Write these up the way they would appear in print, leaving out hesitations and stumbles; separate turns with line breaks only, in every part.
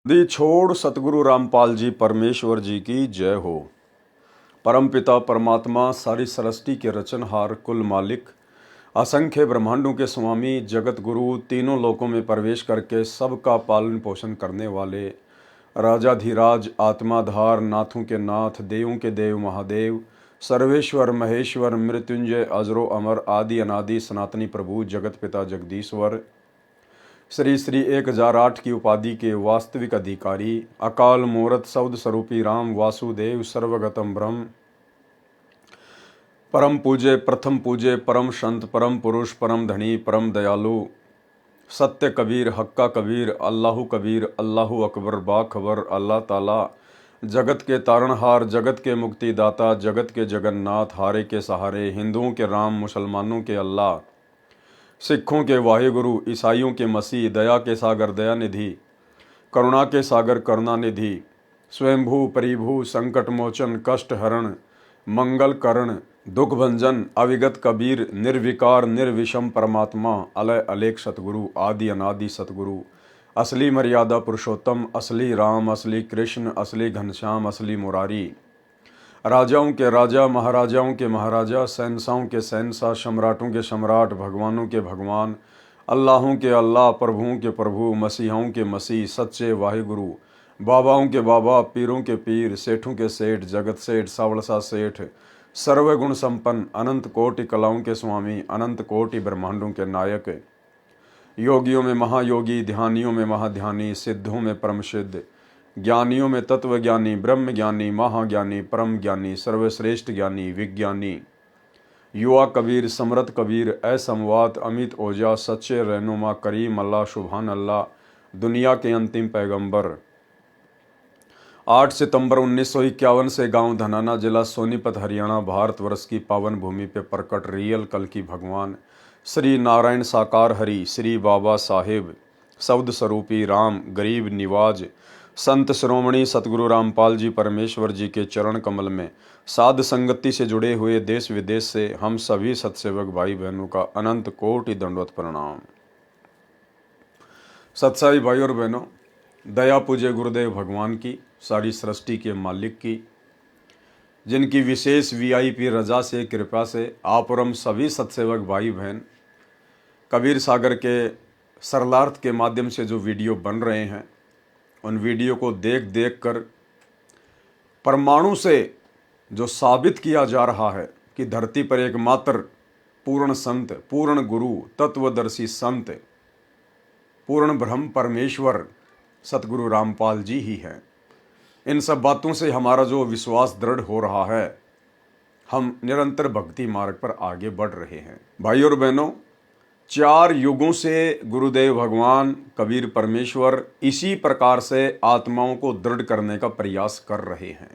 दी छोड़ सतगुरु रामपाल जी परमेश्वर जी की जय हो। परम पिता परमात्मा सारी सृष्टि के रचनहार कुल मालिक असंख्य ब्रह्मांडों के स्वामी जगत गुरु तीनों लोकों में प्रवेश करके सबका पालन पोषण करने वाले राजाधिराज आत्माधार नाथों के नाथ देवों के देव महादेव सर्वेश्वर महेश्वर मृत्युंजय अजरो अमर आदि अनादि सनातनी प्रभु जगत पिता जगदीश्वर श्री श्री 1008 की उपाधि के वास्तविक अधिकारी अकाल मूर्त शब्द स्वरूपी राम वासुदेव सर्वगतम ब्रह्म परम पूज्य प्रथम पूज्य परम संत परम पुरुष परम धनी परम दयालु सत्य कबीर हक्का कबीर अल्लाहु कबीर अल्लाहु अकबर बाखबर अल्लाह ताला जगत के तारणहार जगत के मुक्तिदाता जगत के जगन्नाथ हारे के सहारे हिंदुओं के राम मुसलमानों के अल्लाह सिखों के वाहेगुरु ईसाइयों के मसीह दया के सागर दयानिधि करुणा के सागर करुणानिधि स्वयंभू परिभू संकट मोचन कष्ट हरण मंगल करण दुख भंजन अविगत कबीर निर्विकार निर्विषम परमात्मा अलय अलेख सतगुरु आदि अनादि सतगुरु असली मर्यादा पुरुषोत्तम असली राम असली कृष्ण असली घनश्याम असली मुरारी राजाओं के राजा महाराजाओं के महाराजा शहंशाहों के शहंशाह सम्राटों के सम्राट भगवानों के भगवान अल्लाहों के अल्लाह प्रभुओं के प्रभु मसीहों के मसीह सच्चे वाहिगुरु बाबाओं के बाबा पीरों के पीर सेठों के सेठ जगत सेठ सावड़सा सेठ सर्वगुण संपन्न अनंत कोटि कलाओं के स्वामी अनंत कोटि ब्रह्मांडों के नायक योगियों में महायोगी ध्यानियों में महाध्यानी सिद्धों में परम सिद्ध ज्ञानियों में तत्व ज्ञानी ब्रह्म ज्ञानी महाज्ञानी परम ज्ञानी सर्वश्रेष्ठ ज्ञानी विज्ञानी युवा कबीर समरथ कबीर असमवात अमित ओजा सच्चे रहनुमा करीम अल्लाह सुभान अल्लाह दुनिया के अंतिम पैगंबर 8 सितंबर 1951 से गांव धनाना जिला सोनीपत हरियाणा भारतवर्ष की पावन भूमि पे प्रकट रियल कल की भगवान श्री नारायण साकार हरि श्री बाबा साहेब शब्द स्वरूपी राम गरीब निवाज संत श्रोमणी सतगुरु रामपाल जी परमेश्वर जी के चरण कमल में साध संगति से जुड़े हुए देश विदेश से हम सभी सत्सेवक भाई बहनों का अनंत कोटि दंडवत प्रणाम। सत्साई भाई और बहनों, दया पूज्य गुरुदेव भगवान की सारी सृष्टि के मालिक की जिनकी विशेष वीआईपी रजा से कृपा से आप और हम सभी सत्सेवक भाई बहन कबीर सागर के सरलार्थ के माध्यम से जो वीडियो बन रहे हैं उन वीडियो को देख देख कर परमाणु से जो साबित किया जा रहा है कि धरती पर एकमात्र पूर्ण संत पूर्ण गुरु तत्वदर्शी संत पूर्ण ब्रह्म परमेश्वर सतगुरु रामपाल जी ही हैं। इन सब बातों से हमारा जो विश्वास दृढ़ हो रहा है, हम निरंतर भक्ति मार्ग पर आगे बढ़ रहे हैं। भाई और बहनों, 4 युगों से गुरुदेव भगवान कबीर परमेश्वर इसी प्रकार से आत्माओं को दृढ़ करने का प्रयास कर रहे हैं,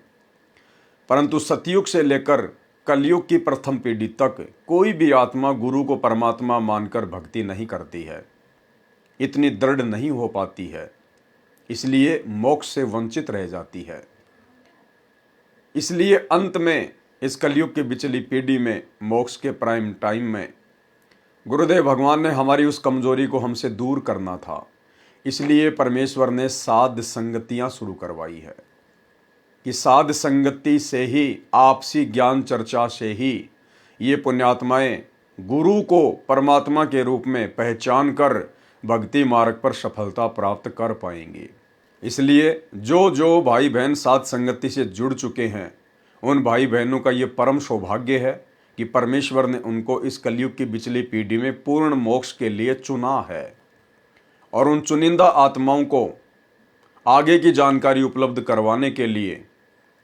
परंतु सतयुग से लेकर कलयुग की प्रथम पीढ़ी तक कोई भी आत्मा गुरु को परमात्मा मानकर भक्ति नहीं करती है, इतनी दृढ़ नहीं हो पाती है, इसलिए मोक्ष से वंचित रह जाती है। इसलिए अंत में इस कलयुग की बिचली पीढ़ी में मोक्ष के प्राइम टाइम में गुरुदेव भगवान ने हमारी उस कमजोरी को हमसे दूर करना था, इसलिए परमेश्वर ने साध संगतियां शुरू करवाई है कि साध संगति से ही आपसी ज्ञान चर्चा से ही ये पुण्यात्माएं गुरु को परमात्मा के रूप में पहचान कर भक्ति मार्ग पर सफलता प्राप्त कर पाएंगे। इसलिए जो जो भाई बहन साध संगति से जुड़ चुके हैं उन भाई बहनों का ये परम सौभाग्य है कि परमेश्वर ने उनको इस कलयुग की बिचली पीढ़ी में पूर्ण मोक्ष के लिए चुना है और उन चुनिंदा आत्माओं को आगे की जानकारी उपलब्ध करवाने के लिए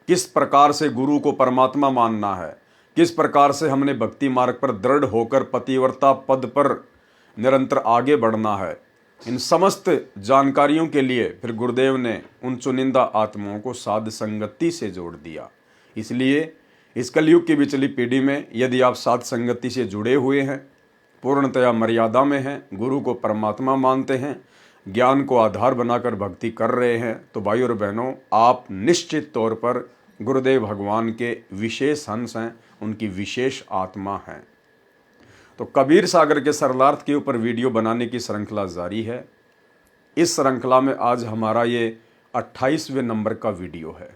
किस प्रकार से गुरु को परमात्मा मानना है, किस प्रकार से हमने भक्ति मार्ग पर दृढ़ होकर पतिव्रता पद पर निरंतर आगे बढ़ना है, इन समस्त जानकारियों के लिए फिर गुरुदेव ने उन चुनिंदा आत्माओं को साध संगति से जोड़ दिया। इसलिए इस कलयुग की बिचली पीढ़ी में यदि आप साध संगति से जुड़े हुए हैं, पूर्णतया मर्यादा में हैं, गुरु को परमात्मा मानते हैं, ज्ञान को आधार बनाकर भक्ति कर रहे हैं, तो भाई और बहनों, आप निश्चित तौर पर गुरुदेव भगवान के विशेष हंस हैं, उनकी विशेष आत्मा हैं। तो कबीर सागर के सरलार्थ के ऊपर वीडियो बनाने की श्रृंखला जारी है। इस श्रृंखला में आज हमारा ये 28वें नंबर का वीडियो है।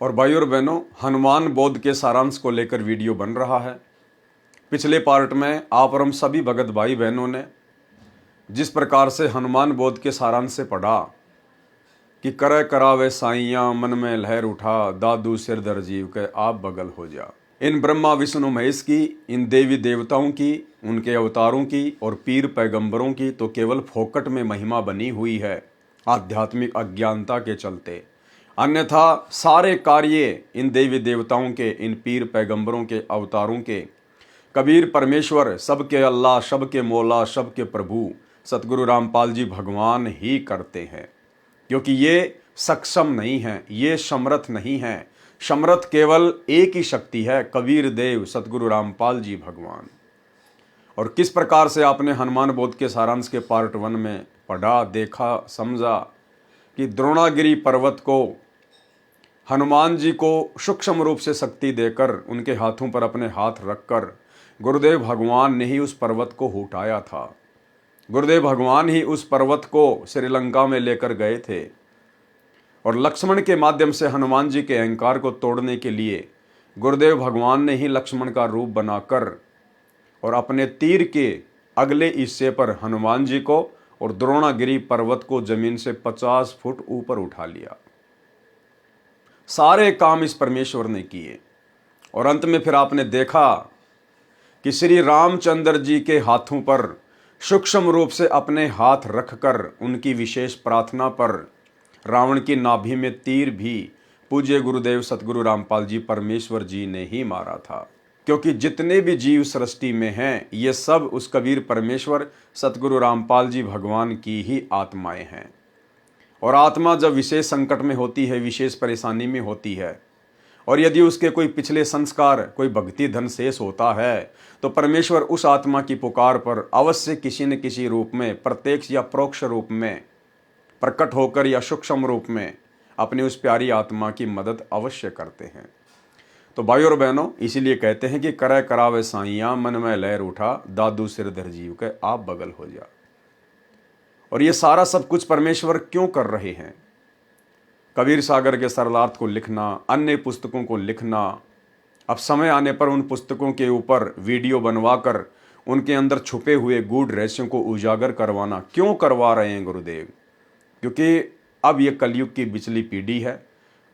और भाइयों और बहनों, हनुमान बोध के सारांश को लेकर वीडियो बन रहा है। पिछले पार्ट में आप और हम सभी भगत भाई बहनों ने जिस प्रकार से हनुमान बोध के सारांश से पढ़ा कि करे करावे साइयां मन में लहर उठा, दादू सिर दर जीव के आप बगल हो जा। इन ब्रह्मा विष्णु महेश की, इन देवी देवताओं की, उनके अवतारों की और पीर पैगंबरों की तो केवल फोकट में महिमा बनी हुई है आध्यात्मिक अज्ञानता के चलते। अन्यथा सारे कार्य इन देवी देवताओं के, इन पीर पैगंबरों के अवतारों के, कबीर परमेश्वर, सबके अल्लाह, सबके मौला, सबके प्रभु सतगुरु रामपाल जी भगवान ही करते हैं, क्योंकि ये सक्षम नहीं हैं, ये समर्थ नहीं हैं। समर्थ केवल एक ही शक्ति है, कबीर देव सतगुरु रामपाल जी भगवान। और किस प्रकार से आपने हनुमान बोध के सारांश के पार्ट 1 में पढ़ा, देखा, समझा कि द्रोणागिरी पर्वत को हनुमान जी को सूक्ष्म रूप से शक्ति देकर उनके हाथों पर अपने हाथ रखकर गुरुदेव भगवान ने ही उस पर्वत को उठाया था। गुरुदेव भगवान ही उस पर्वत को श्रीलंका में लेकर गए थे और लक्ष्मण के माध्यम से हनुमान जी के अहंकार को तोड़ने के लिए गुरुदेव भगवान ने ही लक्ष्मण का रूप बनाकर और अपने तीर के अगले हिस्से पर हनुमान जी को और द्रोणागिरी पर्वत को जमीन से 50 फुट ऊपर उठा लिया। सारे काम इस परमेश्वर ने किए और अंत में फिर आपने देखा कि श्री रामचंद्र जी के हाथों पर सूक्ष्म रूप से अपने हाथ रखकर उनकी विशेष प्रार्थना पर रावण की नाभि में तीर भी पूज्य गुरुदेव सतगुरु रामपाल जी परमेश्वर जी ने ही मारा था। क्योंकि जितने भी जीव सृष्टि में हैं, ये सब उस कबीर परमेश्वर सतगुरु रामपाल जी भगवान की ही आत्माएं हैं। और आत्मा जब विशेष संकट में होती है, विशेष परेशानी में होती है, और यदि उसके कोई पिछले संस्कार, कोई भक्ति धन शेष होता है, तो परमेश्वर उस आत्मा की पुकार पर अवश्य किसी न किसी रूप में, प्रत्यक्ष या परोक्ष रूप में प्रकट होकर या सूक्ष्म रूप में अपनी उस प्यारी आत्मा की मदद अवश्य करते हैं। तो भाइयों और बहनों, इसीलिए कहते हैं कि करे करावे साइयां मन में लहर उठा, दादू सिर धर जीव के आप बगल हो जा। और ये सारा सब कुछ परमेश्वर क्यों कर रहे हैं? कबीर सागर के सरलार्थ को लिखना, अन्य पुस्तकों को लिखना, अब समय आने पर उन पुस्तकों के ऊपर वीडियो बनवाकर उनके अंदर छुपे हुए गूढ़ रहस्यों को उजागर करवाना क्यों करवा रहे हैं गुरुदेव? क्योंकि अब ये कलयुग की बिचली पीढ़ी है,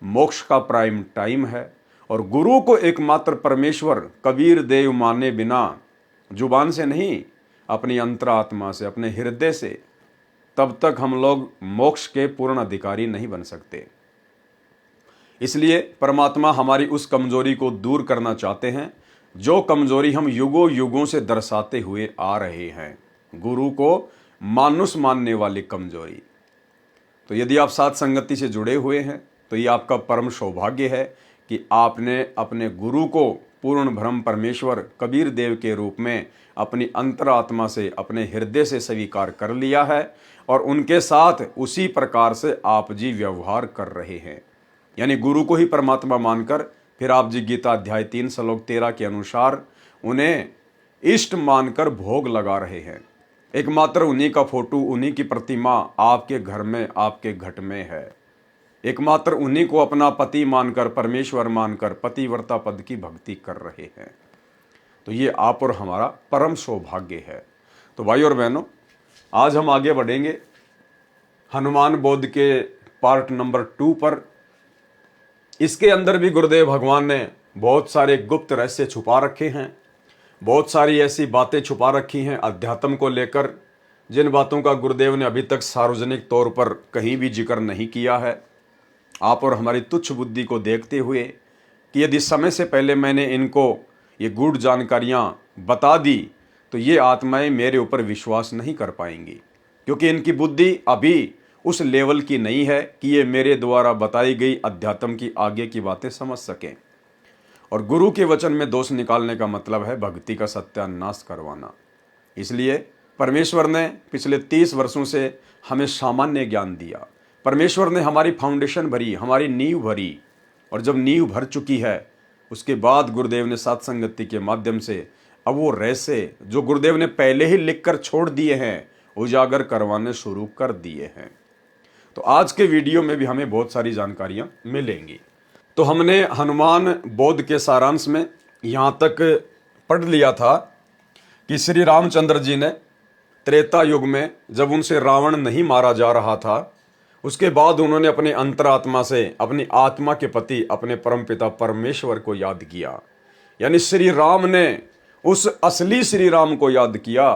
मोक्ष का प्राइम टाइम है और गुरु को एकमात्र परमेश्वर कबीर देव माने बिना, जुबान से नहीं, अपनी अंतरात्मा से, अपने हृदय से, तब तक हम लोग मोक्ष के पूर्ण अधिकारी नहीं बन सकते। इसलिए परमात्मा हमारी उस कमजोरी को दूर करना चाहते हैं जो कमजोरी हम युगों युगों से दर्शाते हुए आ रहे हैं, गुरु को मानुष मानने वाली कमजोरी। तो यदि आप साथ संगति से जुड़े हुए हैं तो ये आपका परम सौभाग्य है कि आपने अपने गुरु को पूर्ण ब्रह्म परमेश्वर कबीर देव के रूप में अपनी अंतरात्मा से, अपने हृदय से स्वीकार कर लिया है और उनके साथ उसी प्रकार से आप जी व्यवहार कर रहे हैं। यानी गुरु को ही परमात्मा मानकर फिर आप जी गीता अध्याय 3 श्लोक 13 के अनुसार उन्हें इष्ट मानकर भोग लगा रहे हैं। एकमात्र उन्हीं का फोटो, उन्हीं की प्रतिमा आपके घर में, आपके घट में है। एकमात्र उन्हीं को अपना पति मानकर, परमेश्वर मानकर पतिव्रता पद की भक्ति कर रहे हैं। तो ये आप और हमारा परम सौभाग्य है। तो भाई और बहनों, आज हम आगे बढ़ेंगे हनुमान बोध के पार्ट नंबर 2 पर। इसके अंदर भी गुरुदेव भगवान ने बहुत सारे गुप्त रहस्य छुपा रखे हैं, बहुत सारी ऐसी बातें छुपा रखी हैं अध्यात्म को लेकर, जिन बातों का गुरुदेव ने अभी तक सार्वजनिक तौर पर कहीं भी जिक्र नहीं किया है। आप और हमारी तुच्छ बुद्धि को देखते हुए कि यदि समय से पहले मैंने इनको ये गूढ़ जानकारियाँ बता दी तो ये आत्माएं मेरे ऊपर विश्वास नहीं कर पाएंगी, क्योंकि इनकी बुद्धि अभी उस लेवल की नहीं है कि ये मेरे द्वारा बताई गई अध्यात्म की आगे की बातें समझ सकें। और गुरु के वचन में दोष निकालने का मतलब है भक्ति का सत्यानाश करवाना। इसलिए परमेश्वर ने पिछले 30 वर्षों से हमें सामान्य ज्ञान दिया। परमेश्वर ने हमारी फाउंडेशन भरी, हमारी नींव भरी, और जब नींव भर चुकी है उसके बाद गुरुदेव ने सत्संगति के माध्यम से अब वो रहस्य जो गुरुदेव ने पहले ही लिख कर छोड़ दिए हैं उजागर करवाने शुरू कर दिए हैं। तो आज के वीडियो में भी हमें बहुत सारी जानकारियां मिलेंगी। तो हमने हनुमान बोध के सारांश में यहाँ तक पढ़ लिया था कि श्री रामचंद्र जी ने त्रेता युग में जब उनसे रावण नहीं मारा जा रहा था, उसके बाद उन्होंने अपने अंतरात्मा से अपनी आत्मा के पति अपने परमपिता परमेश्वर को याद किया। यानी श्री राम ने उस असली श्री राम को याद किया।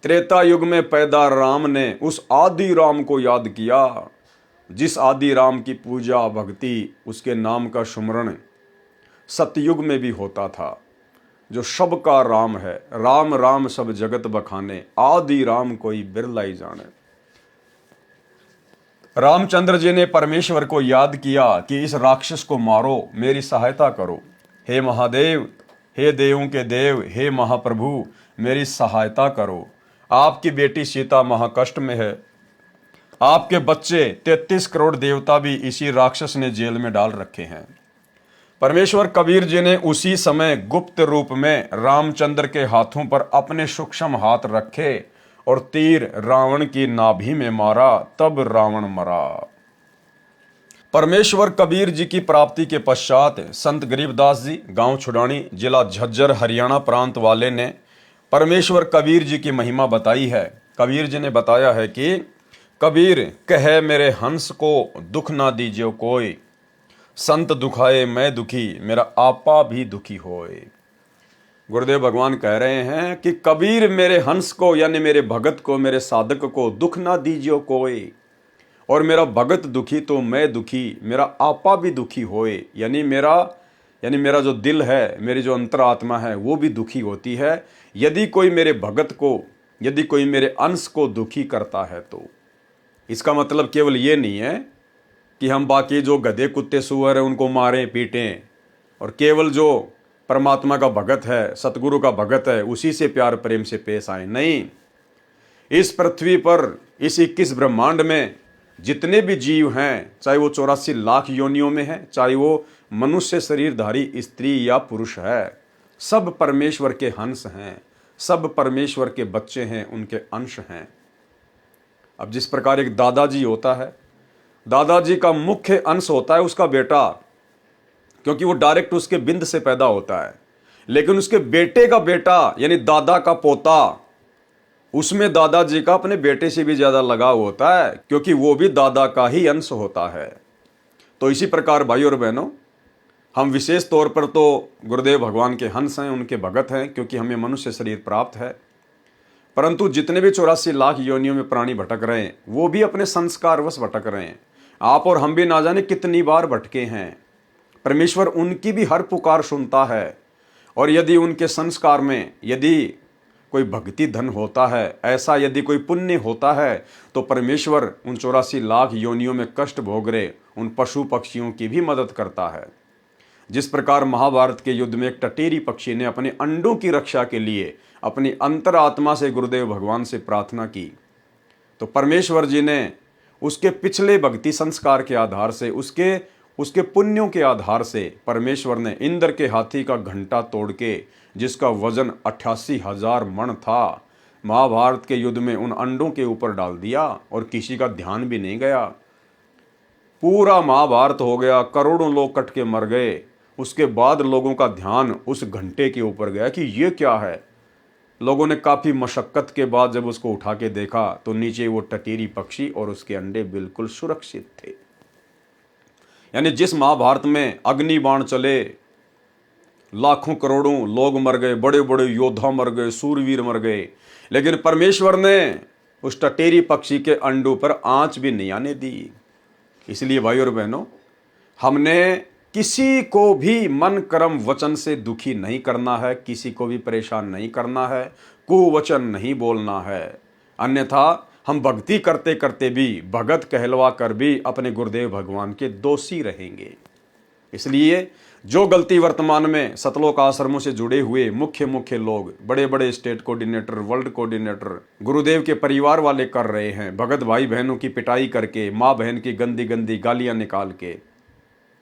त्रेता युग में पैदा राम ने उस आदि राम को याद किया, जिस आदि राम की पूजा भक्ति, उसके नाम का सुमरण सतयुग में भी होता था, जो सब का राम है। राम राम सब जगत बखाने, आदि राम कोई बिरला ही जाने। रामचंद्र जी ने परमेश्वर को याद किया कि इस राक्षस को मारो, मेरी सहायता करो। हे महादेव, हे देवों के देव, हे महाप्रभु, मेरी सहायता करो। आपकी बेटी सीता महाकष्ट में है, आपके बच्चे 33 करोड़ देवता भी इसी राक्षस ने जेल में डाल रखे हैं। परमेश्वर कबीर जी ने उसी समय गुप्त रूप में रामचंद्र के हाथों पर अपने सूक्ष्म हाथ रखे और तीर रावण की नाभि में मारा, तब रावण मरा। परमेश्वर कबीर जी की प्राप्ति के पश्चात संत गरीबदास जी, गांव छुड़ानी, जिला झज्जर, हरियाणा प्रांत वाले ने परमेश्वर कबीर जी की महिमा बताई है। कबीर जी ने बताया है कि कबीर कहे मेरे हंस को दुख ना दीजिए कोई, संत दुखाए मैं दुखी, मेरा आपा भी दुखी होए। गुरुदेव भगवान कह रहे हैं कि कबीर मेरे हंस को, यानी मेरे भगत को, मेरे साधक को दुख ना दीजिए कोई, और मेरा भगत दुखी तो मैं दुखी, मेरा आपा भी दुखी होए। यानी मेरा जो दिल है, मेरी जो अंतरात्मा है, वो भी दुखी होती है यदि कोई मेरे भगत को, यदि कोई मेरे अंश को दुखी करता है। तो इसका मतलब केवल ये नहीं है कि हम बाकी जो गधे कुत्ते सुअर हैं उनको मारें पीटें, और केवल जो परमात्मा का भगत है, सतगुरु का भगत है, उसी से प्यार प्रेम से पेश आए। नहीं, इस पृथ्वी पर, इस 21 ब्रह्मांड में जितने भी जीव हैं, चाहे वो 84 लाख योनियों में है, चाहे वो मनुष्य शरीरधारी स्त्री या पुरुष है, सब परमेश्वर के हंस हैं, सब परमेश्वर के बच्चे हैं, उनके अंश हैं। अब जिस प्रकार एक दादाजी होता है, दादाजी का मुख्य अंश होता है उसका बेटा, क्योंकि वो डायरेक्ट उसके बिंद से पैदा होता है। लेकिन उसके बेटे का बेटा, यानी दादा का पोता, उसमें दादाजी का अपने बेटे से भी ज्यादा लगाव होता है, क्योंकि वो भी दादा का ही अंश होता है। तो इसी प्रकार भाई और बहनों, हम विशेष तौर पर तो गुरुदेव भगवान के हंस हैं, उनके भगत हैं, क्योंकि हमें मनुष्य शरीर प्राप्त है। परंतु जितने भी 84 लाख योनियों में प्राणी भटक रहे हैं, वो भी अपने संस्कारवश भटक रहे हैं। आप और हम भी ना जाने कितनी बार भटके हैं। परमेश्वर उनकी भी हर पुकार सुनता है, और यदि उनके संस्कार में यदि कोई भक्ति धन होता है, ऐसा यदि कोई पुण्य होता है, तो परमेश्वर उन 84 लाख योनियों में कष्ट भोग रहे उन पशु पक्षियों की भी मदद करता है। जिस प्रकार महाभारत के युद्ध में एक टटेरी पक्षी ने अपने अंडों की रक्षा के लिए अपनी अंतरात्मा से गुरुदेव भगवान से प्रार्थना की, तो परमेश्वर जी ने उसके पिछले भक्ति संस्कार के आधार से, उसके पुण्यों के आधार से परमेश्वर ने इंद्र के हाथी का घंटा तोड़ के, जिसका वजन 88,000 मण था, महाभारत के युद्ध में उन अंडों के ऊपर डाल दिया, और किसी का ध्यान भी नहीं गया। पूरा महाभारत हो गया, करोड़ों लोग कट के मर गए। उसके बाद लोगों का ध्यान उस घंटे के ऊपर गया कि ये क्या है। लोगों ने काफी मशक्कत के बाद जब उसको उठा के देखा, तो नीचे वो टटेरी पक्षी और उसके अंडे बिल्कुल सुरक्षित थे। यानी जिस महाभारत में अग्नि बाण चले, लाखों करोड़ों लोग मर गए, बड़े बड़े योद्धा मर गए, सूरवीर मर गए, लेकिन परमेश्वर ने उस टटेरी पक्षी के अंडों पर आंच भी नहीं आने दी। इसलिए भाई और बहनों, हमने किसी को भी मन कर्म वचन से दुखी नहीं करना है, किसी को भी परेशान नहीं करना है, कुवचन नहीं बोलना है। अन्यथा हम भक्ति करते करते भी, भगत कहलवा कर भी अपने गुरुदेव भगवान के दोषी रहेंगे। इसलिए जो गलती वर्तमान में सतलोक आश्रमों से जुड़े हुए मुख्य लोग, बड़े बड़े स्टेट कोऑर्डिनेटर, वर्ल्ड कोऑर्डिनेटर, गुरुदेव के परिवार वाले कर रहे हैं, भगत भाई बहनों की पिटाई करके, माँ बहन की गंदी गंदी गालियां निकाल के,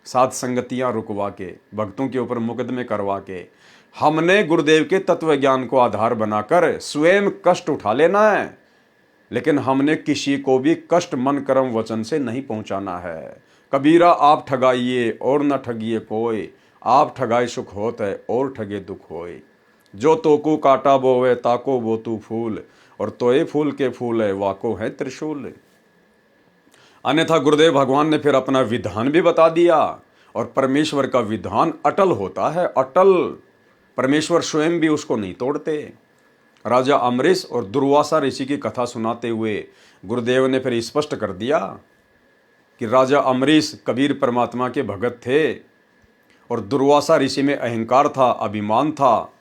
साथ संगतियां रुकवा के, भक्तों के ऊपर मुकदमे करवा के, हमने गुरुदेव के तत्व ज्ञान को आधार बनाकर स्वयं कष्ट उठा लेना है। लेकिन हमने किसी को भी कष्ट मन कर्म वचन से नहीं पहुंचाना है। कबीरा आप ठगाइए और न ठगिए कोई, आप ठगाए सुख होत है और ठगे दुख होए। जो तोकू काटा बोवे ताको वो तू फूल, और तोए फूल के फूल है वाको है त्रिशूल। अन्यथा गुरुदेव भगवान ने फिर अपना विधान भी बता दिया, और परमेश्वर का विधान अटल होता है, अटल। परमेश्वर स्वयं भी उसको नहीं तोड़ते। राजा अमरीश और दुर्वासा ऋषि की कथा सुनाते हुए गुरुदेव ने फिर स्पष्ट कर दिया कि राजा अमरीश कबीर परमात्मा के भगत थे, और दुर्वासा ऋषि में अहंकार था, अभिमान था,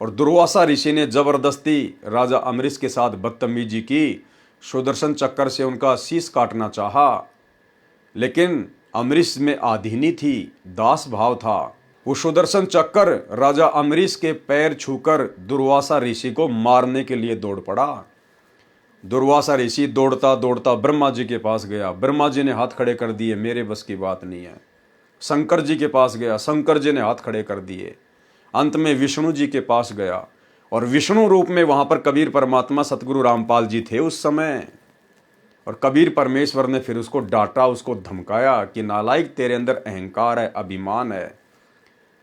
और दुर्वासा ऋषि ने जबरदस्ती राजा अमरीश के साथ बदतमीजी की, सुदर्शन चक्कर से उनका शीश काटना चाहा। लेकिन अमरीश में आधीनी थी, दास भाव था। वो सुदर्शन चक्कर राजा अमरीश के पैर छूकर दुर्वासा ऋषि को मारने के लिए दौड़ पड़ा। दुर्वासा ऋषि दौड़ता दौड़ता ब्रह्मा जी के पास गया। ब्रह्मा जी ने हाथ खड़े कर दिए, मेरे बस की बात नहीं है। शंकर जी के पास गया, शंकर जी ने हाथ खड़े कर दिए। अंत में विष्णु जी के पास गया, और विष्णु रूप में वहां पर कबीर परमात्मा सतगुरु रामपाल जी थे उस समय। और कबीर परमेश्वर ने फिर उसको डांटा, उसको धमकाया कि नालायक, तेरे अंदर अहंकार है, अभिमान है।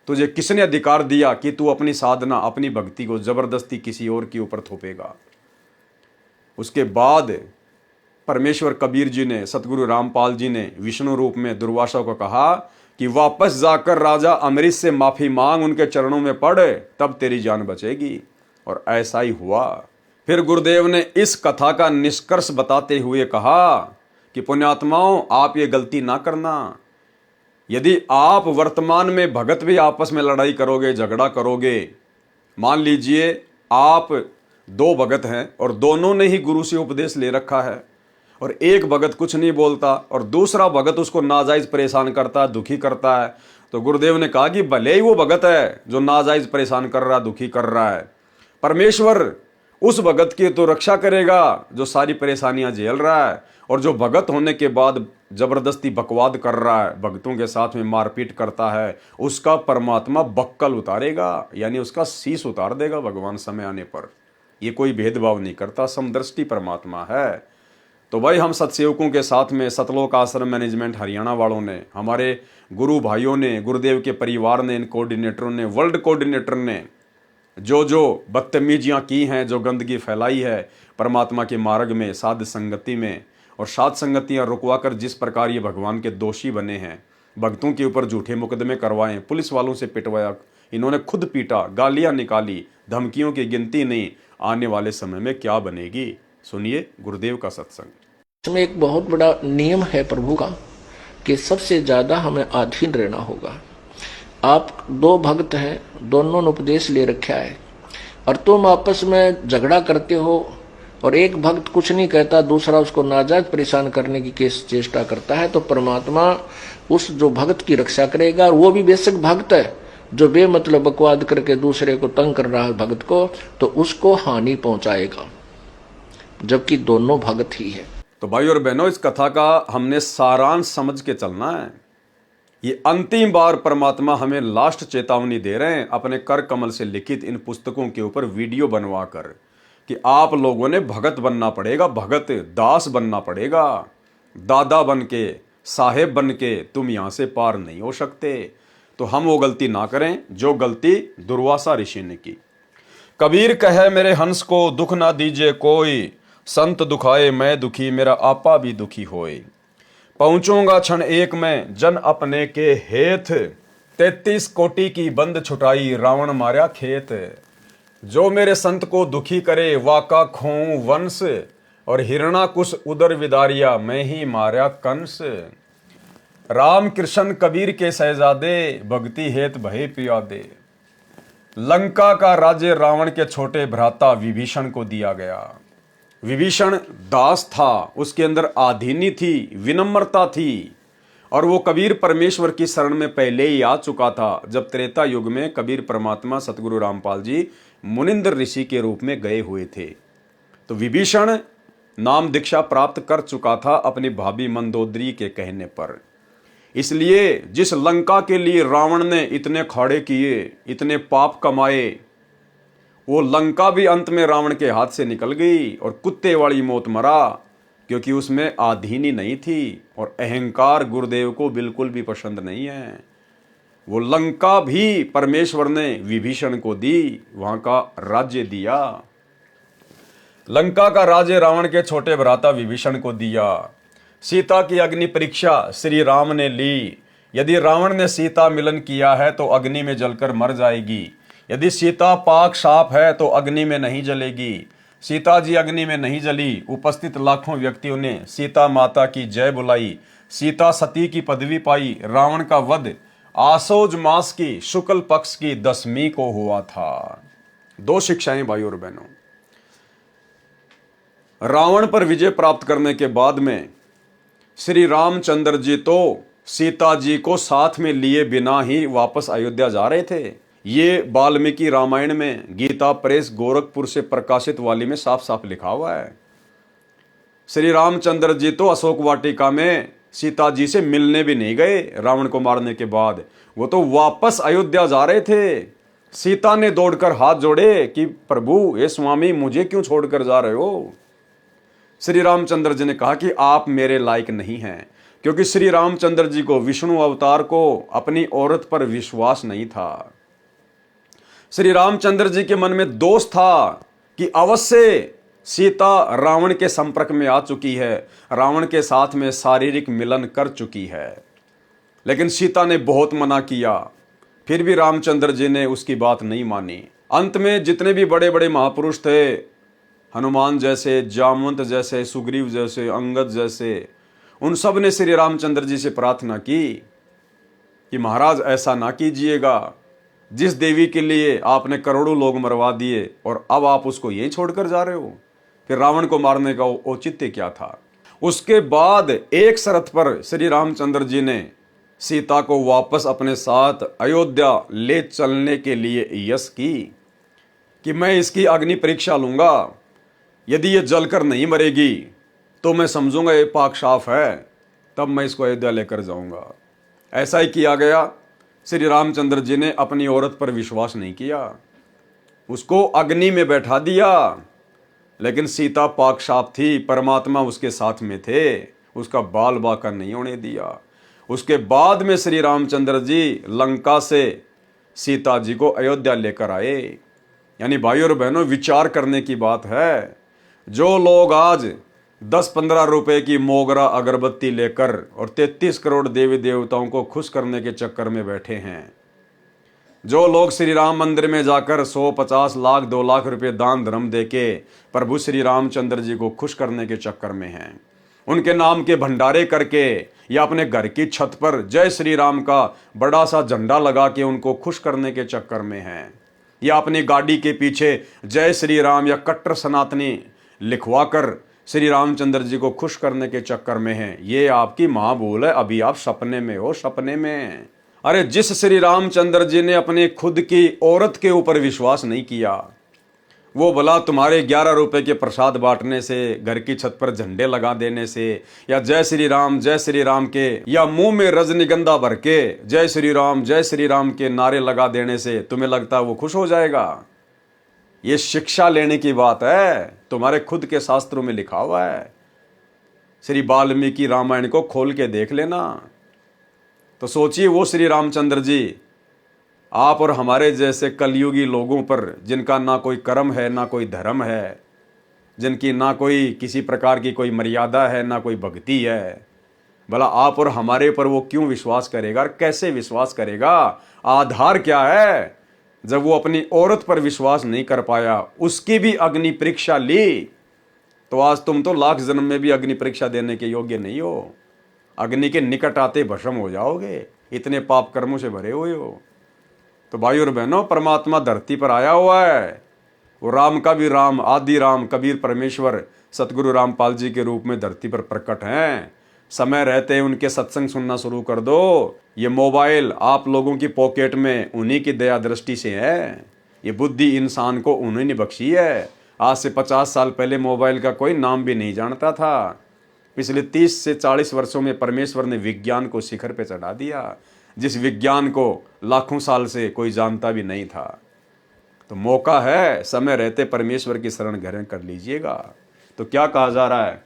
तुझे किसने अधिकार दिया कि तू अपनी साधना, अपनी भक्ति को जबरदस्ती किसी और के ऊपर थोपेगा। उसके बाद परमेश्वर कबीर जी ने, सतगुरु रामपाल जी ने विष्णु रूप में दुर्वासा को कहा कि वापस जाकर राजा अमरीश से माफी मांग, उनके चरणों में पड़, तब तेरी जान बचेगी। और ऐसा ही हुआ। फिर गुरुदेव ने इस कथा का निष्कर्ष बताते हुए कहा कि पुण्यात्माओं, आप ये गलती ना करना। यदि आप वर्तमान में भगत भी आपस में लड़ाई करोगे, झगड़ा करोगे, मान लीजिए आप दो भगत हैं और दोनों ने ही गुरु से उपदेश ले रखा है, और एक भगत कुछ नहीं बोलता और दूसरा भगत उसको नाजायज परेशान करता है, दुखी करता है, तो गुरुदेव ने कहा कि भले ही वो भगत है जो नाजायज परेशान कर रहा है, दुखी कर रहा है, परमेश्वर उस भगत की तो रक्षा करेगा जो सारी परेशानियां झेल रहा है, और जो भगत होने के बाद जबरदस्ती बकवाद कर रहा है, भक्तों के साथ में मारपीट करता है, उसका परमात्मा बक्कल उतारेगा, यानी उसका शीश उतार देगा भगवान समय आने पर। ये कोई भेदभाव नहीं करता, समदृष्टि परमात्मा है। तो भाई, हम सत्सेवकों के साथ में सतलोक आश्रम मैनेजमेंट हरियाणा वालों ने, हमारे गुरु भाइयों ने, गुरुदेव के परिवार ने, इन कोऑर्डिनेटरों ने, वर्ल्ड कोऑर्डिनेटर ने जो बदतमीजियाँ की हैं, जो गंदगी फैलाई है परमात्मा के मार्ग में, साध संगति में, और साध संगतियाँ रुकवाकर जिस प्रकार ये भगवान के दोषी बने हैं, भक्तों के ऊपर झूठे मुकदमे करवाएं, पुलिस वालों से पिटवाया, इन्होंने खुद पीटा, गालियाँ निकाली, धमकियों की गिनती नहीं। आने वाले समय में क्या बनेगी, सुनिए गुरुदेव का सत्संग।
इसमें एक बहुत बड़ा नियम है प्रभु का कि सबसे ज्यादा हमें अधीन रहना होगा। आप दो भक्त हैं, दोनों ने उपदेश ले रखा है, और तुम आपस में झगड़ा करते हो, और एक भक्त कुछ नहीं कहता, दूसरा उसको नाजायज परेशान करने की चेष्टा करता है, तो परमात्मा उस जो भक्त की रक्षा करेगा। और वो भी बेशक भक्त है जो बेमतलब बकवाद करके दूसरे को तंग कर रहा है भक्त को, तो उसको हानि पहुंचाएगा, जबकि दोनों भक्त ही है।
तो भाई और बहनों, इस कथा का हमने सारांश समझ के चलना है। ये अंतिम बार परमात्मा हमें लास्ट चेतावनी दे रहे हैं अपने कर कमल से लिखित इन पुस्तकों के ऊपर वीडियो बनवा कर, कि आप लोगों ने भगत बनना पड़ेगा, भगत दास बनना पड़ेगा। दादा बन के, साहेब बन के तुम यहां से पार नहीं हो सकते। तो हम वो गलती ना करें जो गलती दुर्वासा ऋषि ने की। कबीर कहे मेरे हंस को दुख ना दीजिए कोई, संत दुखाए मैं दुखी मेरा आपा भी दुखी होए। पहुंचूंगा क्षण एक में जन अपने के हेत, 33 कोटि की बंद छुटाई रावण मार्या खेत। जो मेरे संत को दुखी करे वाका खोऊं वंश, और हिरणाकुश उदर विदारिया मैं ही मार्या कंस। राम कृष्ण कबीर के शहजादे, भक्ति हेत भय पियादे। लंका का राज्य रावण के छोटे भ्राता विभीषण को दिया गया। विभीषण दास था, उसके अंदर आधीनी थी, विनम्रता थी, और वो कबीर परमेश्वर की शरण में पहले ही आ चुका था। जब त्रेता युग में कबीर परमात्मा सतगुरु रामपाल जी मुनिंद्र ऋषि के रूप में गए हुए थे, तो विभीषण नाम दीक्षा प्राप्त कर चुका था अपनी भाभी मंदोदरी के कहने पर। इसलिए जिस लंका के लिए रावण ने इतने खाड़े किए, इतने पाप कमाए, वो लंका भी अंत में रावण के हाथ से निकल गई और कुत्ते वाली मौत मरा, क्योंकि उसमें आधीनी नहीं थी और अहंकार गुरुदेव को बिल्कुल भी पसंद नहीं है। वो लंका भी परमेश्वर ने विभीषण को दी, वहां का राज्य दिया। लंका का राज्य रावण के छोटे भ्राता विभीषण को दिया। सीता की अग्नि परीक्षा श्री राम ने ली। यदि रावण ने सीता मिलन किया है तो अग्नि में जलकर मर जाएगी। यदि सीता पाक साफ है तो अग्नि में नहीं जलेगी। सीता जी अग्नि में नहीं जली। उपस्थित लाखों व्यक्तियों ने सीता माता की जय बुलाई। सीता सती की पदवी पाई। रावण का वध आसोज मास की शुक्ल पक्ष की 10वीं को हुआ था। 2 शिक्षाएं भाई और बहनों। रावण पर विजय प्राप्त करने के बाद में श्री रामचंद्र जी तो सीता जी को साथ में लिए बिना ही वापस अयोध्या जा रहे थे। ये वाल्मीकि रामायण में गीता प्रेस गोरखपुर से प्रकाशित वाली में साफ साफ लिखा हुआ है। श्री रामचंद्र जी तो अशोक वाटिका में सीता जी से मिलने भी नहीं गए। रावण को मारने के बाद वो तो वापस अयोध्या जा रहे थे। सीता ने दौड़कर हाथ जोड़े कि प्रभु, ये स्वामी, मुझे क्यों छोड़कर जा रहे हो। श्री रामचंद्र जी ने कहा कि आप मेरे लायक नहीं हैं, क्योंकि श्री रामचंद्र जी को, विष्णु अवतार को, अपनी औरत पर विश्वास नहीं था। श्री रामचंद्र जी के मन में दोष था कि अवश्य सीता रावण के संपर्क में आ चुकी है, रावण के साथ में शारीरिक मिलन कर चुकी है। लेकिन सीता ने बहुत मना किया, फिर भी रामचंद्र जी ने उसकी बात नहीं मानी। अंत में जितने भी बड़े बड़े महापुरुष थे, हनुमान जैसे, जामवंत जैसे, सुग्रीव जैसे, अंगद जैसे, उन सब ने श्री रामचंद्र जी से प्रार्थना की कि महाराज ऐसा ना कीजिएगा। जिस देवी के लिए आपने करोड़ों लोग मरवा दिए और अब आप उसको यही छोड़कर जा रहे हो। फिर रावण को मारने का औचित्य क्या था। उसके बाद एक शर्त पर श्री रामचंद्र जी ने सीता को वापस अपने साथ अयोध्या ले चलने के लिए यश की कि मैं इसकी अग्नि परीक्षा लूंगा। यदि ये जलकर नहीं मरेगी तो मैं समझूंगा ये पाक साफ है, तब मैं इसको अयोध्या लेकर जाऊंगा। ऐसा ही किया गया। श्री रामचंद्र जी ने अपनी औरत पर विश्वास नहीं किया, उसको अग्नि में बैठा दिया। लेकिन सीता पाक साफ थी, परमात्मा उसके साथ में थे, उसका बाल बाका नहीं होने दिया। उसके बाद में श्री रामचंद्र जी लंका से सीता जी को अयोध्या लेकर आए। यानी भाई और बहनों, विचार करने की बात है। जो लोग आज 10-15 रुपए की मोगरा अगरबत्ती लेकर और 33 करोड़ देवी देवताओं को खुश करने के चक्कर में बैठे हैं, जो लोग श्री राम मंदिर में जाकर 100, 50 लाख, 2 लाख रुपए दान धर्म देके प्रभु श्री रामचंद्र जी को खुश करने के चक्कर में हैं, उनके नाम के भंडारे करके या अपने घर की छत पर जय श्री राम का बड़ा सा झंडा लगा के उनको खुश करने के चक्कर में हैं, या अपनी गाड़ी के पीछे जय श्री राम या कट्टर सनातनी लिखवा कर श्री रामचंद्र जी को खुश करने के चक्कर में हैं। ये आपकी माँ भूल है। अभी आप सपने में हो, सपने में। अरे जिस श्री रामचंद्र जी ने अपने खुद की औरत के ऊपर विश्वास नहीं किया, वो भला तुम्हारे 11 रुपए के प्रसाद बांटने से, घर की छत पर झंडे लगा देने से, या जय श्री राम के, या मुंह में रजनीगंधा भर के जय श्री राम के नारे लगा देने से तुम्हें लगता है वो खुश हो जाएगा। ये शिक्षा लेने की बात है। तुम्हारे खुद के शास्त्रों में लिखा हुआ है। श्री वाल्मीकि रामायण को खोल के देख लेना। तो सोचिए, वो श्री रामचंद्र जी आप और हमारे जैसे कलयुगी लोगों पर, जिनका ना कोई कर्म है, ना कोई धर्म है, जिनकी ना कोई किसी प्रकार की कोई मर्यादा है, ना कोई भक्ति है, भला आप और हमारे पर वो क्यों विश्वास करेगा और कैसे विश्वास करेगा? आधार क्या है? जब वो अपनी औरत पर विश्वास नहीं कर पाया, उसकी भी अग्नि परीक्षा ली, तो आज तुम तो लाख जन्म में भी अग्नि परीक्षा देने के योग्य नहीं हो। अग्नि के निकट आते भस्म हो जाओगे, इतने पाप कर्मों से भरे हुए हो। तो भाई और बहनों, परमात्मा धरती पर आया हुआ है। वो राम का भी राम, आदि राम, कबीर परमेश्वर, सतगुरु रामपाल जी के रूप में धरती पर प्रकट हैं। समय रहते उनके सत्संग सुनना शुरू कर दो। ये मोबाइल आप लोगों की पॉकेट में उन्हीं की दया दृष्टि से है। ये बुद्धि इंसान को उन्हीं ने बख्शी है। आज से 50 साल पहले मोबाइल का कोई नाम भी नहीं जानता था। पिछले 30 से 40 वर्षों में परमेश्वर ने विज्ञान को शिखर पे चढ़ा दिया, जिस विज्ञान को लाखों साल से कोई जानता भी नहीं था। तो मौका है, समय रहते परमेश्वर की शरण ग्रहण कर लीजिएगा। तो क्या कहा जा रहा है?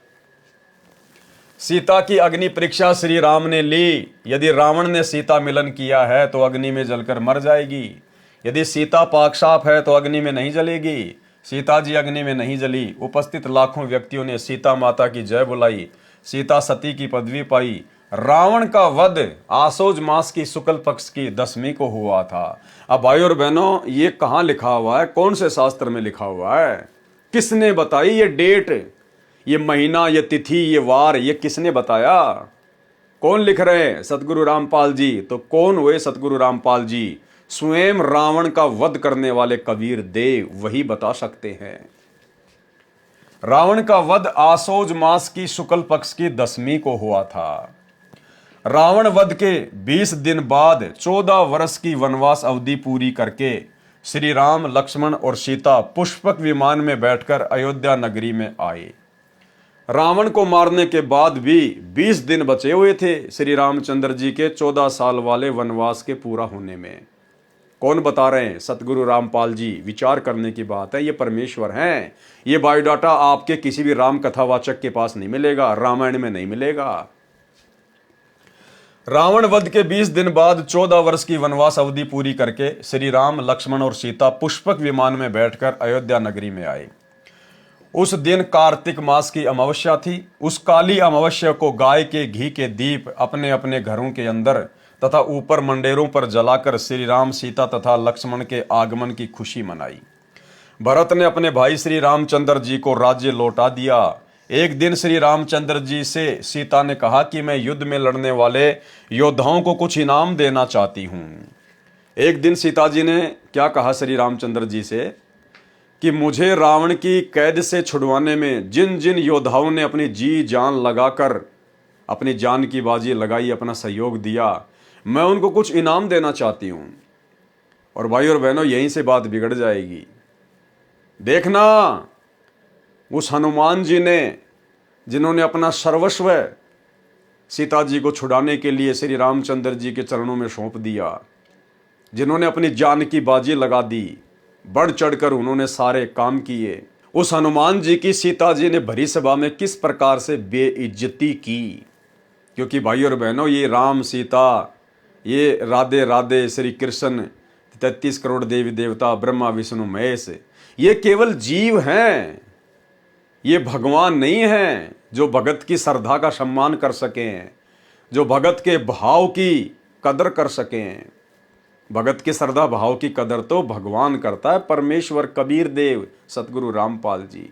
सीता की अग्नि परीक्षा श्री राम ने ली। यदि रावण ने सीता मिलन किया है तो अग्नि में जलकर मर जाएगी। यदि सीता पाक साफ है तो अग्नि में नहीं जलेगी। सीता जी अग्नि में नहीं जली। उपस्थित लाखों व्यक्तियों ने सीता माता की जय बुलाई। सीता सती की पदवी पाई। रावण का वध आसोज मास की शुक्ल पक्ष की 10वीं को हुआ था। अब भाई और बहनों, ये कहाँ लिखा हुआ है? कौन से शास्त्र में लिखा हुआ है? किसने बताई ये डेट, ये महीना, ये तिथि, ये वार? ये किसने बताया? कौन लिख रहे हैं? सतगुरु रामपाल जी। तो कौन हुए सतगुरु रामपाल जी? स्वयं रावण का वध करने वाले कबीर देव, वही बता सकते हैं। रावण का वध आसोज मास की शुक्ल पक्ष की 10वीं को हुआ था। रावण वध के 20 दिन बाद 14 वर्ष की वनवास अवधि पूरी करके श्री राम, लक्ष्मण और सीता पुष्पक विमान में बैठकर अयोध्या नगरी में आए। रावण को मारने के बाद भी 20 दिन बचे हुए थे श्री रामचंद्र जी के 14 साल वाले वनवास के पूरा होने में। कौन बता रहे हैं? सतगुरु रामपाल जी। विचार करने की बात है, ये परमेश्वर हैं। ये बायोडाटा आपके किसी भी राम कथावाचक के पास नहीं मिलेगा, रामायण में नहीं मिलेगा। रावण वध के 20 दिन बाद 14 वर्ष की वनवास अवधि पूरी करके श्री राम, लक्ष्मण और सीता पुष्पक विमान में बैठकर अयोध्या नगरी में आए। उस दिन कार्तिक मास की अमावस्या थी। उस काली अमावस्या को गाय के घी के दीप अपने अपने घरों के अंदर तथा ऊपर मंडेरों पर जलाकर श्री राम, सीता तथा लक्ष्मण के आगमन की खुशी मनाई। भरत ने अपने भाई श्री रामचंद्र जी को राज्य लौटा दिया। एक दिन श्री रामचंद्र जी से सीता ने कहा कि मैं युद्ध में लड़ने वाले योद्धाओं को कुछ इनाम देना चाहती हूं। एक दिन सीता जी ने क्या कहा श्री रामचंद्र जी से कि मुझे रावण की कैद से छुड़वाने में जिन जिन योद्धाओं ने अपनी जी जान लगाकर अपनी जान की बाजी लगाई, अपना सहयोग दिया, मैं उनको कुछ इनाम देना चाहती हूं। और भाई और बहनों, यहीं से बात बिगड़ जाएगी। देखना, उस हनुमान जी ने, जिन्होंने अपना सर्वस्व सीता जी को छुड़ाने के लिए श्री रामचंद्र जी के चरणों में सौंप दिया, जिन्होंने अपनी जान की बाजी लगा दी, बढ़ चढ़कर उन्होंने सारे काम किए, उस हनुमान जी की सीता जी ने भरी सभा में किस प्रकार से बेइज्जती की। क्योंकि भाई और बहनों, ये राम, सीता, ये राधे राधे, श्री कृष्ण, 33 करोड़ देवी देवता, ब्रह्मा विष्णु महेश, ये केवल जीव हैं। ये भगवान नहीं हैं जो भगत की श्रद्धा का सम्मान कर सकें, जो भगत के भाव की कदर कर सकें। भगत की श्रद्धा भाव की कदर तो भगवान करता है, परमेश्वर कबीर देव, सतगुरु रामपाल जी।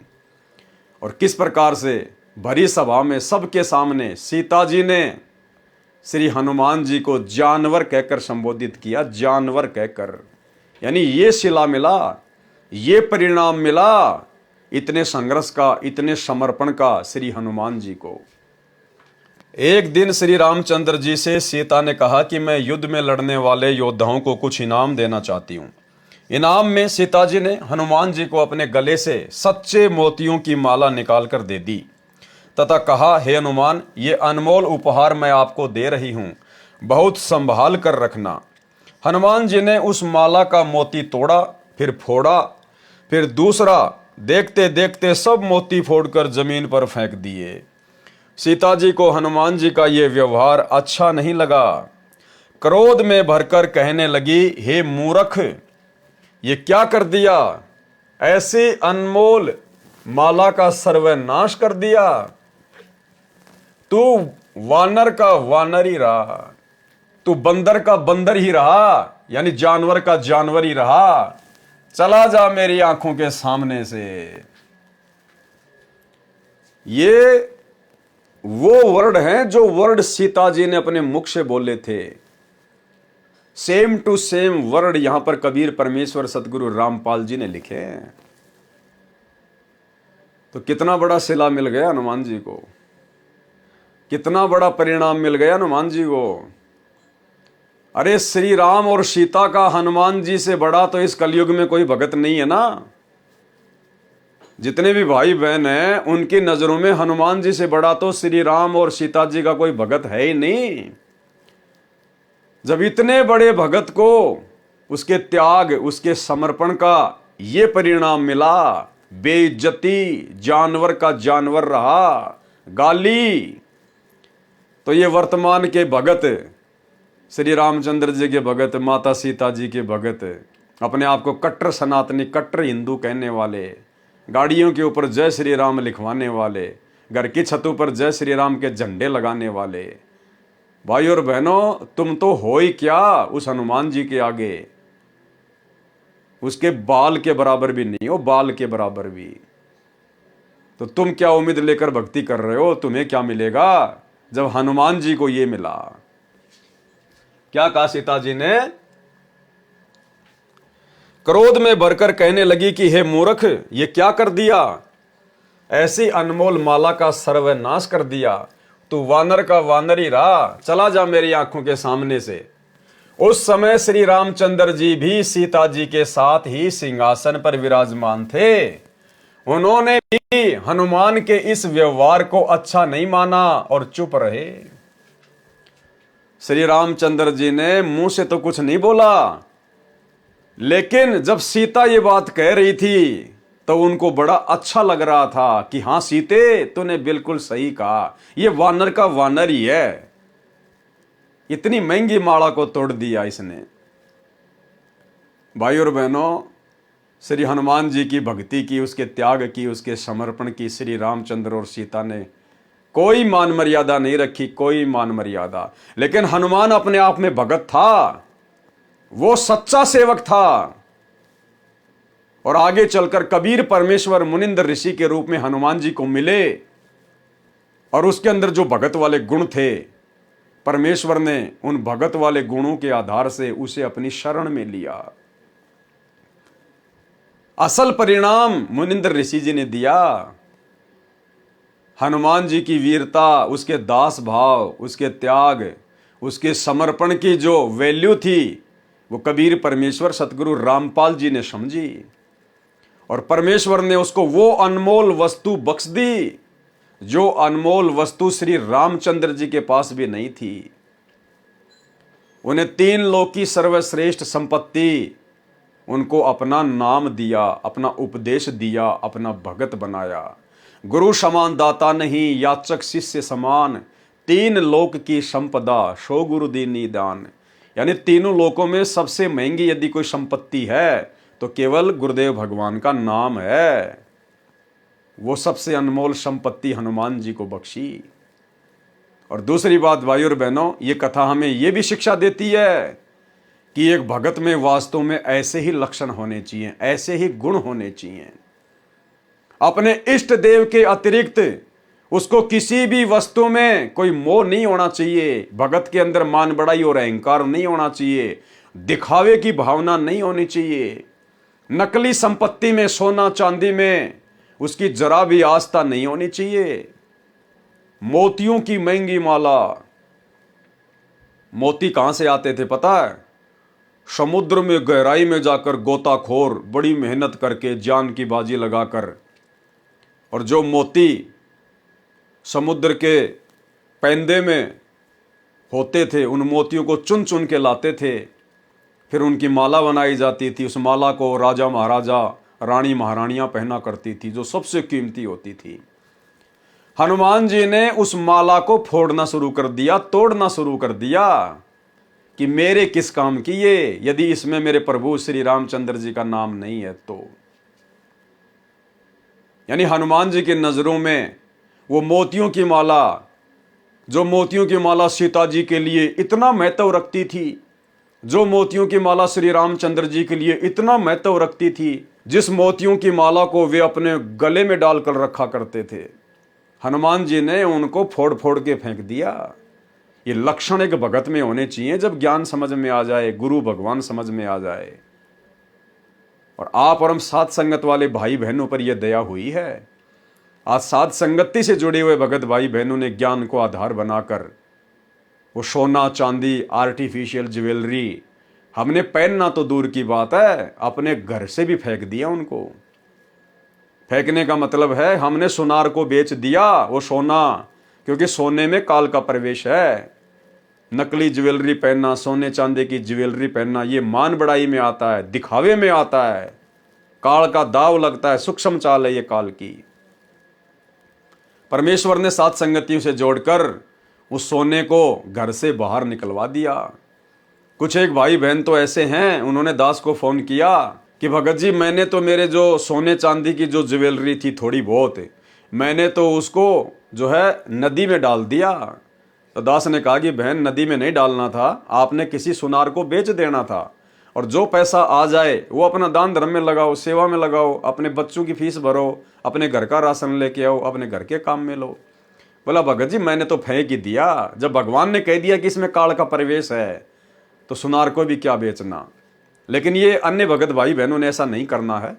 और किस प्रकार से भरी सभा में सबके सामने सीता जी ने श्री हनुमान जी को जानवर कहकर संबोधित किया, जानवर कहकर। यानी ये सिला मिला, ये परिणाम मिला इतने संघर्ष का, इतने समर्पण का श्री हनुमान जी को। एक दिन श्री रामचंद्र जी से सीता ने कहा कि मैं युद्ध में लड़ने वाले योद्धाओं को कुछ इनाम देना चाहती हूँ। इनाम में सीता जी ने हनुमान जी को अपने गले से सच्चे मोतियों की माला निकालकर दे दी तथा कहा, हे हनुमान, ये अनमोल उपहार मैं आपको दे रही हूँ, बहुत संभाल कर रखना। हनुमान जी ने उस माला का मोती तोड़ा, फिर फोड़ा, फिर दूसरा। देखते देखते सब मोती फोड़कर जमीन पर फेंक दिए। सीता जी को हनुमान जी का ये व्यवहार अच्छा नहीं लगा। क्रोध में भरकर कहने लगी, हे मूर्ख, ये क्या कर दिया? ऐसी अनमोल माला का सर्वनाश कर दिया। तू वानर का वानर ही रहा, तू बंदर का बंदर ही रहा, यानी जानवर का जानवर ही रहा। चला जा मेरी आंखों के सामने से। ये वो वर्ड हैं जो वर्ड सीता जी ने अपने मुख से बोले थे। सेम टू सेम वर्ड यहां पर कबीर परमेश्वर सतगुरु रामपाल जी ने लिखे हैं। तो कितना बड़ा सिला मिल गया हनुमान जी को, कितना बड़ा परिणाम मिल गया हनुमान जी को। अरे श्री राम और सीता का हनुमान जी से बड़ा तो इस कलयुग में कोई भगत नहीं है ना। जितने भी भाई बहन हैं उनकी नजरों में हनुमान जी से बड़ा तो श्री राम और सीता जी का कोई भगत है ही नहीं। जब इतने बड़े भगत को उसके त्याग, उसके समर्पण का ये परिणाम मिला, बेइज्जती, जानवर का जानवर रहा, गाली। तो ये वर्तमान के भगत, श्री रामचंद्र जी के भगत, माता सीता जी के भगत, अपने आप को कट्टर सनातनी, कट्टर हिंदू कहने वाले, गाड़ियों के ऊपर जय श्री राम लिखवाने वाले, घर की छतों पर जय श्री राम के झंडे लगाने वाले, भाई और बहनों, तुम तो हो ही क्या उस हनुमान जी के आगे, उसके बाल के बराबर भी नहीं हो, बाल के बराबर भी। तो तुम क्या उम्मीद लेकर भक्ति कर रहे हो? तुम्हें क्या मिलेगा जब हनुमान जी को ये मिला? क्या कहा सीता जी ने? क्रोध में भरकर कहने लगी कि हे मूर्ख, ये क्या कर दिया? ऐसी अनमोल माला का सर्वनाश कर दिया। तू वानर का वानर ही रहा, चला जा मेरी आंखों के सामने से। उस समय श्री रामचंद्र जी भी सीता जी के साथ ही सिंहासन पर विराजमान थे। उन्होंने भी हनुमान के इस व्यवहार को अच्छा नहीं माना और चुप रहे। श्री रामचंद्र जी ने मुंह से तो कुछ नहीं बोला, लेकिन जब सीता ये बात कह रही थी तो उनको बड़ा अच्छा लग रहा था कि हाँ सीते, तूने बिल्कुल सही कहा, ये वानर का वानर ही है। इतनी महंगी माला को तोड़ दिया इसने। भाई और बहनों, श्री हनुमान जी की भक्ति की, उसके त्याग की, उसके समर्पण की श्री रामचंद्र और सीता ने कोई मान मर्यादा नहीं रखी, कोई मान मर्यादा। लेकिन हनुमान अपने आप में भगत था, वो सच्चा सेवक था। और आगे चलकर कबीर परमेश्वर मुनिंद्र ऋषि के रूप में हनुमान जी को मिले, और उसके अंदर जो भगत वाले गुण थे, परमेश्वर ने उन भगत वाले गुणों के आधार से उसे अपनी शरण में लिया। असल परिणाम मुनिंद्र ऋषि जी ने दिया। हनुमान जी की वीरता, उसके दास भाव, उसके त्याग, उसके समर्पण की जो वैल्यू थी, वो कबीर परमेश्वर सतगुरु रामपाल जी ने समझी, और परमेश्वर ने उसको वो अनमोल वस्तु बख्श दी जो अनमोल वस्तु श्री रामचंद्र जी के पास भी नहीं थी। उन्हें 3 लोक की सर्वश्रेष्ठ संपत्ति, उनको अपना नाम दिया, अपना उपदेश दिया, अपना भगत बनाया। गुरु समान दाता नहीं, याचक शिष्य समान, 3 लोक की संपदा, सो गुरु दीनी दान। यानी तीनों लोकों में सबसे महंगी यदि कोई संपत्ति है तो केवल गुरुदेव भगवान का नाम है। वो सबसे अनमोल संपत्ति हनुमान जी को बख्शी। और दूसरी बात भाई और बहनों, ये कथा हमें ये भी शिक्षा देती है कि एक भगत में वास्तव में ऐसे ही लक्षण होने चाहिए, ऐसे ही गुण होने चाहिए। अपने इष्ट देव के अतिरिक्त उसको किसी भी वस्तु में कोई मोह नहीं होना चाहिए। भगत के अंदर मान बड़ाई और अहंकार नहीं होना चाहिए। दिखावे की भावना नहीं होनी चाहिए। नकली संपत्ति में, सोना चांदी में उसकी जरा भी आस्था नहीं होनी चाहिए। मोतियों की महंगी माला, मोती कहां से आते थे पता है? समुद्र में गहराई में जाकर गोताखोर बड़ी मेहनत करके, जान की बाजी लगाकर, और जो मोती समुद्र के पैंदे में होते थे, उन मोतियों को चुन चुन के लाते थे। फिर उनकी माला बनाई जाती थी। उस माला को राजा महाराजा, रानी महारानियां पहना करती थी, जो सबसे कीमती होती थी। हनुमान जी ने उस माला को फोड़ना शुरू कर दिया, तोड़ना शुरू कर दिया कि मेरे किस काम की ये, यदि इसमें मेरे प्रभु श्री रामचंद्र जी का नाम नहीं है तो। यानी हनुमान जी की नजरों में वो मोतियों की माला, जो मोतियों की माला सीता जी के लिए इतना महत्व रखती थी, जो मोतियों की माला श्री रामचंद्र जी के लिए इतना महत्व रखती थी, जिस मोतियों की माला को वे अपने गले में डालकर रखा करते थे, हनुमान जी ने उनको फोड़ फोड़ के फेंक दिया। ये लक्षण एक भगत में होने चाहिए। जब ज्ञान समझ में आ जाए, गुरु भगवान समझ में आ जाए, और आप और हम साथ संगत वाले भाई बहनों पर यह दया हुई है। आज साथ संगति से जुड़े हुए भगत भाई बहनों ने ज्ञान को आधार बनाकर वो सोना चांदी, आर्टिफिशियल ज्वेलरी हमने पहनना तो दूर की बात है, अपने घर से भी फेंक दिया उनको। फेंकने का मतलब है हमने सुनार को बेच दिया वो सोना, क्योंकि सोने में काल का प्रवेश है। नकली ज्वेलरी पहनना, सोने चांदी की ज्वेलरी पहनना, ये मान बढ़ाई में आता है, दिखावे में आता है। काल का दाव लगता है, सूक्ष्म चाल है ये काल की। परमेश्वर ने सात संगतियों से जोड़कर उस सोने को घर से बाहर निकलवा दिया। कुछ एक भाई बहन तो ऐसे हैं, उन्होंने दास को फोन किया कि भगत जी मैंने तो मेरे जो सोने चांदी की जो ज्वेलरी थी थोड़ी बहुत, मैंने तो उसको जो है नदी में डाल दिया। तो दास ने कहा कि बहन नदी में नहीं डालना था, आपने किसी सुनार को बेच देना था, और जो पैसा आ जाए वो अपना दान धर्म में लगाओ, सेवा में लगाओ, अपने बच्चों की फीस भरो, अपने घर का राशन लेके आओ, अपने घर के काम में लो। बोला भगत जी मैंने तो फेंक ही दिया, जब भगवान ने कह दिया कि इसमें काल का प्रवेश है तो सुनार को भी क्या बेचना। लेकिन ये अन्य भगत भाई बहनों ने ऐसा नहीं करना है,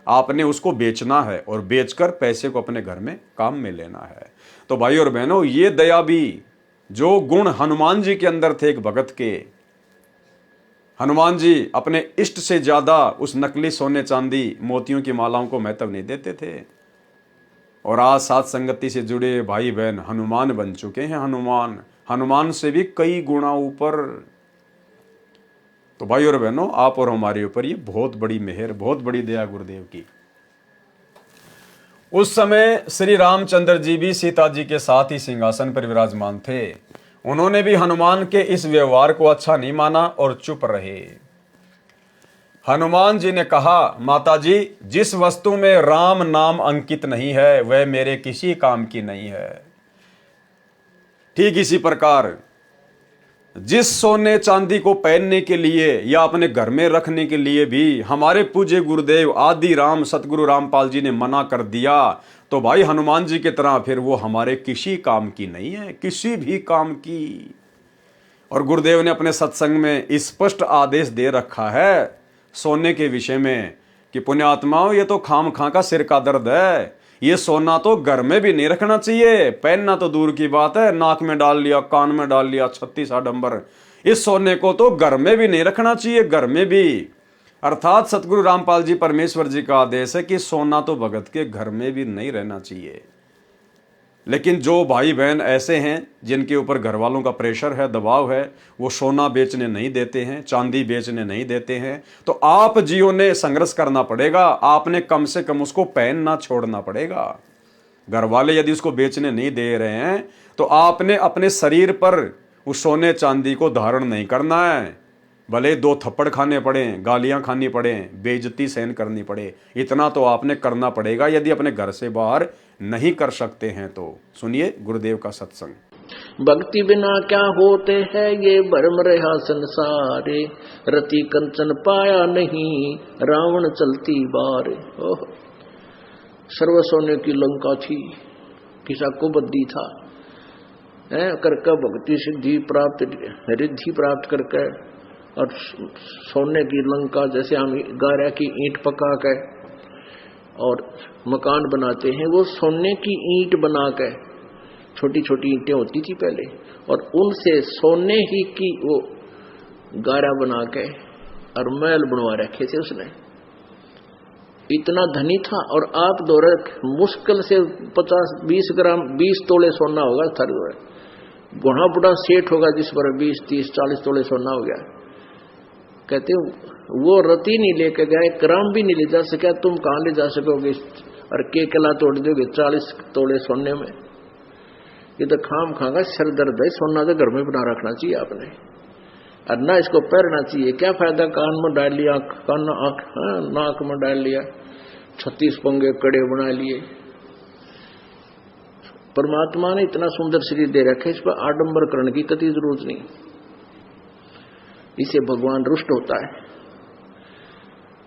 आपने उसको बेचना है और बेचकर पैसे को अपने घर में काम में लेना है। तो भाई और बहनों, ये दया भी जो गुण हनुमान जी के अंदर थे एक भगत के, हनुमान जी अपने इष्ट से ज्यादा उस नकली सोने चांदी मोतियों की मालाओं को महत्व नहीं देते थे। और आज सात संगति से जुड़े भाई बहन हनुमान बन चुके हैं। हनुमान से भी कई गुना ऊपर। तो भाई और बहनों, आप और हमारे ऊपर ये बहुत बड़ी मेहर, बहुत बड़ी दया गुरुदेव की। उस समय श्री रामचंद्र जी भी सीता जी के साथ ही सिंहासन पर विराजमान थे। उन्होंने भी हनुमान के इस व्यवहार को अच्छा नहीं माना और चुप रहे। हनुमान जी ने कहा, माता जी जिस वस्तु में राम नाम अंकित नहीं है वह मेरे किसी काम की नहीं है। ठीक इसी प्रकार जिस सोने चांदी को पहनने के लिए या अपने घर में रखने के लिए भी हमारे पूज्य गुरुदेव आदि राम सतगुरु रामपाल जी ने मना कर दिया, तो भाई हनुमान जी की तरह फिर वो हमारे किसी काम की नहीं है, किसी भी काम की। और गुरुदेव ने अपने सत्संग में स्पष्ट आदेश दे रखा है सोने के विषय में कि पुण्यात्माओं, ये तो खाम खा का सिर का दर्द है, ये सोना तो घर में भी नहीं रखना चाहिए। पहनना तो दूर की बात है, नाक में डाल लिया, कान में डाल लिया, 36 आडंबर। इस सोने को तो घर में भी नहीं रखना चाहिए, घर में भी। अर्थात सतगुरु रामपाल जी परमेश्वर जी का आदेश है कि सोना तो भगत के घर में भी नहीं रहना चाहिए। लेकिन जो भाई बहन ऐसे हैं जिनके ऊपर घर वालों का प्रेशर है, दबाव है, वो सोना बेचने नहीं देते हैं, चांदी बेचने नहीं देते हैं, तो आप जियो ने संघर्ष करना पड़ेगा। आपने कम से कम उसको पहनना छोड़ना पड़ेगा। घर वाले यदि उसको बेचने नहीं दे रहे हैं तो आपने अपने शरीर पर उस सोने चांदी को धारण नहीं करना है। भले 2 थप्पड़ खाने पड़े, गालियां खानी पड़े, बेइज्जती सहन करनी पड़े, इतना तो आपने करना पड़ेगा यदि अपने घर से बाहर नहीं कर सकते हैं तो। सुनिए गुरुदेव का सत्संग।
भक्ति बिना क्या होते हैं ये भरम रहा संसारे, रति कंचन पाया नहीं रावण चलती बार। ओह, सर्व सोने की लंका थी, किसा को बद्दी था करके भक्ति सिद्धि प्राप्त रिद्धि प्राप्त करके, और सोने की लंका जैसे हम गारा की ईंट पका के और मकान बनाते हैं, वो सोने की ईंट बना के, छोटी छोटी ईंटें होती थी पहले, और उनसे सोने ही की वो गारा बना के और महल बनवा रखे थे उसने। इतना धनी था। और आप दौरे मुश्किल से 50-20 ग्राम 20 तोले सोना होगा थर दौरे, घोड़ा बुढ़ा सेठ होगा जिस पर 20-30-40 तोले सोना हो गया। कहते वो रति नहीं लेके गए, ग्राम भी नहीं ले जा सका, तुम कहां ले जा सकोगे और के कला तोड़ दोगे 40 तोले सोने में। ये तो खाम खागा सर दर्द है। सोना तो घर में बना रखना चाहिए आपने, और ना इसको पहनना चाहिए। क्या फायदा, कान में डाल लिया, कान आंख नाक में डाल लिया, 36 पंगे कड़े बना लिए। परमात्मा ने इतना सुंदर शरीर दे रखे, इस पर आडंबर करने की कति जरूरत नहीं। इसे भगवान रुष्ट होता है।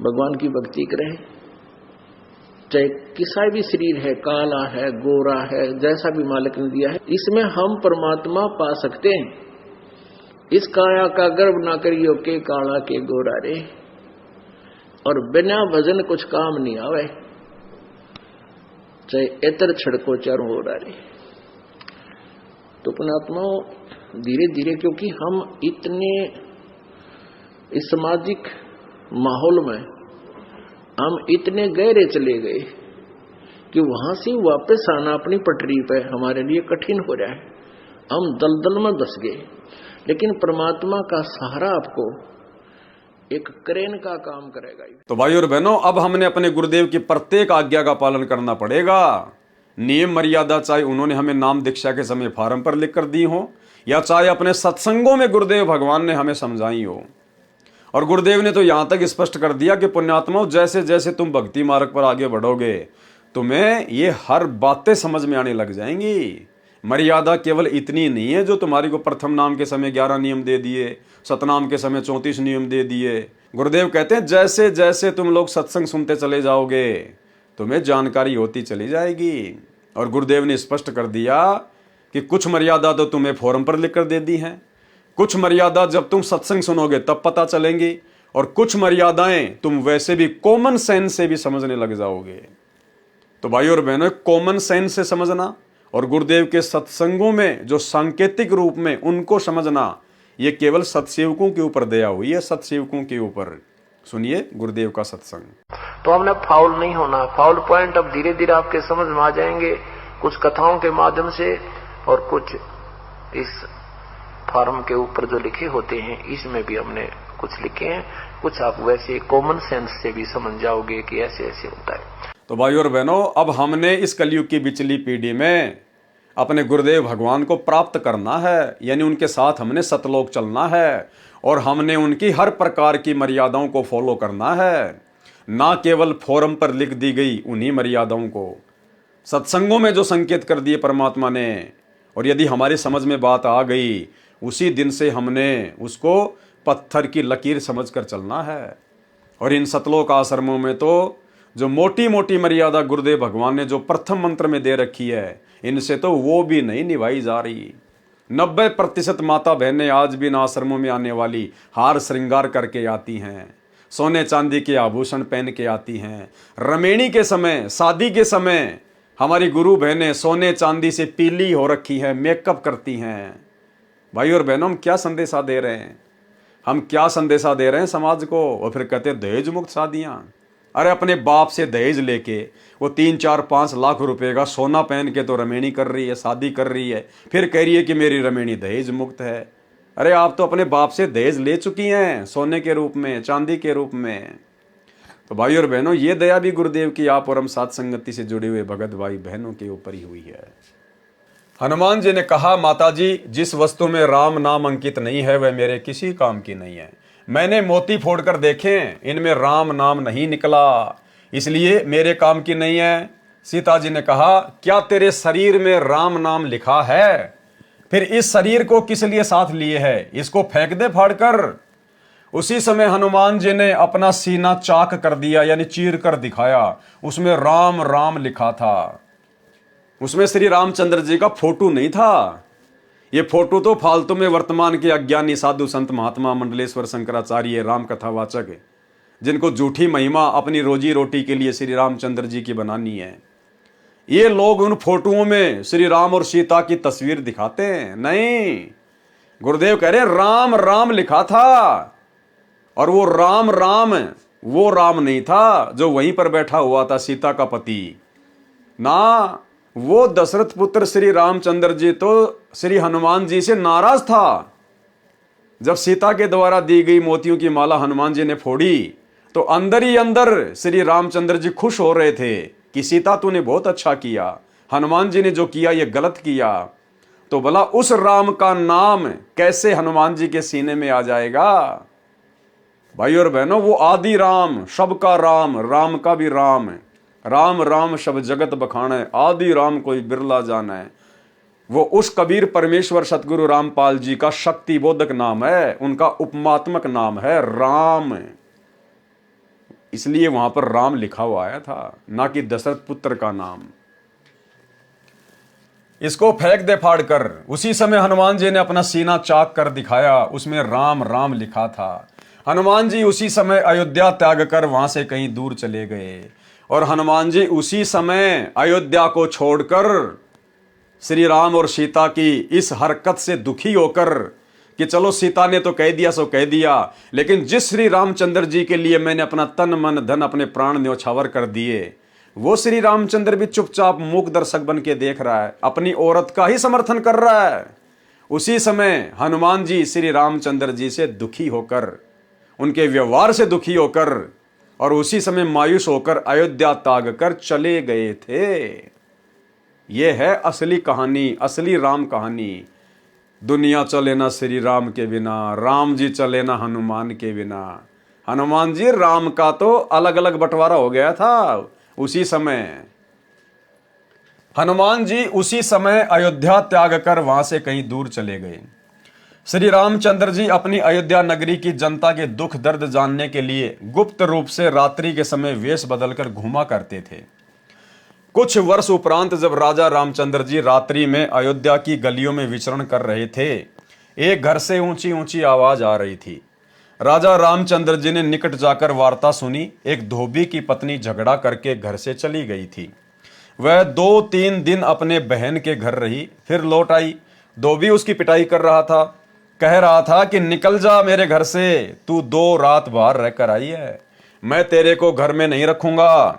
भगवान की भक्ति करें, चाहे किसा भी शरीर है, काला है, गोरा है, जैसा भी मालिक ने दिया है, इसमें हम परमात्मा पा सकते हैं। इस काया का गर्व ना करियो के काला के गोरा रे, और बिना भजन कुछ काम नहीं आवे, चाहे एतर छड़को चारों हो रे। तो पुण्यात्मा धीरे धीरे, क्योंकि हम इतने इस सामाजिक माहौल में हम इतने गहरे चले गए कि वहां से वापस आना अपनी पटरी पे हमारे लिए कठिन हो रहा है। हम दलदल में धस गए। लेकिन परमात्मा का सहारा आपको एक क्रेन का काम करेगा।
तो भाई और बहनों, अब हमने अपने गुरुदेव की प्रत्येक आज्ञा का पालन करना पड़ेगा। नियम मर्यादा चाहे उन्होंने हमें नाम दीक्षा के समय फार्म पर लिख कर दी हो, या चाहे अपने सत्संगों में गुरुदेव भगवान ने हमें समझाई हो। और गुरुदेव ने तो यहां तक स्पष्ट कर दिया कि पुण्यात्माओं, जैसे जैसे तुम भक्ति मार्ग पर आगे बढ़ोगे, तुम्हें ये हर बातें समझ में आने लग जाएंगी। मर्यादा केवल इतनी नहीं है जो तुम्हारी को प्रथम नाम के समय 11 नियम दे दिए, सतनाम के समय 34 नियम दे दिए। गुरुदेव कहते हैं जैसे जैसे तुम लोग सत्संग सुनते चले जाओगे, तुम्हें जानकारी होती चली जाएगी। और गुरुदेव ने स्पष्ट कर दिया कि कुछ मर्यादा तो तुम्हें फोरम पर लिख कर दे दी है, कुछ मर्यादा जब तुम सत्संग सुनोगे तब पता चलेंगी, और कुछ मर्यादाएं तुम वैसे भी कॉमन सेंस से भी समझने लग जाओगे। तो भाई और बहनों, कॉमन सेंस से समझना और गुरुदेव के सत्संगों में जो सांकेतिक रूप में उनको समझना, ये केवल सत्सेवकों के ऊपर दया हुई है, सत्सेवकों के ऊपर। सुनिए गुरुदेव का सत्संग।
तो हमने फाउल नहीं होना। फाउल पॉइंट अब धीरे धीरे आपके समझ में आ जाएंगे, कुछ कथाओं के माध्यम से और कुछ इस फार्म के ऊपर जो लिखे होते हैं, इसमें भी हमने कुछ लिखे हैं, कुछ आप वैसे कॉमन सेंस से भी समझ जाओगे कि ऐसे ऐसे होता है।
तो भाई और बहनों, अब हमने इस कलयुग की बिचली पीढ़ी में अपने गुरुदेव भगवान को प्राप्त करना है, यानी उनके साथ हमने सतलोक चलना है, और हमने उनकी हर प्रकार की मर्यादाओं को फॉलो करना है, ना केवल फोरम पर लिख दी गई उन्हीं मर्यादाओं को, सत्संगों में जो संकेत कर दिए परमात्मा ने। और यदि हमारी समझ में बात आ गई, उसी दिन से हमने उसको पत्थर की लकीर समझकर चलना है। और इन सतलोक आश्रमों में तो जो मोटी मोटी मर्यादा गुरुदेव भगवान ने जो प्रथम मंत्र में दे रखी है, इनसे तो वो भी नहीं निभाई जा रही। 90% माता बहनें आज भी इन आश्रमों में आने वाली हार श्रृंगार करके आती हैं, सोने चांदी के आभूषण पहन के आती हैं। रमेणी के समय, शादी के समय हमारी गुरु बहनें सोने चांदी से पीली हो रखी हैं, मेकअप करती हैं। भाई और बहनों, हम क्या संदेशा दे रहे हैं? हम क्या संदेशा दे रहे हैं समाज को? और फिर कहते हैं दहेज मुक्त शादियां। अरे अपने बाप से दहेज लेके वो 3, 4, 5 लाख रुपए का सोना पहन के तो रमेणी कर रही है, शादी कर रही है, फिर कह रही है कि मेरी रमेणी दहेज मुक्त है। अरे आप तो अपने बाप से दहेज ले चुकी हैं, सोने के रूप में, चांदी के रूप में। तो भाई और बहनों, ये दया भी गुरुदेव की आप और हम साथ संगति से जुड़े हुए भगत भाई बहनों के ऊपर ही हुई है। हनुमान जी ने कहा, माता जी, जिस वस्तु में राम नाम अंकित नहीं है वह मेरे किसी काम की नहीं है। मैंने मोती फोड़कर देखे, इनमें राम नाम नहीं निकला, इसलिए मेरे काम की नहीं है। सीता जी ने कहा, क्या तेरे शरीर में राम नाम लिखा है? फिर इस शरीर को किस लिए साथ लिए है? इसको फेंक दे फाड़कर। उसी समय हनुमान जी ने अपना सीना चाक कर दिया, यानी चीर कर दिखाया। उसमें राम राम लिखा था। उसमें श्री रामचंद्र जी का फोटो नहीं था। ये फोटो तो फालतू में वर्तमान के अज्ञानी साधु संत महात्मा मंडलेश्वर शंकराचार्य राम कथावाचक, जिनको झूठी महिमा अपनी रोजी रोटी के लिए श्री रामचंद्र जी की बनानी है, ये लोग उन फोटोओं में श्री राम और सीता की तस्वीर दिखाते हैं। नहीं, गुरुदेव कह रहे राम राम लिखा था, और वो राम राम वो राम नहीं था जो वहीं पर बैठा हुआ था, सीता का पति ना। वो दशरथ पुत्र श्री रामचंद्र जी तो श्री हनुमान जी से नाराज था। जब सीता के द्वारा दी गई मोतियों की माला हनुमान जी ने फोड़ी, तो अंदर ही अंदर श्री रामचंद्र जी खुश हो रहे थे कि सीता तूने बहुत अच्छा किया, हनुमान जी ने जो किया ये गलत किया। तो भला उस राम का नाम कैसे हनुमान जी के सीने में आ जाएगा? भाई और बहनों, वो आदि राम, सबका राम, राम का भी राम, राम राम शब जगत बखाने, आदि राम कोई बिरला जाना है। वो उस कबीर परमेश्वर सतगुरु रामपाल जी का शक्ति बोधक नाम है, उनका उपमात्मक नाम है राम। इसलिए वहां पर राम लिखा हुआ आया था, ना कि दशरथ पुत्र का नाम। इसको फेंक दे फाड़ कर। उसी समय हनुमान जी ने अपना सीना चाक कर दिखाया, उसमें राम राम लिखा था। हनुमान जी उसी समय अयोध्या त्याग कर वहां से कहीं दूर चले गए, और हनुमान जी उसी समय अयोध्या को छोड़कर श्री राम और सीता की इस हरकत से दुखी होकर कि चलो सीता ने तो कह दिया सो कह दिया, लेकिन जिस श्री रामचंद्र जी के लिए मैंने अपना तन मन धन अपने प्राण न्यौछावर कर दिए, वो श्री रामचंद्र भी चुपचाप मूक दर्शक बन के देख रहा है, अपनी औरत का ही समर्थन कर रहा है। उसी समय हनुमान जी श्री रामचंद्र जी से दुखी होकर उनके व्यवहार से दुखी होकर और उसी समय मायूस होकर अयोध्या त्याग कर चले गए थे। यह है असली कहानी, असली राम कहानी। दुनिया चले ना श्री राम के बिना, राम जी चले ना हनुमान के बिना। हनुमान जी राम का तो अलग अलग बंटवारा हो गया था उसी समय। हनुमान जी उसी समय अयोध्या त्याग कर वहां से कहीं दूर चले गए। श्री रामचंद्र जी अपनी अयोध्या नगरी की जनता के दुख दर्द जानने के लिए गुप्त रूप से रात्रि के समय वेश बदलकर घूमा करते थे। कुछ वर्ष उपरांत जब राजा रामचंद्र जी रात्रि में अयोध्या की गलियों में विचरण कर रहे थे, एक घर से ऊंची ऊंची आवाज आ रही थी। राजा रामचंद्र जी ने निकट जाकर वार्ता सुनी। एक धोबी की पत्नी झगड़ा करके घर से चली गई थी। वह 2-3 दिन अपने बहन के घर रही, फिर लौट आई। धोबी उसकी पिटाई कर रहा था, कह रहा था कि निकल जा मेरे घर से, तू 2 रात बाहर रहकर आई है, मैं तेरे को घर में नहीं रखूंगा,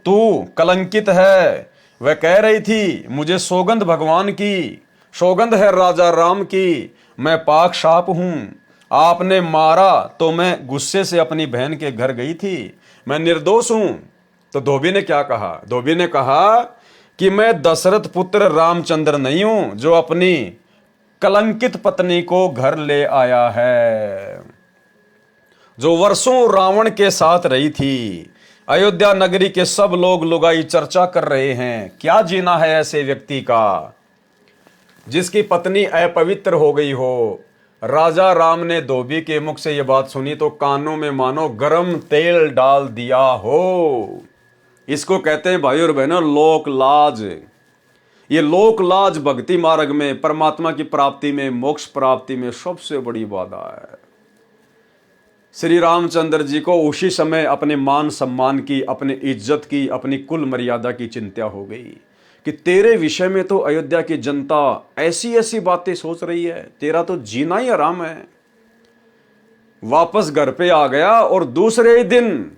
तू कलंकित है। वह कह रही थी, मुझे सौगंध भगवान की, सौगंध है राजा राम की, मैं पाक साफ हूं, आपने मारा तो मैं गुस्से से अपनी बहन के घर गई थी, मैं निर्दोष हूं। तो धोबी ने क्या कहा? धोबी ने कहा कि मैं दशरथ पुत्र रामचंद्र नहीं हूं जो अपनी कलंकित पत्नी को घर ले आया है, जो वर्षों रावण के साथ रही थी। अयोध्या नगरी के सब लोग लुगाई चर्चा कर रहे हैं, क्या जीना है ऐसे व्यक्ति का जिसकी पत्नी अपवित्र हो गई हो। राजा राम ने धोबी के मुख से यह बात सुनी तो कानों में मानो गरम तेल डाल दिया हो। इसको कहते हैं भाई और बहनों लोक लाज। ये लोक लाज भक्ति मार्ग में, परमात्मा की प्राप्ति में, मोक्ष प्राप्ति में सबसे बड़ी बाधा है। श्री रामचंद्र जी को उसी समय अपने मान सम्मान की, अपनी इज्जत की, अपनी कुल मर्यादा की चिंता हो गई कि तेरे विषय में तो अयोध्या की जनता ऐसी ऐसी बातें सोच रही है, तेरा तो जीना ही हराम है। वापस घर पे आ गया और दूसरे ही दिन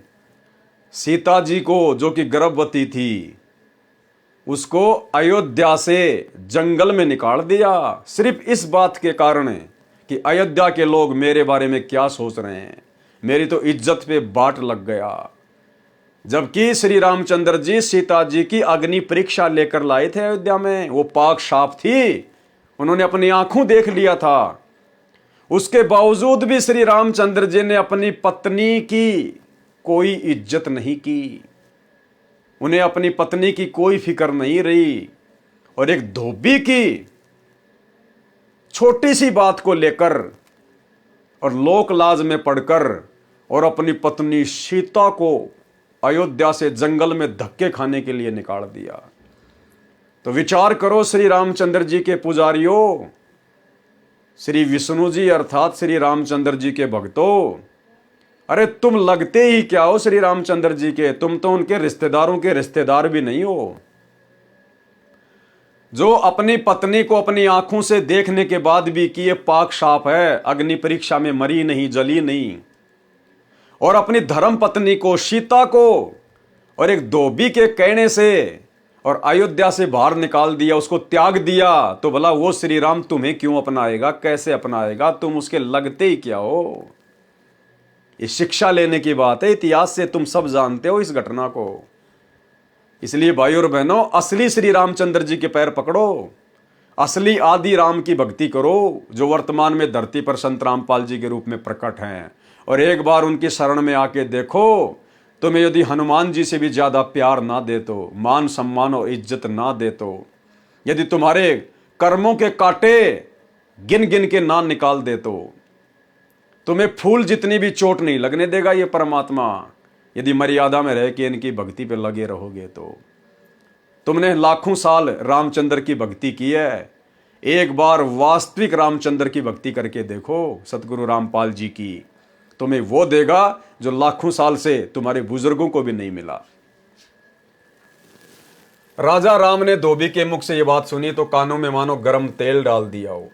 सीता जी को, जो कि गर्भवती थी, उसको अयोध्या से जंगल में निकाल दिया, सिर्फ इस बात के कारण कि अयोध्या के लोग मेरे बारे में क्या सोच रहे हैं, मेरी तो इज्जत पे बाट लग गया। जबकि श्री रामचंद्र जी सीता जी की अग्नि परीक्षा लेकर लाए थे अयोध्या में, वो पाक साफ थी, उन्होंने अपनी आंखों देख लिया था। उसके बावजूद भी श्री रामचंद्र जी ने अपनी पत्नी की कोई इज्जत नहीं की, उन्हें अपनी पत्नी की कोई फिक्र नहीं रही। और एक धोबी की छोटी सी बात को लेकर और लोक लाज में पड़कर और अपनी पत्नी सीता को अयोध्या से जंगल में धक्के खाने के लिए निकाल दिया। तो विचार करो श्री रामचंद्र जी के पुजारियों, श्री विष्णु जी अर्थात श्री रामचंद्र जी के भक्तों, अरे तुम लगते ही क्या हो श्री रामचंद्र जी के, तुम तो उनके रिश्तेदारों के रिश्तेदार भी नहीं हो। जो अपनी पत्नी को अपनी आंखों से देखने के बाद भी कि ये पाक साफ है, अग्नि परीक्षा में मरी नहीं, जली नहीं, और अपनी धर्म पत्नी को, सीता को, और एक धोबी के कहने से और अयोध्या से बाहर निकाल दिया, उसको त्याग दिया, तो भला वो श्री राम तुम्हें क्यों अपनाएगा, कैसे अपनाएगा? तुम उसके लगते ही क्या हो? ये शिक्षा लेने की बात है, इतिहास से तुम सब जानते हो इस घटना को। इसलिए भाई और बहनों, असली श्री रामचंद्र जी के पैर पकड़ो, असली आदि राम की भक्ति करो, जो वर्तमान में धरती पर संत रामपाल जी के रूप में प्रकट हैं, और एक बार उनकी शरण में आके देखो, तुम्हें यदि हनुमान जी से भी ज्यादा प्यार ना दे तो, मान सम्मान और इज्जत ना दे तो, यदि तुम्हारे कर्मों के कांटे गिन गिन के ना निकाल दे तो, तुम्हें फूल जितनी भी चोट नहीं लगने देगा ये परमात्मा, यदि मर्यादा में रह के इनकी भक्ति पे लगे रहोगे तो। तुमने लाखों साल रामचंद्र की भक्ति की है, एक बार वास्तविक रामचंद्र की भक्ति करके देखो, सतगुरु रामपाल जी की, तुम्हें वो देगा जो लाखों साल से तुम्हारे बुजुर्गों को भी नहीं मिला। राजा राम ने धोबी के मुख से ये बात सुनी तो कानों में मानो गर्म तेल डाल दिया हो।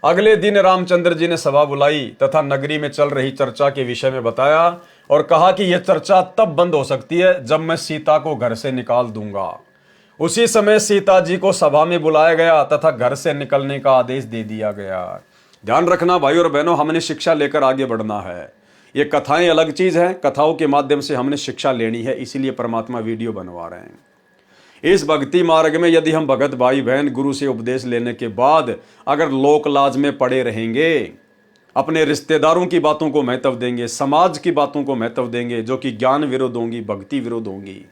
अगले दिन रामचंद्र जी ने सभा बुलाई तथा नगरी में चल रही चर्चा के विषय में बताया और कहा कि यह चर्चा तब बंद हो सकती है जब मैं सीता को घर से निकाल दूंगा। उसी समय सीता जी को सभा में बुलाया गया तथा घर से निकलने का आदेश दे दिया गया। ध्यान रखना भाई और बहनों, हमने शिक्षा लेकर आगे बढ़ना है। ये कथाएं अलग चीज हैं, कथाओं के माध्यम से हमने शिक्षा लेनी है, इसीलिए परमात्मा वीडियो बनवा रहे हैं। इस भक्ति मार्ग में यदि हम भगत भाई बहन गुरु से उपदेश लेने के बाद अगर लोक लाज में पड़े रहेंगे, अपने रिश्तेदारों की बातों को महत्व देंगे, समाज की बातों को महत्व देंगे जो कि ज्ञान विरुद्ध होंगी, भक्ति विरुद्ध होंगी,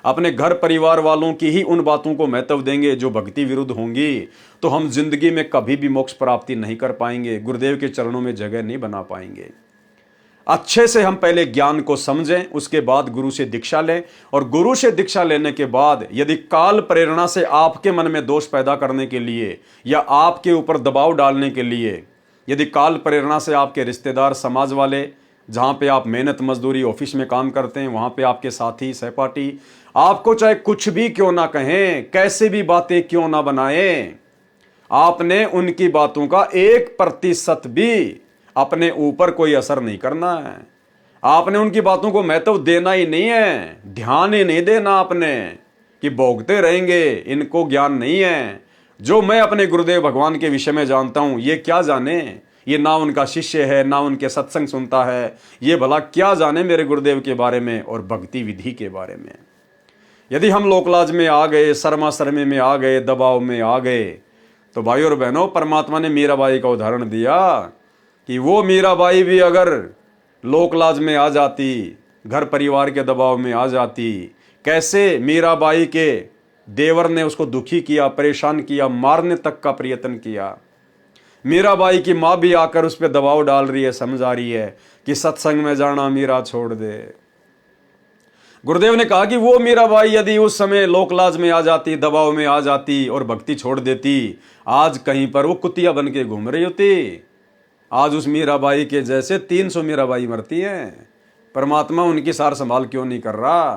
अपने घर परिवार वालों की ही उन बातों को महत्व देंगे जो भक्ति विरुद्ध होंगी, तो हम जिंदगी में कभी भी मोक्ष प्राप्ति नहीं कर पाएंगे, गुरुदेव के चरणों में जगह नहीं बना पाएंगे। अच्छे से हम पहले ज्ञान को समझें, उसके बाद गुरु से दीक्षा लें, और गुरु से दीक्षा लेने के बाद यदि काल प्रेरणा से आपके मन में दोष पैदा करने के लिए या आपके ऊपर दबाव डालने के लिए, यदि काल प्रेरणा से आपके रिश्तेदार, समाज वाले, जहाँ पे आप मेहनत मजदूरी ऑफिस में काम करते हैं, वहाँ पे आपके साथी सहपाठी आपको चाहे कुछ भी क्यों ना कहें, कैसे भी बातें क्यों ना बनाएं, आपने उनकी बातों का 1% भी अपने ऊपर कोई असर नहीं करना है। आपने उनकी बातों को महत्व देना ही नहीं है, ध्यान ही नहीं देना आपने कि भोगते रहेंगे, इनको ज्ञान नहीं है। जो मैं अपने गुरुदेव भगवान के विषय में जानता हूं, ये क्या जाने, ये ना उनका शिष्य है, ना उनके सत्संग सुनता है, ये भला क्या जाने मेरे गुरुदेव के बारे में और भक्ति विधि के बारे में। यदि हम लोकलाज में आ गए, शर्मा शर्मे में आ गए, दबाव में आ गए, तो भाई और बहनों, परमात्मा ने मीराबाई का उदाहरण दिया कि वो मीराबाई भी अगर लोकलाज में आ जाती, घर परिवार के दबाव में आ जाती, कैसे मीराबाई के देवर ने उसको दुखी किया, परेशान किया, मारने तक का प्रयत्न किया। मीराबाई की माँ भी आकर उस पर दबाव डाल रही है, समझा रही है कि सत्संग में जाना मीरा छोड़ दे। गुरुदेव ने कहा कि वो मीराबाई यदि उस समय लोकलाज में आ जाती, दबाव में आ जाती और भक्ति छोड़ देती, आज कहीं पर वो कुतिया बन के घूम रही होती। आज उस मीराबाई के जैसे 300 मीराबाई मरती हैं। परमात्मा उनकी सार संभाल क्यों नहीं कर रहा?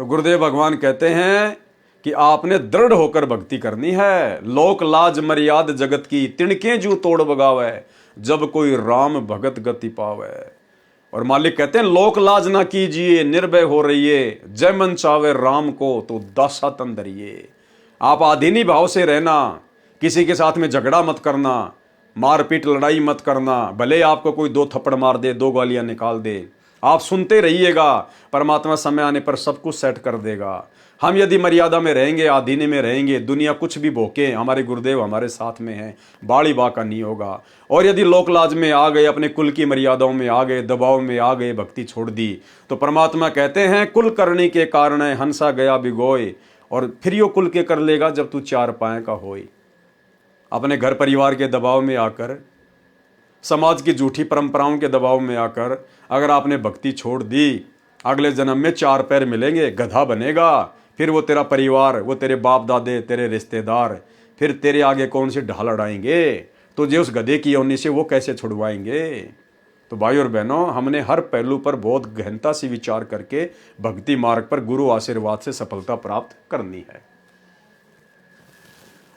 तो गुरुदेव भगवान कहते हैं कि आपने दृढ़ होकर भक्ति करनी है। लोक लाज मर्याद जगत की, तिणके जू तोड़ बगावे, जब कोई राम भगत गति पावे। और मालिक कहते हैं लोक लाज ना कीजिए, निर्भय हो रहिए, जय मन चावे राम को तो दासा तन धरिए। आप आधीनी भाव से रहना, किसी के साथ में झगड़ा मत करना, मारपीट लड़ाई मत करना, भले आपको कोई 2 थप्पड़ मार दे, 2 गालियां निकाल दे, आप सुनते रहिएगा, परमात्मा समय आने पर सब कुछ सेट कर देगा। हम यदि मर्यादा में रहेंगे, आधीने में रहेंगे, दुनिया कुछ भी भोके, हमारे गुरुदेव हमारे साथ में हैं, बाड़ी बाका नहीं होगा। और यदि लोकलाज में आ गए, अपने कुल की मर्यादाओं में आ गए, दबाव में आ गए, भक्ति छोड़ दी, तो परमात्मा कहते हैं कुल करने के कारण हंसा गया बिगोय, और फिर यो कुल के कर लेगा जब तू 4 पाए का होई। अपने घर परिवार के दबाव में आकर, समाज की झूठी परंपराओं के दबाव में आकर अगर आपने भक्ति छोड़ दी, अगले जन्म में 4 पैर मिलेंगे, गधा बनेगा। फिर वो तेरा परिवार, वो तेरे बाप दादे, तेरे रिश्तेदार, फिर तेरे आगे कौन से ढाल अड़ाएंगे, तुझे उस गधे की योनि से वो कैसे छुड़वाएंगे। तो भाई और बहनों, हमने हर पहलू पर बहुत गहनता से विचार करके भक्ति मार्ग पर गुरु आशीर्वाद से सफलता प्राप्त करनी है।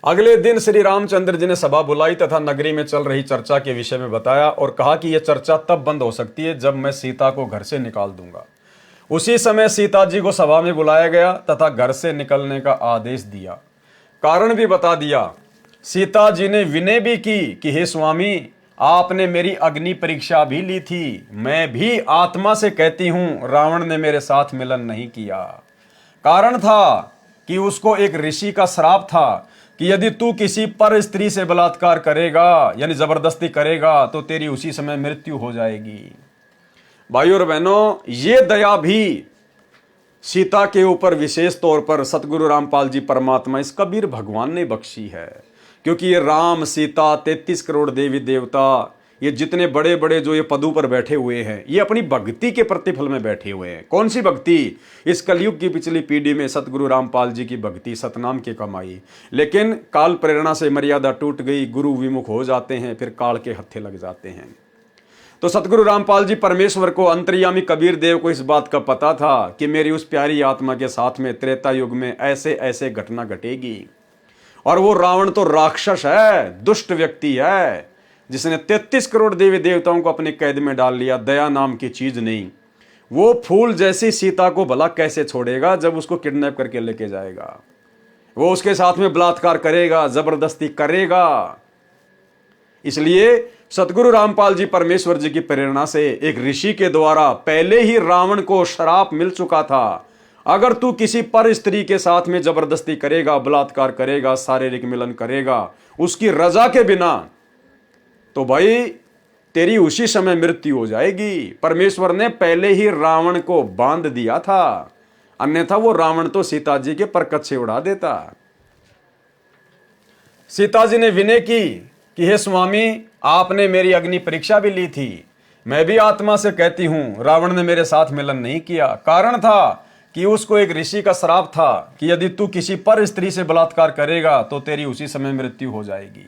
अगले दिन श्री रामचंद्र जी ने सभा बुलाई तथा नगरी में चल रही चर्चा के विषय में बताया और कहा कि यह चर्चा तब बंद हो सकती है जब मैं सीता को घर से निकाल दूंगा। उसी समय सीता जी को सभा में बुलाया गया तथा घर से निकलने का आदेश दिया, कारण भी बता दिया। सीता जी ने विनय भी की कि हे स्वामी, आपने मेरी अग्नि परीक्षा भी ली थी, मैं भी आत्मा से कहती हूं रावण ने मेरे साथ मिलन नहीं किया। कारण था कि उसको एक ऋषि का श्राप था कि यदि तू किसी पर स्त्री से बलात्कार करेगा, यानी जबरदस्ती करेगा, तो तेरी उसी समय मृत्यु हो जाएगी। भाइयों और बहनों, ये दया भी सीता के ऊपर विशेष तौर पर सतगुरु रामपाल जी परमात्मा, इस कबीर भगवान ने बख्शी है। क्योंकि ये राम, सीता, 33 करोड़ देवी देवता, ये जितने बड़े बड़े जो ये पदों पर बैठे हुए हैं, ये अपनी भक्ति के प्रतिफल में बैठे हुए हैं। कौन सी भक्ति? इस कलयुग की पिछली पीढ़ी में सतगुरु रामपाल जी की भक्ति, सतनाम की कमाई। लेकिन काल प्रेरणा से मर्यादा टूट गई, गुरु विमुख हो जाते हैं, फिर काल के हत्थे लग जाते हैं। तो सतगुरु रामपाल जी परमेश्वर को, अंतर्यामी कबीर देव को इस बात का पता था कि मेरी उस प्यारी आत्मा के साथ में त्रेता युग में ऐसे ऐसे घटना घटेगी। और वो रावण तो राक्षस है, दुष्ट व्यक्ति है, जिसने 33 करोड़ देवी देवताओं को अपने कैद में डाल लिया। दया नाम की चीज नहीं। वो फूल जैसी सीता को भला कैसे छोड़ेगा जब उसको किडनैप करके लेके जाएगा? वो उसके साथ में बलात्कार करेगा, जबरदस्ती करेगा। इसलिए सतगुरु रामपाल जी परमेश्वर जी की प्रेरणा से एक ऋषि के द्वारा पहले ही रावण को श्राप मिल चुका था, अगर तू किसी पर स्त्री के साथ में जबरदस्ती करेगा, बलात्कार करेगा, शारीरिक मिलन करेगा उसकी रजा के बिना, तो भाई तेरी उसी समय मृत्यु हो जाएगी। परमेश्वर ने पहले ही रावण को बांध दिया था, अन्यथा वो रावण तो सीता जी के परकच्चे उड़ा देता। सीता जी ने विनय की कि हे स्वामी, आपने मेरी अग्नि परीक्षा भी ली थी, मैं भी आत्मा से कहती हूं रावण ने मेरे साथ मिलन नहीं किया। कारण था कि उसको एक ऋषि का श्राप था कि यदि तू किसी पर स्त्री से बलात्कार करेगा तो तेरी उसी समय मृत्यु हो जाएगी,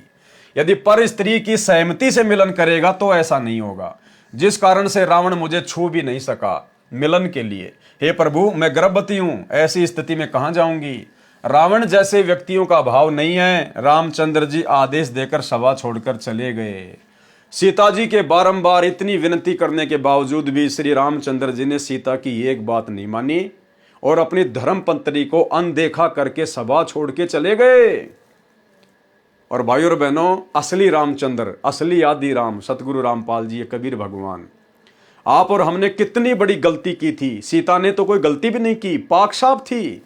यदि पर स्त्री की सहमति से मिलन करेगा तो ऐसा नहीं होगा, जिस कारण से रावण मुझे छू भी नहीं सका मिलन के लिए। हे प्रभु, मैं गर्भवती हूं, ऐसी स्थिति में कहां जाऊंगी। रावण जैसे व्यक्तियों का अभाव नहीं है। रामचंद्र जी आदेश देकर सभा छोड़कर चले गए। सीता जी के बारंबार इतनी विनती करने के बावजूद भी श्री रामचंद्र जी ने सीता की एक बात नहीं मानी और अपनी धर्म पत्नी को अनदेखा करके सभा छोड़ के चले गए। और भाइयों और बहनों, असली रामचंद्र, असली आदि राम सतगुरु रामपाल जी, कबीर भगवान, आप और हमने कितनी बड़ी गलती की थी। सीता ने तो कोई गलती भी नहीं की, पाक साफ थी।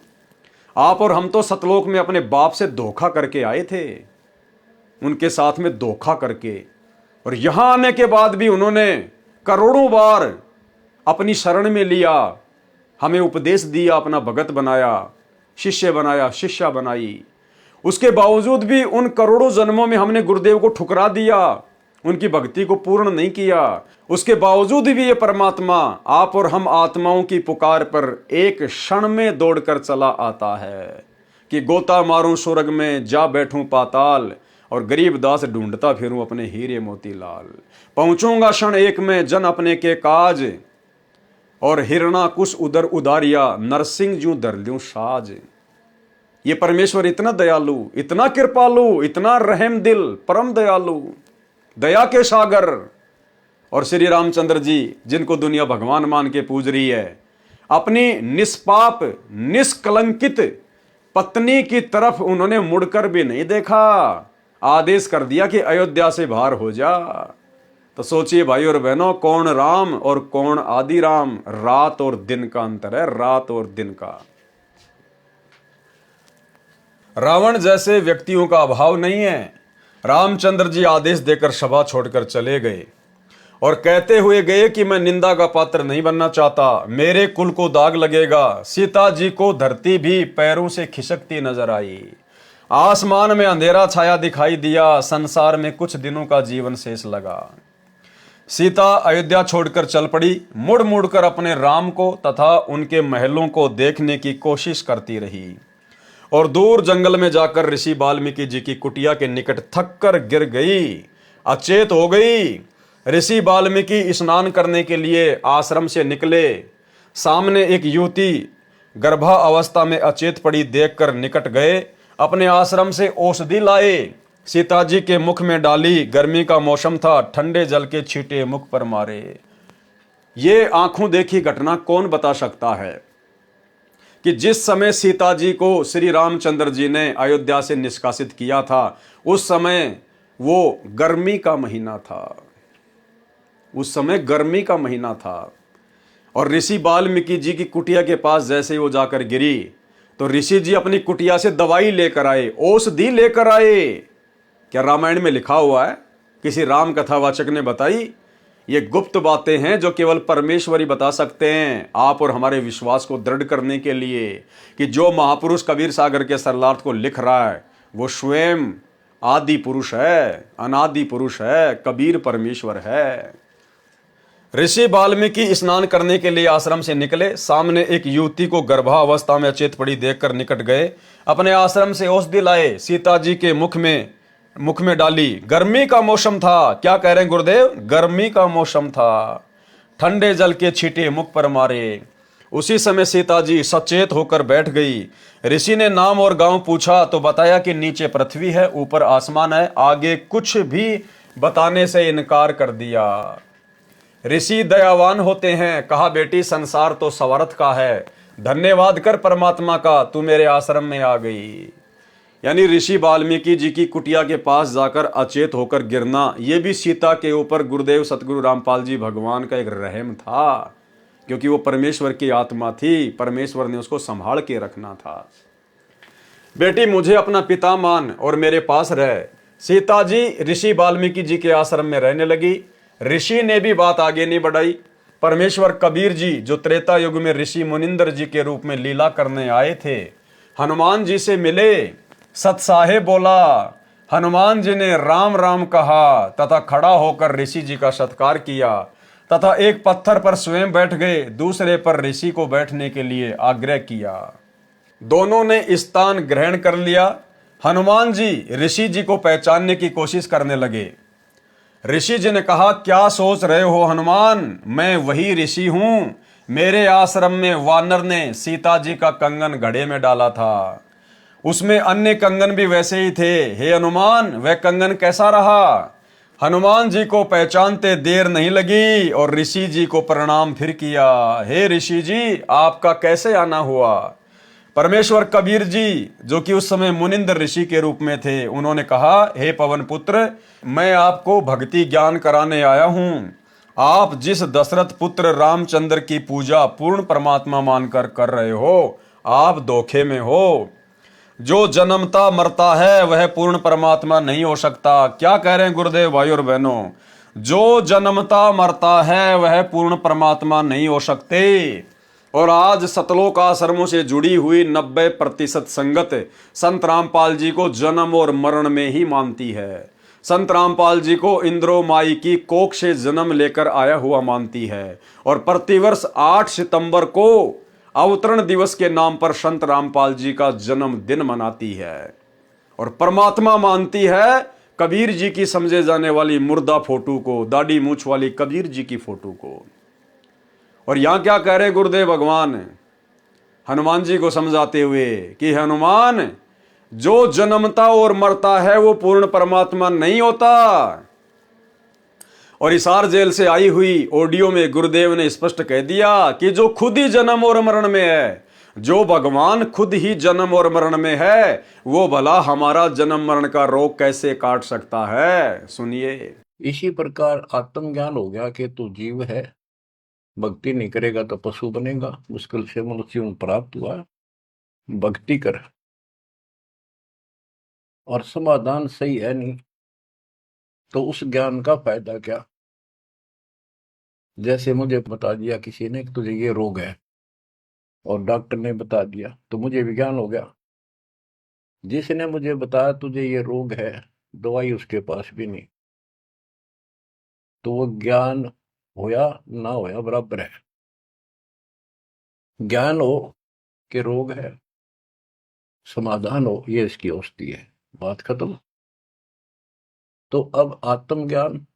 आप और हम तो सतलोक में अपने बाप से धोखा करके आए थे, उनके साथ में धोखा करके, और यहां आने के बाद भी उन्होंने करोड़ों बार अपनी शरण में लिया, हमें उपदेश दिया, अपना भगत बनाया, शिष्य बनाया, शिष्या बनाई। उसके बावजूद भी उन करोड़ों जन्मों में हमने गुरुदेव को ठुकरा दिया, उनकी भक्ति को पूर्ण नहीं किया। उसके बावजूद भी ये परमात्मा आप और हम आत्माओं की पुकार पर एक क्षण में दौड़कर चला आता है कि गोता मारूं स्वर्ग में, जा बैठूं पाताल, और गरीब दास ढूंढता फिरूं अपने हीरे मोतीलाल। पहुंचूंगा क्षण एक में जन अपने के काज, और हिरणा कुश उदर उदारिया, नरसिंह जू धर लूं साज। ये परमेश्वर इतना दयालु, इतना कृपालु, इतना रहम दिल, परम दयालु, दया के सागर। और श्री रामचंद्र जी, जिनको दुनिया भगवान मान के पूज रही है, अपनी निष्पाप निष्कलंकित पत्नी की तरफ उन्होंने मुड़कर भी नहीं देखा, आदेश कर दिया कि अयोध्या से बाहर हो जा। तो सोचिए भाई और बहनों, कौन राम और कौन आदि राम। रात और दिन का अंतर है, रात और दिन का। रावण जैसे व्यक्तियों का अभाव नहीं है। रामचंद्र जी आदेश देकर सभा छोड़कर चले गए और कहते हुए गए कि मैं निंदा का पात्र नहीं बनना चाहता, मेरे कुल को दाग लगेगा। सीता जी को धरती भी पैरों से खिसकती नजर आई, आसमान में अंधेरा छाया दिखाई दिया, संसार में कुछ दिनों का जीवन शेष लगा। सीता अयोध्या छोड़कर चल पड़ी, मुड़ मुड़ कर अपने राम को तथा उनके महलों को देखने की कोशिश करती रही, और दूर जंगल में जाकर ऋषि वाल्मीकि जी की कुटिया के निकट थक कर गिर गई, अचेत हो गई। ऋषि वाल्मीकि स्नान करने के लिए आश्रम से निकले, सामने एक युवती गर्भा अवस्था में अचेत पड़ी देखकर निकट गए, अपने आश्रम से औषधि लाए, सीता जी के मुख में डाली। गर्मी का मौसम था, ठंडे जल के छींटे मुख पर मारे। ये आंखों देखी घटना कौन बता सकता है कि जिस समय सीता जी को श्री रामचंद्र जी ने अयोध्या से निष्कासित किया था, उस समय वो गर्मी का महीना था, उस समय गर्मी का महीना था। और ऋषि वाल्मीकि जी की कुटिया के पास जैसे ही वो जाकर गिरी, तो ऋषि जी अपनी कुटिया से दवाई लेकर आए, औषधि लेकर आए। क्या रामायण में लिखा हुआ है? किसी राम कथावाचक ने बताई? ये गुप्त बातें हैं जो केवल परमेश्वर ही बता सकते हैं, आप और हमारे विश्वास को दृढ़ करने के लिए कि जो महापुरुष कबीर सागर के सरलार्थ को लिख रहा है वो स्वयं आदि पुरुष है, अनादि पुरुष है, कबीर परमेश्वर है। ऋषि वाल्मीकि स्नान करने के लिए आश्रम से निकले, सामने एक युवती को गर्भावस्था में अचेत पड़ी देखकर निकट गए, अपने आश्रम से औषधि लाए, सीता जी के मुख में डाली। गर्मी का मौसम था। क्या कह रहे हैं गुरुदेव? गर्मी का मौसम था, ठंडे जल के छींटे मुख पर मारे। उसी समय सीता जी सचेत होकर बैठ गई। ऋषि ने नाम और गांव पूछा तो बताया कि नीचे पृथ्वी है, ऊपर आसमान है। आगे कुछ भी बताने से इनकार कर दिया। ऋषि दयावान होते हैं। कहा, बेटी संसार तो स्वार्थ का है, धन्यवाद कर परमात्मा का, तू मेरे आश्रम में आ गई। यानी ऋषि वाल्मीकि जी की कुटिया के पास जाकर अचेत होकर गिरना, ये भी सीता के ऊपर गुरुदेव सतगुरु रामपाल जी भगवान का एक रहम था, क्योंकि वो परमेश्वर की आत्मा थी, परमेश्वर ने उसको संभाल के रखना था। बेटी मुझे अपना पिता मान और मेरे पास रह। सीता जी ऋषि वाल्मीकि जी के आश्रम में रहने लगी। ऋषि ने भी बात आगे नहीं बढ़ाई। परमेश्वर कबीर जी जो त्रेता युग में ऋषि मुनिंदर जी के रूप में लीला करने आए थे, हनुमान जी से मिले। सतसाहे बोला, हनुमान जी ने राम राम कहा तथा खड़ा होकर ऋषि जी का सत्कार किया तथा एक पत्थर पर स्वयं बैठ गए, दूसरे पर ऋषि को बैठने के लिए आग्रह किया। दोनों ने स्थान ग्रहण कर लिया। हनुमान जी ऋषि जी को पहचानने की कोशिश करने लगे। ऋषि जी ने कहा, क्या सोच रहे हो हनुमान, मैं वही ऋषि हूं। मेरे आश्रम में वानर ने सीता जी का कंगन घड़े में डाला था, उसमें अन्य कंगन भी वैसे ही थे। हे हनुमान, वह कंगन कैसा रहा? हनुमान जी को पहचानते देर नहीं लगी और ऋषि जी को प्रणाम फिर किया। हे ऋषि जी, आपका कैसे आना हुआ? परमेश्वर कबीर जी जो कि उस समय मुनिंदर ऋषि के रूप में थे, उन्होंने कहा, हे पवन पुत्र, मैं आपको भक्ति ज्ञान कराने आया हूं। आप जिस दशरथ पुत्र रामचंद्र की पूजा पूर्ण परमात्मा मानकर कर रहे हो, आप धोखे में हो। जो जन्मता मरता है वह पूर्ण परमात्मा नहीं हो सकता। क्या कह रहे हैं गुरुदेव भाई और बहनों? जो जन्मता मरता है वह पूर्ण परमात्मा नहीं हो सकते। और आज सतलोक आश्रमों से जुड़ी हुई 90% संगत संत रामपाल जी को जन्म और मरण में ही मानती है। संत रामपाल जी को इंद्रो माई की कोख से जन्म लेकर आया हुआ मानती है और प्रतिवर्ष 8 सितंबर को अवतरण दिवस के नाम पर संत रामपाल जी का जन्मदिन मनाती है और परमात्मा मानती है कबीर जी की समझे जाने वाली मुर्दा फोटो को, दाढ़ी मूछ वाली कबीर जी की फोटो को। और यहां क्या कह रहे गुरुदेव भगवान हनुमान जी को समझाते हुए कि हनुमान, जो जन्मता और मरता है वो पूर्ण परमात्मा नहीं होता। और हिसार जेल से आई हुई ऑडियो में गुरुदेव ने स्पष्ट कह दिया कि जो खुद ही जन्म और मरण में है, जो भगवान खुद ही जन्म और मरण में है, वो भला हमारा जन्म मरण का रोग कैसे काट सकता है? सुनिए।
इसी प्रकार आत्मज्ञान हो गया कि तू जीव है, भक्ति नहीं करेगा तो पशु बनेगा, मुश्किल से मनुष्य जीवन प्राप्त हुआ, भक्ति कर। और समाधान सही है नहीं तो उस ज्ञान का फायदा क्या? जैसे मुझे बता दिया किसी ने कि तुझे ये रोग है और डॉक्टर ने बता दिया तो मुझे विज्ञान हो गया। जिसने मुझे बताया तुझे ये रोग है, दवाई उसके पास भी नहीं, तो वो ज्ञान होया ना होया बराबर है। ज्ञान हो कि रोग है, समाधान हो ये इसकी औषधि है, बात खत्म। तो अब आत्मज्ञान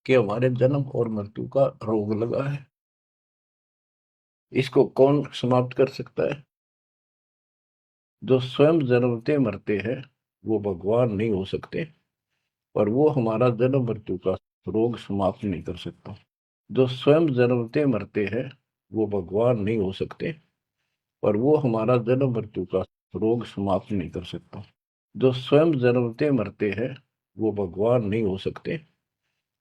कि हमारे जन्म और मृत्यु का रोग लगा है, इसको कौन समाप्त कर सकता है? जो स्वयं जन्मते मरते हैं वो भगवान नहीं हो सकते, और वो हमारा जन्म मृत्यु का रोग समाप्त नहीं कर सकता। जो स्वयं जन्मते मरते हैं वो भगवान नहीं हो सकते, और वो हमारा जन्म मृत्यु का रोग समाप्त नहीं कर सकता। जो स्वयं जन्मते मरते हैं वो भगवान नहीं हो सकते,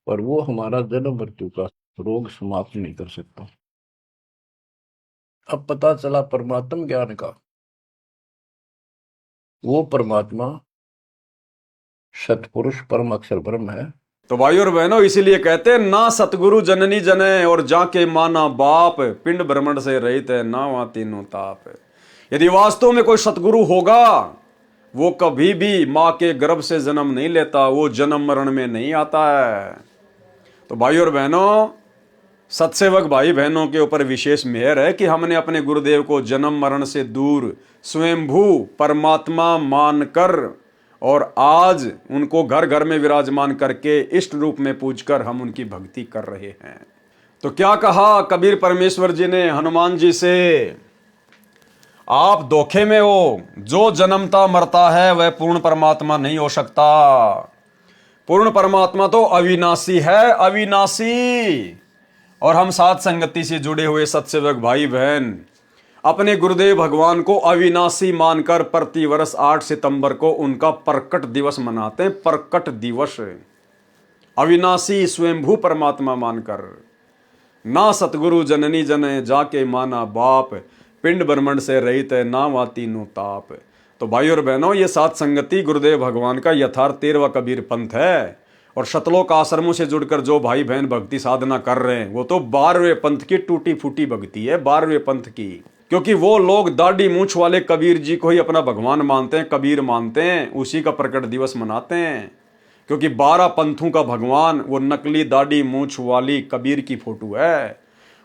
और वो हमारा जन्म मृत्यु का रोग समाप्त नहीं कर सकता। अब पता चला परमात्म ज्ञान का, वो परमात्मा सतपुरुष परम अक्षर ब्रह्म है।
तो भाई और बहनों, इसीलिए कहते हैं ना सतगुरु जननी जने और जाके माना बाप, पिंड भ्रमण से रहित है ना वहां तीनों ताप। यदि वास्तव में कोई सतगुरु होगा वो कभी भी माँ के गर्भ से जन्म नहीं लेता, वो जन्म मरण में नहीं आता है। तो भाई और बहनों, सत्सेवक भाई बहनों के ऊपर विशेष मेहर है कि हमने अपने गुरुदेव को जन्म मरण से दूर स्वयंभू परमात्मा मानकर और आज उनको घर घर में विराजमान करके इष्ट रूप में पूजकर हम उनकी भक्ति कर रहे हैं। तो क्या कहा कबीर परमेश्वर जी ने हनुमान जी से? आप धोखे में हो। जो जन्मता मरता है वह पूर्ण परमात्मा नहीं हो सकता। पूर्ण परमात्मा तो अविनाशी है, अविनाशी। और हम साथ संगति से जुड़े हुए सत्सेवक भाई बहन, अपने गुरुदेव भगवान को अविनाशी मानकर प्रतिवर्ष 8 सितंबर को उनका प्रकट दिवस मनाते हैं। प्रकट दिवस, अविनाशी स्वयंभू परमात्मा मानकर। ना सतगुरु जननी जने जाके माना बाप, पिंड ब्रह्मंड से रहित है ना वाती नु ताप। तो भाई और बहनों, ये सात संगति गुरुदेव भगवान का यथार्थ 13वां कबीर पंथ है। और शतलोक आश्रमों से जुड़कर जो भाई बहन भक्ति साधना कर रहे हैं वो तो 12वें पंथ की टूटी फूटी भक्ति है, 12वें पंथ की। क्योंकि वो लोग दाढ़ी मूंछ वाले कबीर जी को ही अपना भगवान मानते हैं, कबीर मानते हैं, उसी का प्रकट दिवस मनाते हैं। क्योंकि 12 पंथों का भगवान वो नकली दाढ़ी मूंछ वाली कबीर की फोटो है।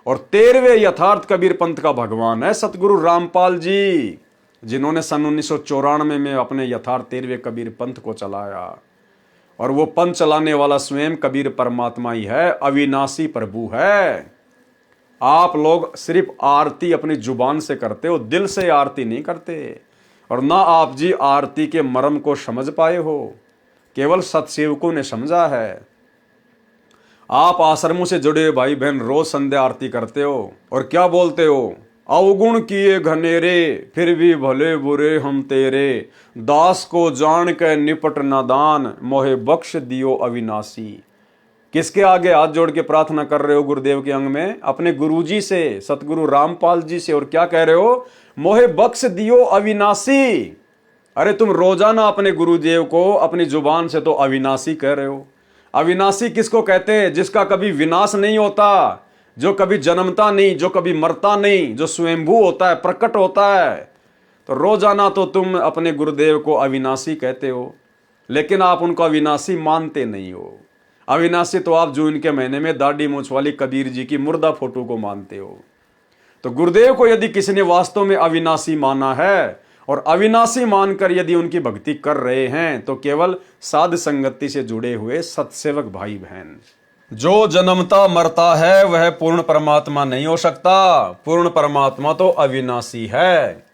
और 13वें यथार्थ कबीर पंथ का भगवान है सतगुरु रामपाल जी, जिन्होंने सन 1994 में अपने यथार्थ 13वें कबीर पंथ को चलाया। और वो पंथ चलाने वाला स्वयं कबीर परमात्मा ही है, अविनाशी प्रभु है। आप लोग सिर्फ आरती अपनी जुबान से करते हो, दिल से आरती नहीं करते। और ना आप जी आरती के मर्म को समझ पाए हो, केवल सत्सेवकों ने समझा है। आप आश्रमों से जुड़े हुए भाई बहन रोज संध्या आरती करते हो और क्या बोलते हो, अवगुण किए घनेरे फिर भी भले बुरे हम तेरे, दास को जान के निपट नादान मोहे बख्श दियो अविनाशी। किसके आगे हाथ जोड़ के प्रार्थना कर रहे हो गुरुदेव के अंग में? अपने गुरुजी से, सतगुरु रामपाल जी से। और क्या कह रहे हो? मोहे बख्श दियो अविनाशी। अरे तुम रोजाना अपने गुरुदेव को अपनी जुबान से तो अविनाशी कह रहे हो। अविनाशी किसको कहते हैं? जिसका कभी विनाश नहीं होता, जो कभी जन्मता नहीं, जो कभी मरता नहीं, जो स्वयंभू होता है, प्रकट होता है। तो रोजाना तो तुम अपने गुरुदेव को अविनाशी कहते हो, लेकिन आप उनको अविनाशी मानते नहीं हो। अविनाशी तो आप जून के महीने में दाढ़ी मूंछ वाली कबीर जी की मुर्दा फोटो को मानते हो। तो गुरुदेव को यदि किसी ने वास्तव में अविनाशी माना है और अविनाशी मानकर यदि उनकी भक्ति कर रहे हैं तो केवल साध संगति से जुड़े हुए सत्सेवक भाई बहन। जो जन्मता मरता है वह पूर्ण परमात्मा नहीं हो सकता। पूर्ण परमात्मा तो अविनाशी है।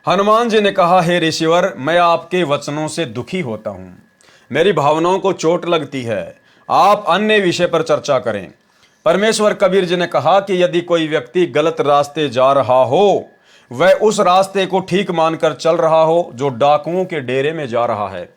हनुमान जी ने कहा, हे ऋषिवर, मैं आपके वचनों से दुखी होता हूं, मेरी भावनाओं को चोट लगती है, आप अन्य विषय पर चर्चा करें। परमेश्वर कबीर जी ने कहा कि यदि कोई व्यक्ति गलत रास्ते जा रहा हो, वह उस रास्ते को ठीक मानकर चल रहा हो जो डाकुओं के डेरे में जा रहा है।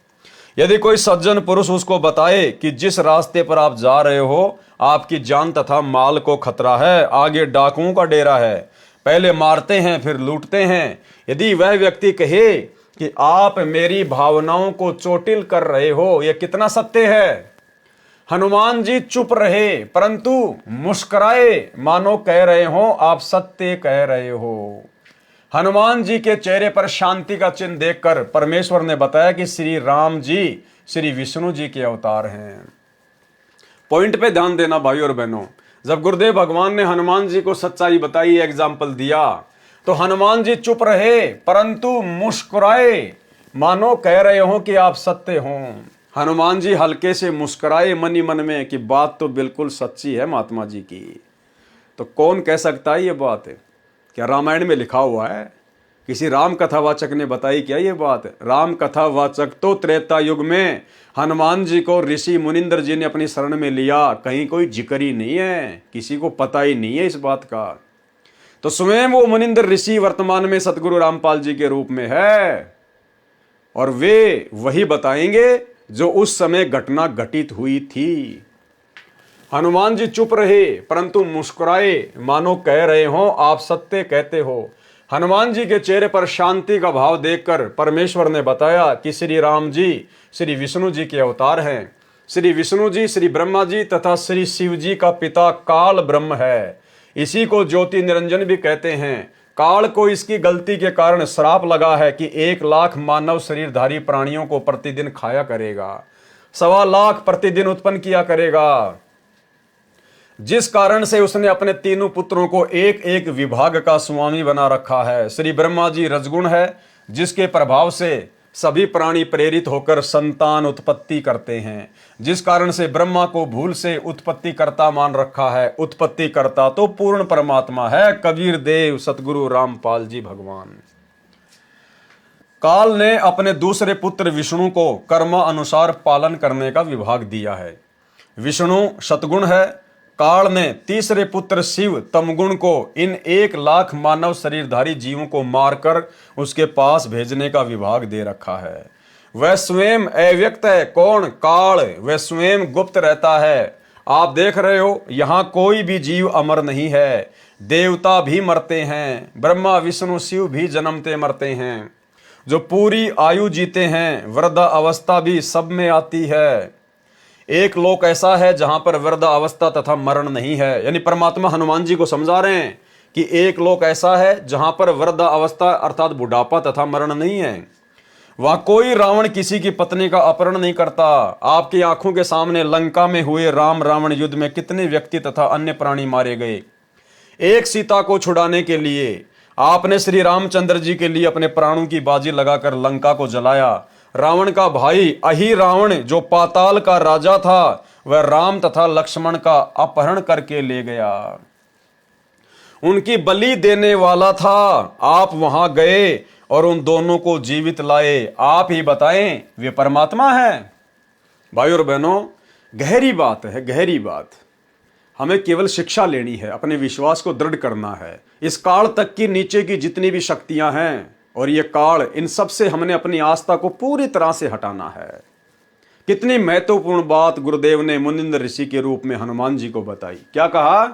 यदि कोई सज्जन पुरुष उसको बताए कि जिस रास्ते पर आप जा रहे हो आपकी जान तथा माल को खतरा है, आगे डाकुओं का डेरा है, पहले मारते हैं फिर लूटते हैं, यदि वह व्यक्ति कहे कि आप मेरी भावनाओं को चोटिल कर रहे हो, यह कितना सत्य है। हनुमान जी चुप रहे परंतु मुस्कुराए, मानो कह रहे हो आप सत्य कह रहे हो। हनुमान जी के चेहरे पर शांति का चिन्ह देखकर परमेश्वर ने बताया कि श्री राम जी श्री विष्णु जी के अवतार हैं। पॉइंट पे ध्यान देना भाई और बहनों। जब गुरुदेव भगवान ने हनुमान जी को सच्चाई बताई, एग्जाम्पल दिया, तो हनुमान जी चुप रहे परंतु मुस्कुराए, मानो कह रहे हो कि आप सत्य हो। हनुमान जी हल्के से मुस्कुराए मन ही मन में कि बात तो बिल्कुल सच्ची है महात्मा जी की। तो कौन कह सकता है ये बात? क्या रामायण में लिखा हुआ है? किसी राम कथावाचक ने बताई क्या ये बात? राम कथावाचक तो त्रेता युग में हनुमान जी को ऋषि मुनिंद्र जी ने अपनी शरण में लिया, कहीं कोई जिक्र ही नहीं है, किसी को पता ही नहीं है इस बात का। तो स्वयं वो मुनिंद्र ऋषि वर्तमान में सतगुरु रामपाल जी के रूप में है और वे वही बताएंगे जो उस समय घटना घटित हुई थी। हनुमान जी चुप रहे परंतु मुस्कुराए, मानो कह रहे हो आप सत्य कहते हो। हनुमान जी के चेहरे पर शांति का भाव देखकर परमेश्वर ने बताया कि श्री राम जी श्री विष्णु जी के अवतार हैं। श्री विष्णु जी श्री ब्रह्मा जी तथा श्री शिव जी का पिता काल ब्रह्म है। इसी को ज्योति निरंजन भी कहते हैं। काल को इसकी गलती के कारण श्राप लगा है कि 1 लाख मानव शरीरधारी प्राणियों को प्रतिदिन खाया करेगा, 1.25 लाख प्रतिदिन उत्पन्न किया करेगा, जिस कारण से उसने अपने तीनों पुत्रों को एक एक विभाग का स्वामी बना रखा है। श्री ब्रह्मा जी रजगुण है, जिसके प्रभाव से सभी प्राणी प्रेरित होकर संतान उत्पत्ति करते हैं, जिस कारण से ब्रह्मा को भूल से उत्पत्ति कर्ता मान रखा है। उत्पत्ति कर्ता तो पूर्ण परमात्मा है, कबीर देव सतगुरु रामपाल जी भगवान। काल ने अपने दूसरे पुत्र विष्णु को कर्म अनुसार पालन करने का विभाग दिया है। विष्णु सतगुण है, काल ने तीसरे पुत्र शिव तमगुण को इन 1,00,000 मानव शरीरधारी जीवों को मारकर उसके पास भेजने का विभाग दे रखा है। वह स्वयं अव्यक्त है। कौन? काल। वह स्वयं गुप्त रहता है। आप देख रहे हो, यहां कोई भी जीव अमर नहीं है। देवता भी मरते हैं, ब्रह्मा विष्णु शिव भी जन्मते मरते हैं। जो पूरी आयु जीते हैं, वृद्धा अवस्था भी सब में आती है। एक लोक ऐसा है जहां पर वृद्धा अवस्था तथा मरण नहीं है। यानी परमात्मा हनुमान जी को समझा रहे हैं कि एक लोक ऐसा है जहां पर वृद्धा अवस्था अर्थात बुढ़ापा तथा मरण नहीं है। वहां कोई रावण किसी की पत्नी का अपहरण नहीं करता। आपकी आंखों के सामने लंका में हुए राम रावण युद्ध में कितने व्यक्ति तथा अन्य प्राणी मारे गए। एक सीता को छुड़ाने के लिए आपने श्री रामचंद्र जी के लिए अपने प्राणों की बाजी लगाकर लंका को जलाया। रावण का भाई अहि रावण जो पाताल का राजा था, वह राम तथा लक्ष्मण का अपहरण करके ले गया। उनकी बलि देने वाला था। आप वहां गए और उन दोनों को जीवित लाए। आप ही बताएं, वे परमात्मा है? भाइयों और बहनों, गहरी बात है, गहरी बात। हमें केवल शिक्षा लेनी है, अपने विश्वास को दृढ़ करना है। इस काल तक की नीचे की जितनी भी शक्तियां हैं और ये काल, इन सब से हमने अपनी आस्था को पूरी तरह से हटाना है। कितनी महत्वपूर्ण बात गुरुदेव ने मुनिंद्र ऋषि के रूप में हनुमान जी को बताई। क्या कहा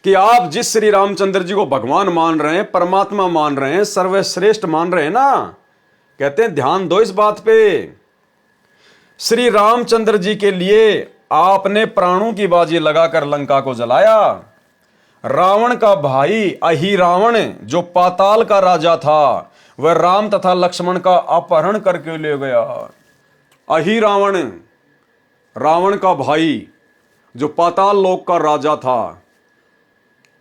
कि आप जिस श्री रामचंद्र जी को भगवान मान रहे हैं, परमात्मा मान रहे हैं, सर्वश्रेष्ठ मान रहे हैं ना, कहते हैं ध्यान दो इस बात पे। श्री रामचंद्र जी के लिए आपने प्राणों की बाजी लगाकर लंका को जलाया। रावण का भाई अहि रावण जो पाताल का राजा था, वह राम तथा लक्ष्मण का अपहरण करके ले गया। अहि रावण, रावण का भाई जो पाताल लोक का राजा था,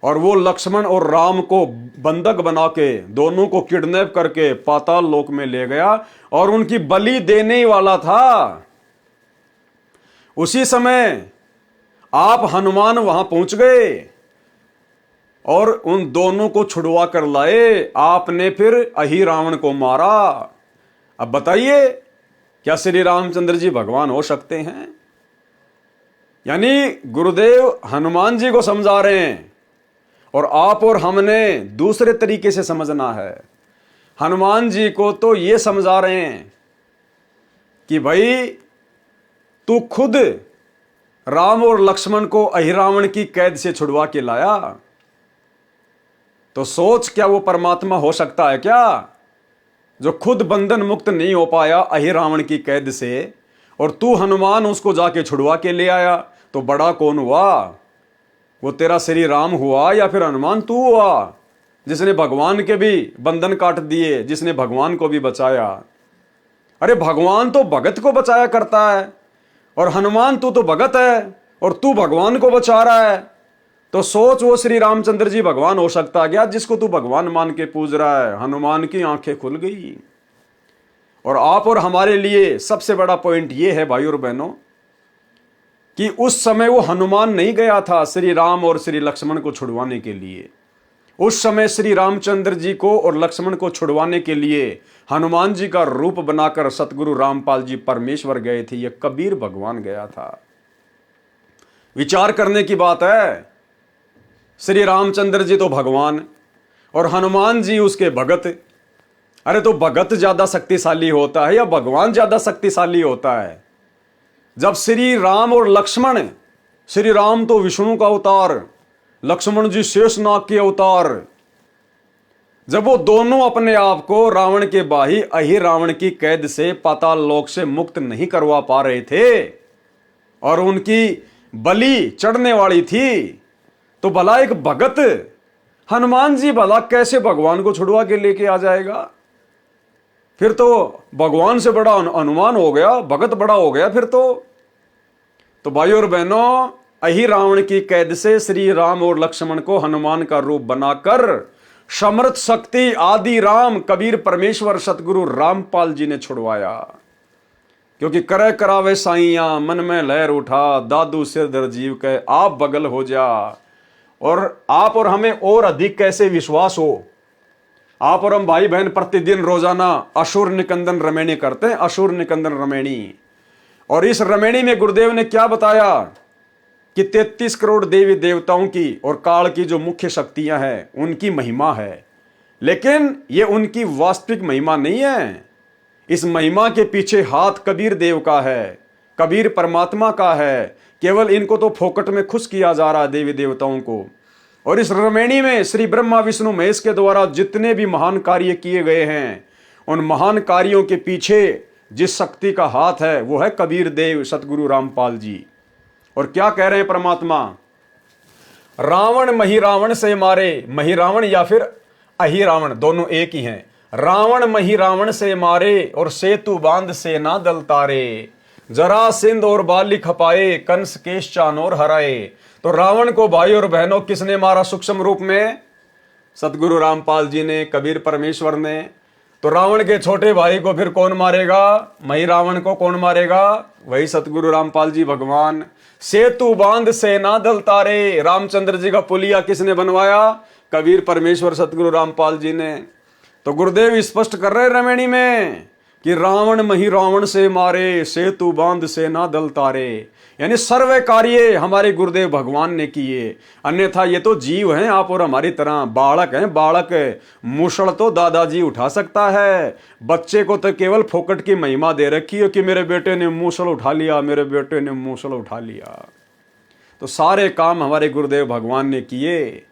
और वो लक्ष्मण और राम को बंधक बना के दोनों को किडनैप करके पाताल लोक में ले गया और उनकी बलि देने वाला था। उसी समय आप हनुमान वहां पहुंच गए और उन दोनों को छुड़वा कर लाए। आपने फिर अहि रावण को मारा। अब बताइए, क्या श्री रामचंद्र जी भगवान हो सकते हैं? यानी गुरुदेव हनुमान जी को समझा रहे हैं और आप और हमने दूसरे तरीके से समझना है। हनुमान जी को तो ये समझा रहे हैं कि भाई तू खुद राम और लक्ष्मण को अहि रावण की कैद से छुड़वा के लाया, तो सोच क्या वो परमात्मा हो सकता है क्या, जो खुद बंधन मुक्त नहीं हो पाया अहि रावण की कैद से, और तू हनुमान उसको जाके छुड़वा के ले आया? तो बड़ा कौन हुआ? वो तेरा श्री राम हुआ या फिर हनुमान तू हुआ, जिसने भगवान के भी बंधन काट दिए, जिसने भगवान को भी बचाया? अरे भगवान तो भगत को बचाया करता है, और हनुमान तू तो भगत है और तू भगवान को बचा रहा है। तो सोच, वो श्री रामचंद्र जी भगवान हो सकता क्या जिसको तू भगवान मान के पूज रहा है? हनुमान की आंखें खुल गई। और आप और हमारे लिए सबसे बड़ा पॉइंट ये है भाइयों और बहनों कि उस समय वो हनुमान नहीं गया था श्री राम और श्री लक्ष्मण को छुड़वाने के लिए। उस समय श्री रामचंद्र जी को और लक्ष्मण को छुड़वाने के लिए हनुमान जी का रूप बनाकर सतगुरु रामपाल जी परमेश्वर गए थे। ये कबीर भगवान गया था। विचार करने की बात है। श्री रामचंद्र जी तो भगवान और हनुमान जी उसके भगत। अरे तो भगत ज्यादा शक्तिशाली होता है या भगवान ज्यादा शक्तिशाली होता है? जब श्री राम और लक्ष्मण, श्री राम तो विष्णु का अवतार, लक्ष्मण जी शेषनाग के अवतार, जब वो दोनों अपने आप को रावण के भाई अहि रावण की कैद से पाताल लोक से मुक्त नहीं करवा पा रहे थे और उनकी बलि चढ़ने वाली थी, तो भला एक भगत हनुमान जी भला कैसे भगवान को छुड़वा के लेके आ जाएगा? फिर तो भगवान से बड़ा हनुमान हो गया, भगत बड़ा हो गया फिर तो भाइयों और बहनों, अहि रावण की कैद से श्री राम और लक्ष्मण को हनुमान का रूप बनाकर समर्थ शक्ति आदि राम कबीर परमेश्वर सतगुरु रामपाल जी ने छुड़वाया। क्योंकि करे करावे साइया मन में लहर उठा, दादू सिर दर जीव के आप बगल हो जा। और आप और हमें और अधिक कैसे विश्वास हो? आप और हम भाई बहन प्रतिदिन रोजाना असुर निकंदन रमेणी करते हैं, असुर निकंदन रमेणी। और इस रमेणी में गुरुदेव ने क्या बताया कि 33 करोड़ देवी देवताओं की और काल की जो मुख्य शक्तियां हैं उनकी महिमा है, लेकिन ये उनकी वास्तविक महिमा नहीं है। इस महिमा के पीछे हाथ कबीर देव का है, कबीर परमात्मा का है। केवल इनको तो फोकट में खुश किया जा रहा है देवी देवताओं को। और इस रमैनी में श्री ब्रह्मा विष्णु महेश के द्वारा जितने भी महान कार्य किए गए हैं, उन महान कार्यों के पीछे जिस शक्ति का हाथ है वो है कबीर देव सतगुरु रामपाल जी। और क्या कह रहे हैं परमात्मा? रावण मही रावण से मारे, मही रावण या फिर अहि रावण दोनों एक ही हैं। रावण मही रावण से मारे और सेतु बांध से ना दल तारे, जरा सिंध और बाली खपाए, कंस केश चानोर हराए। तो रावण को भाई और बहनों किसने मारा सूक्ष्म रूप में? सतगुरु रामपाल जी ने, कबीर परमेश्वर ने। तो रावण के छोटे भाई को फिर कौन मारेगा? मही रावण को कौन मारेगा? वही सतगुरु रामपाल जी भगवान। सेतु बांध से ना दल तारे, रामचंद्र जी का पुलिया किसने बनवाया? कबीर परमेश्वर सतगुरु रामपाल जी ने। तो गुरुदेव स्पष्ट कर रहे रमैनी में कि रावण मही रावण से मारे, सेतु बांध से ना दल तारे, यानी सर्व कार्य हमारे गुरुदेव भगवान ने किए। अन्यथा ये तो जीव हैं आप और हमारी तरह, बालक हैं बालक। मुसड़ तो दादाजी उठा सकता है, बच्चे को तो केवल फोकट की महिमा दे रखी है कि मेरे बेटे ने मूसल उठा लिया, मेरे बेटे ने मूसल उठा लिया। तो सारे काम हमारे गुरुदेव भगवान ने किए।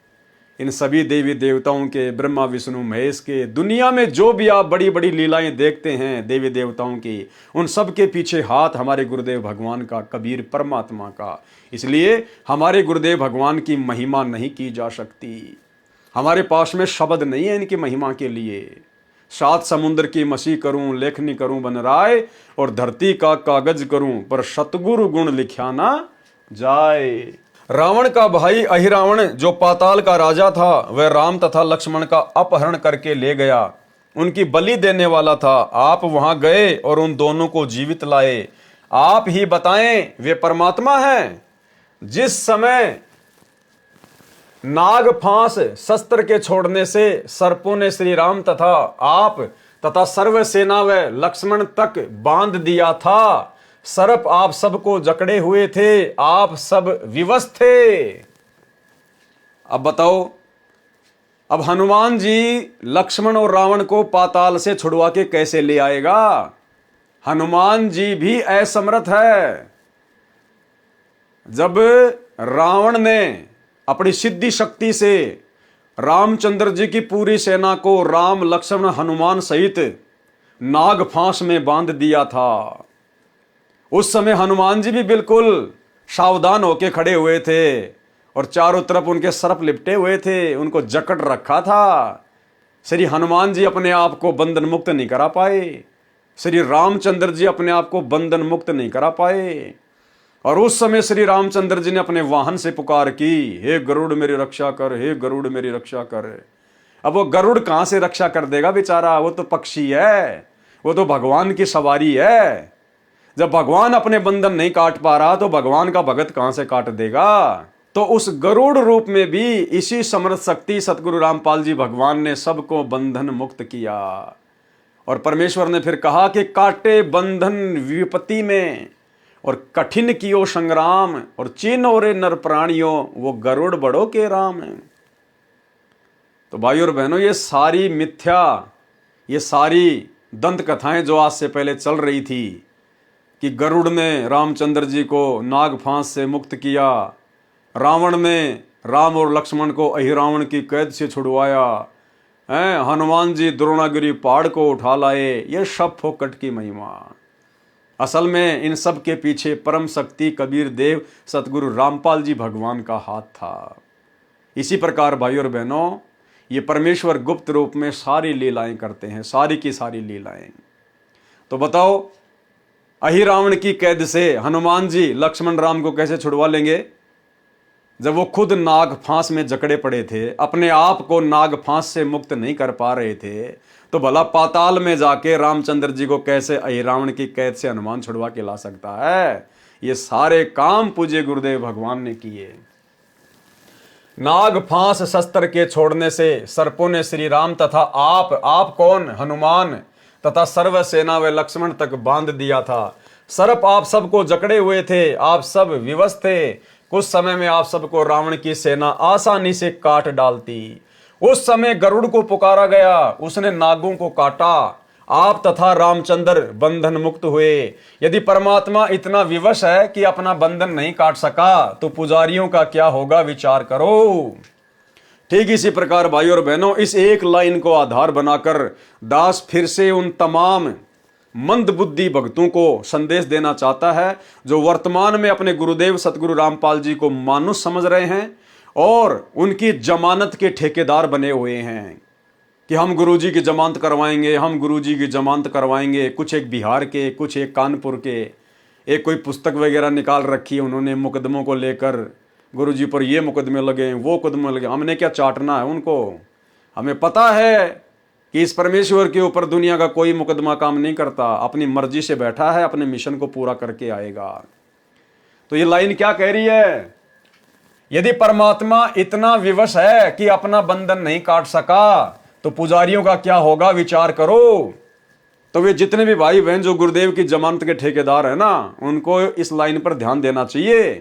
इन सभी देवी देवताओं के, ब्रह्मा विष्णु महेश के, दुनिया में जो भी आप बड़ी बड़ी लीलाएं देखते हैं देवी देवताओं की, उन सब के पीछे हाथ हमारे गुरुदेव भगवान का, कबीर परमात्मा का। इसलिए हमारे गुरुदेव भगवान की महिमा नहीं की जा सकती। हमारे पास में शब्द नहीं है इनकी महिमा के लिए। 7 समुद्र की मसी करूं, लेखनी करूं बन राय, और धरती का कागज करूं, पर सतगुरु गुण लिख्या ना जाए। रावण का भाई अहिरावण जो पाताल का राजा था, वह राम तथा लक्ष्मण का अपहरण करके ले गया, उनकी बलि देने वाला था। आप वहां गए और उन दोनों को जीवित लाए। आप ही बताएं वे परमात्मा हैं। जिस समय नाग फांस शस्त्र के छोड़ने से सर्पों ने श्री राम तथा आप तथा सर्व सेना व लक्ष्मण तक बांध दिया था, सर्प आप सबको जकड़े हुए थे, आप सब विवश थे। अब बताओ, अब हनुमान जी लक्ष्मण और रावण को पाताल से छुड़वा के कैसे ले आएगा? हनुमान जी भी असमर्थ है। जब रावण ने अपनी सिद्धि शक्ति से रामचंद्र जी की पूरी सेना को राम लक्ष्मण हनुमान सहित नाग फांस में बांध दिया था, उस समय हनुमान जी भी बिल्कुल सावधान होके खड़े हुए थे और चारों तरफ उनके सर्प लिपटे हुए थे, उनको जकड़ रखा था। श्री हनुमान जी अपने आप को बंधन मुक्त नहीं करा पाए, श्री रामचंद्र जी अपने आप को बंधन मुक्त नहीं करा पाए। और उस समय श्री रामचंद्र जी ने अपने वाहन से पुकार की, हे गरुड़ मेरी रक्षा कर, हे गरुड़ मेरी रक्षा कर। अब वो गरुड़ कहां से रक्षा कर देगा बेचारा? वो तो पक्षी है, वो तो भगवान की सवारी है। जब भगवान अपने बंधन नहीं काट पा रहा तो भगवान का भगत कहां से काट देगा? तो उस गरुड़ रूप में भी इसी समर्थ शक्ति सतगुरु रामपाल जी भगवान ने सबको बंधन मुक्त किया। और परमेश्वर ने फिर कहा कि काटे बंधन विपत्ति में और कठिन कियो संग्राम, और चिन्ह रे नर प्राणियों वो गरुड़ बड़ो के राम है। तो भाई और बहनों, ये सारी मिथ्या, ये सारी दंत कथाएं जो आज से पहले चल रही थी कि गरुड़ ने रामचंद्र जी को नाग फांस से मुक्त किया, रावण ने राम और लक्ष्मण को अहिरावण की कैद से छुड़वाया, हनुमान जी द्रोणागिरी पहाड़ को उठा लाए, ये सब फोकट की महिमा। असल में इन सब के पीछे परम शक्ति कबीर देव सतगुरु रामपाल जी भगवान का हाथ था। इसी प्रकार भाई और बहनों, ये परमेश्वर गुप्त रूप में सारी लीलाएं करते हैं, सारी की सारी लीलाएं। तो बताओ, अहिरावण की कैद से हनुमान जी लक्ष्मण राम को कैसे छुड़वा लेंगे जब वो खुद नाग फांस में जकड़े पड़े थे, अपने आप को नाग फांस से मुक्त नहीं कर पा रहे थे? तो भला पाताल में जाके रामचंद्र जी को कैसे अहिरावण की कैद से हनुमान छुड़वा के ला सकता है? ये सारे काम पूज्य गुरुदेव भगवान ने किए। नाग फांस शस्त्र के छोड़ने से सर्पों ने श्री राम तथा आप कौन? हनुमान तथा सर्व सेना व लक्ष्मण तक बांध दिया था। सर्प आप सबको जकड़े हुए थे, आप सब विवश थे, उस समय में आप सबको रावण की सेना आसानी से काट डालती। उस समय गरुड़ को पुकारा गया, उसने नागों को काटा, आप तथा रामचंद्र बंधन मुक्त हुए। यदि परमात्मा इतना विवश है कि अपना बंधन नहीं काट सका तो पुजारियों का क्या होगा, विचार करो। ठीक इसी प्रकार भाई और बहनों, इस एक लाइन को आधार बनाकर दास फिर से उन तमाम मंद बुद्धि भक्तों को संदेश देना चाहता है जो वर्तमान में अपने गुरुदेव सतगुरु रामपाल जी को मानुष समझ रहे हैं और उनकी जमानत के ठेकेदार बने हुए हैं कि हम गुरुजी की जमानत करवाएंगे, हम गुरुजी की जमानत करवाएंगे। कुछ एक बिहार के, कुछ एक कानपुर के, एक कोई पुस्तक वगैरह निकाल रखी है उन्होंने मुकदमों को लेकर, गुरुजी पर ये मुकदमे लगे, वो मुकदमे लगे। हमने क्या चाटना है उनको? हमें पता है कि इस परमेश्वर के ऊपर दुनिया का कोई मुकदमा काम नहीं करता, अपनी मर्जी से बैठा है, अपने मिशन को पूरा करके आएगा। तो ये लाइन क्या कह रही है? यदि परमात्मा इतना विवश है कि अपना बंधन नहीं काट सका तो पुजारियों का क्या होगा, विचार करो। तो वे जितने भी भाई बहन जो गुरुदेव की जमानत के ठेकेदार है ना, उनको इस लाइन पर ध्यान देना चाहिए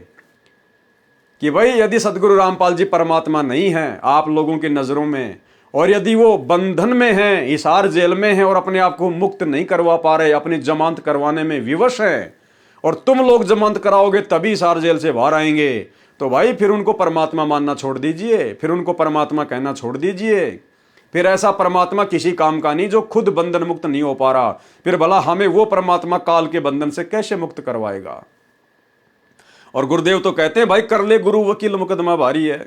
कि भाई यदि सतगुरु रामपाल जी परमात्मा नहीं है आप लोगों की नजरों में, और यदि वो बंधन में हैं, हिसार जेल में हैं और अपने आप को मुक्त नहीं करवा पा रहे, अपनी जमानत करवाने में विवश हैं, और तुम लोग जमानत कराओगे तभी हिसार जेल से बाहर आएंगे, तो भाई फिर उनको परमात्मा मानना छोड़ दीजिए, फिर उनको परमात्मा कहना छोड़ दीजिए। फिर ऐसा परमात्मा किसी काम का नहीं जो खुद बंधन मुक्त नहीं हो पा रहा, फिर भला हमें वो परमात्मा काल के बंधन से कैसे मुक्त करवाएगा? और गुरुदेव तो कहते हैं भाई कर ले गुरु वकील, मुकदमा भारी है।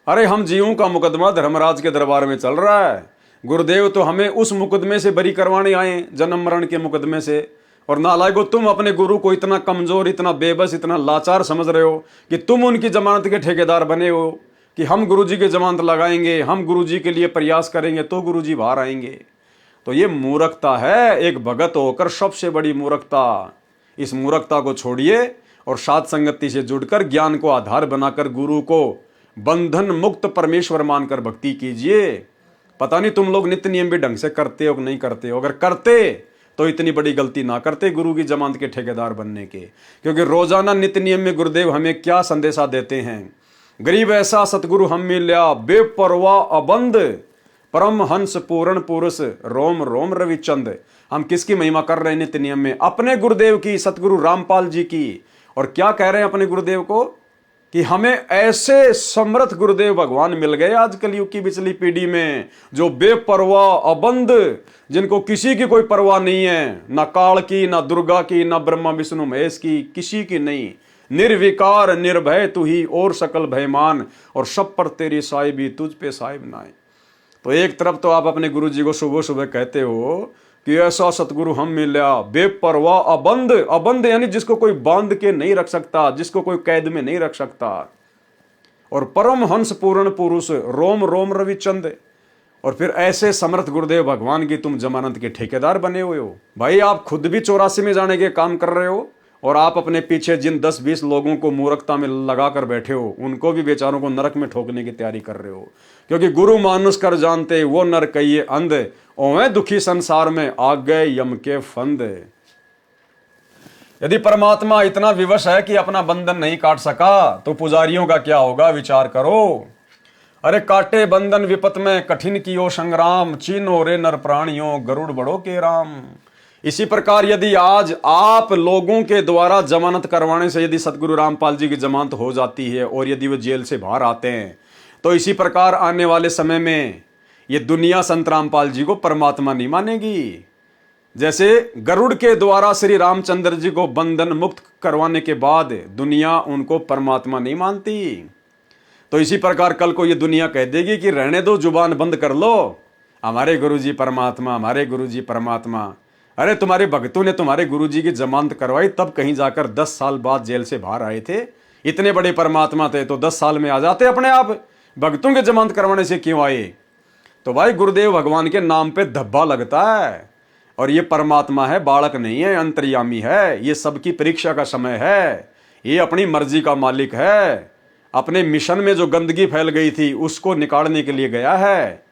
अरे हम जीवों का मुकदमा धर्मराज के दरबार में चल रहा है, गुरुदेव तो हमें उस मुकदमे से बरी करवाने आए, जन्म मरण के मुकदमे से। और नालायको तुम अपने गुरु को इतना कमजोर, इतना बेबस, इतना लाचार समझ रहे हो कि तुम उनकी जमानत के ठेकेदार बने हो कि हम गुरुजी की जमानत लगाएंगे, हम गुरुजी के लिए प्रयास करेंगे तो गुरुजी बाहर आएंगे। तो ये मूर्खता है, एक भगत होकर सबसे बड़ी मूर्खता। इस मूर्खता को छोड़िए और साध संगति से जुड़कर ज्ञान को आधार बनाकर गुरु को बंधन मुक्त परमेश्वर मानकर भक्ति कीजिए। पता नहीं तुम लोग नित्य नियम भी ढंग से करते हो कि नहीं करते हो, अगर करते तो इतनी बड़ी गलती ना करते गुरु की जमानत के ठेकेदार बनने के। क्योंकि रोजाना नित्य नियम में गुरुदेव हमें क्या संदेशा देते हैं? गरीब ऐसा सतगुरु हम मिल्या, बेपरवाह अबंध, परम हंस पूर्ण पुरुष, रोम रोम रविचंद। हम किसकी महिमा कर रहे हैं नित्य नियम में? अपने गुरुदेव की, सतगुरु रामपाल जी की। और क्या कह रहे हैं अपने गुरुदेव को कि हमें ऐसे समर्थ गुरुदेव भगवान मिल गए आज कलयुग की पिछली पीढ़ी में, जो बेपरवाह अबंध, जिनको किसी की कोई परवाह नहीं है, ना काल की, ना दुर्गा की, ना ब्रह्मा विष्णु महेश की, किसी की नहीं। निर्विकार निर्भय तू ही और सकल भयमान, और सब पर तेरी साहिबी तुझ पे साहिब नाए। तो एक तरफ तो आप अपने गुरु जी को सुबह सुबह कहते हो कि ऐसा सतगुरु हम मिला, बेपरवाह अबंध, अबंध यानी जिसको कोई बांध के नहीं रख सकता, जिसको कोई कैद में नहीं रख सकता, और परम हंस पूर्ण पुरुष, रोम रोम रविचंद। और फिर ऐसे समर्थ गुरुदेव भगवान की तुम जमानत के ठेकेदार बने हुए हो। भाई आप खुद भी 84 में जाने के काम कर रहे हो, और आप अपने पीछे जिन 10-20 लोगों को मूर्खता में लगा कर बैठे हो, उनको भी बेचारों को नरक में ठोकने की तैयारी कर रहे हो। क्योंकि गुरु मानुष कर जानते वो नर कहिए अंध, ओवे दुखी संसार में आ गए यम के फंद। यदि परमात्मा इतना विवश है कि अपना बंधन नहीं काट सका तो पुजारियों का क्या होगा, विचार करो। अरे काटे बंधन विपत में कठिन कियो संग्राम, चीनो रे नर प्राणियों गरुड़ बड़ो के राम। इसी प्रकार यदि आज आप लोगों के द्वारा जमानत करवाने से यदि सतगुरु रामपाल जी की जमानत हो जाती है और यदि वो जेल से बाहर आते हैं, तो इसी प्रकार आने वाले समय में ये दुनिया संत रामपाल जी को परमात्मा नहीं मानेगी। जैसे गरुड़ के द्वारा श्री रामचंद्र जी को बंधन मुक्त करवाने के बाद दुनिया उनको परमात्मा नहीं मानती, तो इसी प्रकार कल को ये दुनिया कह देगी कि रहने दो, जुबान बंद कर लो, हमारे गुरुजी परमात्मा, हमारे गुरुजी परमात्मा। अरे तुम्हारे भक्तों ने तुम्हारे गुरुजी की जमानत करवाई, तब कहीं जाकर 10 साल बाद जेल से बाहर आए थे। इतने बड़े परमात्मा थे तो 10 साल में आ जाते अपने आप। भक्तों के जमानत करवाने से क्यों आए? तो भाई गुरुदेव भगवान के नाम पे धब्बा लगता है, और ये परमात्मा है, बालक नहीं है, अंतर्यामी है। ये सबकी परीक्षा का समय है, ये अपनी मर्जी का मालिक है। अपने मिशन में जो गंदगी फैल गई थी उसको निकालने के लिए गया है,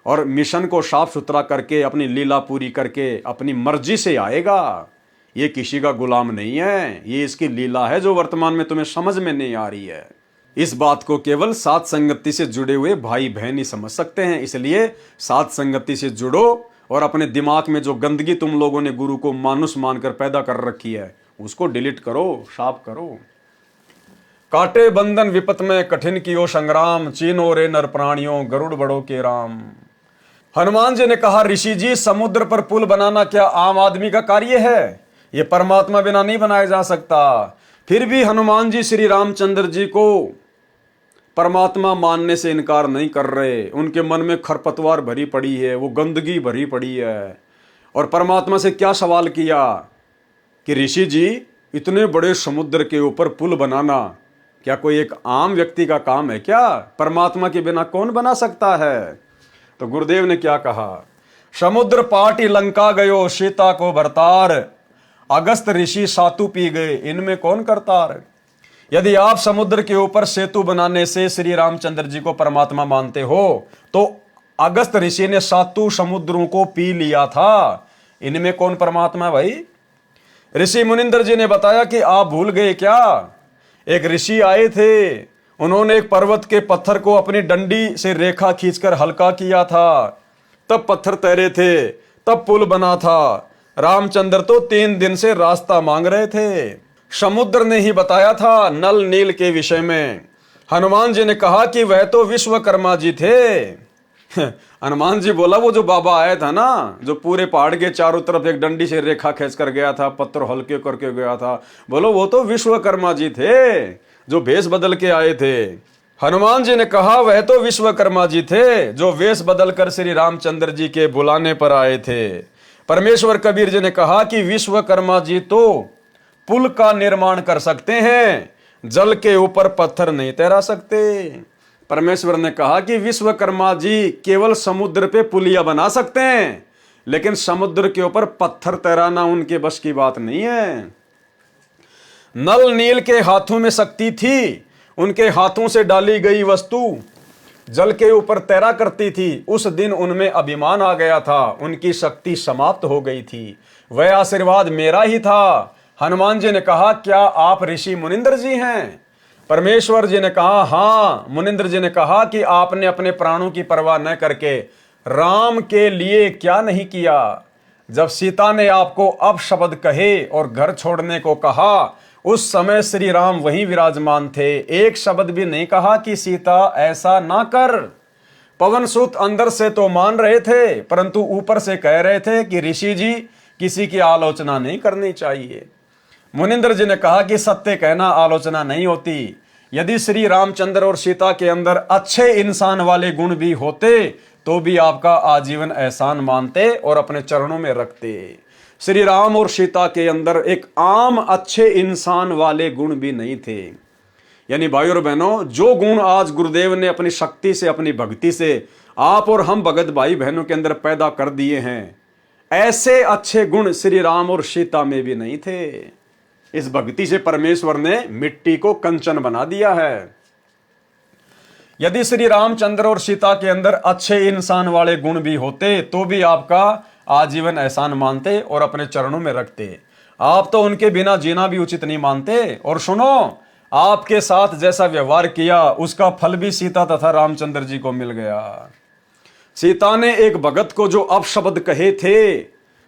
और मिशन को साफ सुथरा करके अपनी लीला पूरी करके अपनी मर्जी से आएगा। ये किसी का गुलाम नहीं है, ये इसकी लीला है जो वर्तमान में तुम्हें समझ में नहीं आ रही है। इस बात को केवल साथ संगति से जुड़े हुए भाई बहन ही समझ सकते हैं। इसलिए साथ संगति से जुड़ो और अपने दिमाग में जो गंदगी तुम लोगों ने गुरु को मानुष मानकर पैदा कर रखी है उसको डिलीट करो, साफ करो। काटे बंधन विपत में कठिन कियो संग्राम, चीनो रे नर प्राणियों गरुड़ बड़ो के राम। हनुमान जी ने कहा, ऋषि जी समुद्र पर पुल बनाना क्या आम आदमी का कार्य है? ये परमात्मा बिना नहीं बनाया जा सकता। फिर भी हनुमान जी श्री रामचंद्र जी को परमात्मा मानने से इनकार नहीं कर रहे। उनके मन में खरपतवार भरी पड़ी है, वो गंदगी भरी पड़ी है। और परमात्मा से क्या सवाल किया कि ऋषि जी इतने बड़े समुद्र के ऊपर पुल बनाना क्या कोई एक आम व्यक्ति का काम है क्या? परमात्मा के बिना कौन बना सकता है? तो गुरुदेव ने क्या कहा, समुद्र पाटी लंका गयो सीता को भरतार, अगस्त ऋषि सातु पी गए इनमें कौन करतार। यदि आप समुद्र के ऊपर सेतु बनाने से श्री रामचंद्र जी को परमात्मा मानते हो तो अगस्त ऋषि ने सातु समुद्रों को पी लिया था, इनमें कौन परमात्मा भाई? ऋषि मुनिंदर जी ने बताया कि आप भूल गए क्या, एक ऋषि आए थे, उन्होंने एक पर्वत के पत्थर को अपनी डंडी से रेखा खींचकर हल्का किया था, तब पत्थर तैरे थे, तब पुल बना था। रामचंद्र तो 3 दिन से रास्ता मांग रहे थे। समुद्र ने ही बताया था नल नील के विषय में। हनुमान जी ने कहा कि वह तो विश्वकर्मा जी थे। हनुमान जी बोला, वो जो बाबा आया था ना, जो पूरे पहाड़ के चारों तरफ एक डंडी से रेखा खींच कर गया था, पत्थर हल्के करके गया था, बोलो वो तो विश्वकर्मा जी थे जो भेष बदल के आए थे। हनुमान जी ने कहा वह तो विश्वकर्मा जी थे जो वेश बदल कर श्री रामचंद्र जी के बुलाने पर आए थे। परमेश्वर कबीर जी ने कहा कि विश्वकर्मा जी तो पुल का निर्माण कर सकते हैं, जल के ऊपर पत्थर नहीं तैरा सकते। परमेश्वर ने कहा कि विश्वकर्मा जी केवल समुद्र पे पुलिया बना सकते हैं, लेकिन समुद्र के ऊपर पत्थर तैराना उनके बस की बात नहीं है। नल नील के हाथों में शक्ति थी, उनके हाथों से डाली गई वस्तु जल के ऊपर तैरा करती थी। उस दिन उनमें अभिमान आ गया था, उनकी शक्ति समाप्त हो गई थी। वह आशीर्वाद मेरा ही था। हनुमान जी ने कहा, क्या आप ऋषि मुनिंदर जी हैं? परमेश्वर जी ने कहा, हाँ। मुनिंदर जी ने कहा कि आपने अपने प्राणों की परवाह न करके राम के लिए क्या नहीं किया? जब सीता ने आपको अपशब्द कहे और घर छोड़ने को कहा, उस समय श्री राम वहीं विराजमान थे। एक शब्द भी नहीं कहा कि सीता ऐसा ना कर। पवन सुत अंदर से तो मान रहे थे, परंतु ऊपर से कह रहे थे कि ऋषि जी किसी की आलोचना नहीं करनी चाहिए। मुनिंदर जी ने कहा कि सत्य कहना आलोचना नहीं होती। यदि श्री रामचंद्र और सीता के अंदर अच्छे इंसान वाले गुण भी होते तो भी आपका आजीवन एहसान मानते और अपने चरणों में रखते। श्री राम और सीता के अंदर एक आम अच्छे इंसान वाले गुण भी नहीं थे। यानी भाई और बहनों, जो गुण आज गुरुदेव ने अपनी शक्ति से, अपनी भक्ति से आप और हम भगत भाई बहनों के अंदर पैदा कर दिए हैं, ऐसे अच्छे गुण श्री राम और सीता में भी नहीं थे। इस भक्ति से परमेश्वर ने मिट्टी को कंचन बना दिया है। यदि श्री रामचंद्र और सीता के अंदर अच्छे इंसान वाले गुण भी होते तो भी आपका आजीवन एहसान मानते और अपने चरणों में रखते। आप तो उनके बिना जीना भी उचित नहीं मानते। और सुनो, आपके साथ जैसा व्यवहार किया उसका फल भी सीता तथा रामचंद्र जी को मिल गया। सीता ने एक भगत को जो अपशब्द कहे थे,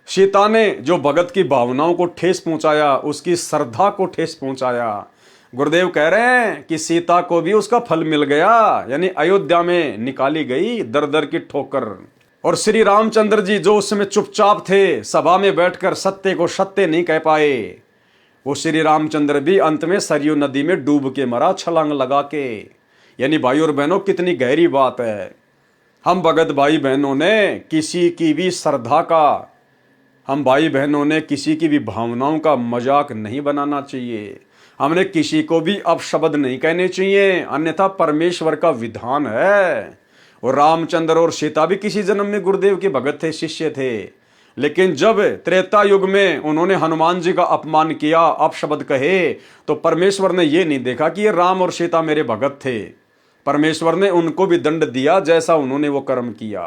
सीता ने जो भगत की भावनाओं को ठेस पहुंचाया, उसकी श्रद्धा को ठेस पहुंचाया, गुरुदेव कह रहे हैं कि सीता को भी उसका फल मिल गया। यानी अयोध्या में निकाली गई दर दर की ठोकर। और श्री रामचंद्र जी जो उस समय चुपचाप थे, सभा में बैठकर सत्य को सत्य नहीं कह पाए, वो श्री रामचंद्र भी अंत में सरयू नदी में डूब के मरा, छलांग लगा के। यानी भाई और बहनों, कितनी गहरी बात है। हम भगत भाई बहनों ने किसी की भी श्रद्धा का, हम भाई बहनों ने किसी की भी भावनाओं का मजाक नहीं बनाना चाहिए। हमने किसी को भी अपशब्द नहीं कहने चाहिए, अन्यथा परमेश्वर का विधान है। और रामचंद्र और सीता भी किसी जन्म में गुरुदेव के भगत थे, शिष्य थे। लेकिन जब त्रेता युग में उन्होंने हनुमान जी का अपमान किया, अपशब्द कहे, तो परमेश्वर ने यह नहीं देखा कि ये राम और सीता मेरे भगत थे। परमेश्वर ने उनको भी दंड दिया जैसा उन्होंने वो कर्म किया।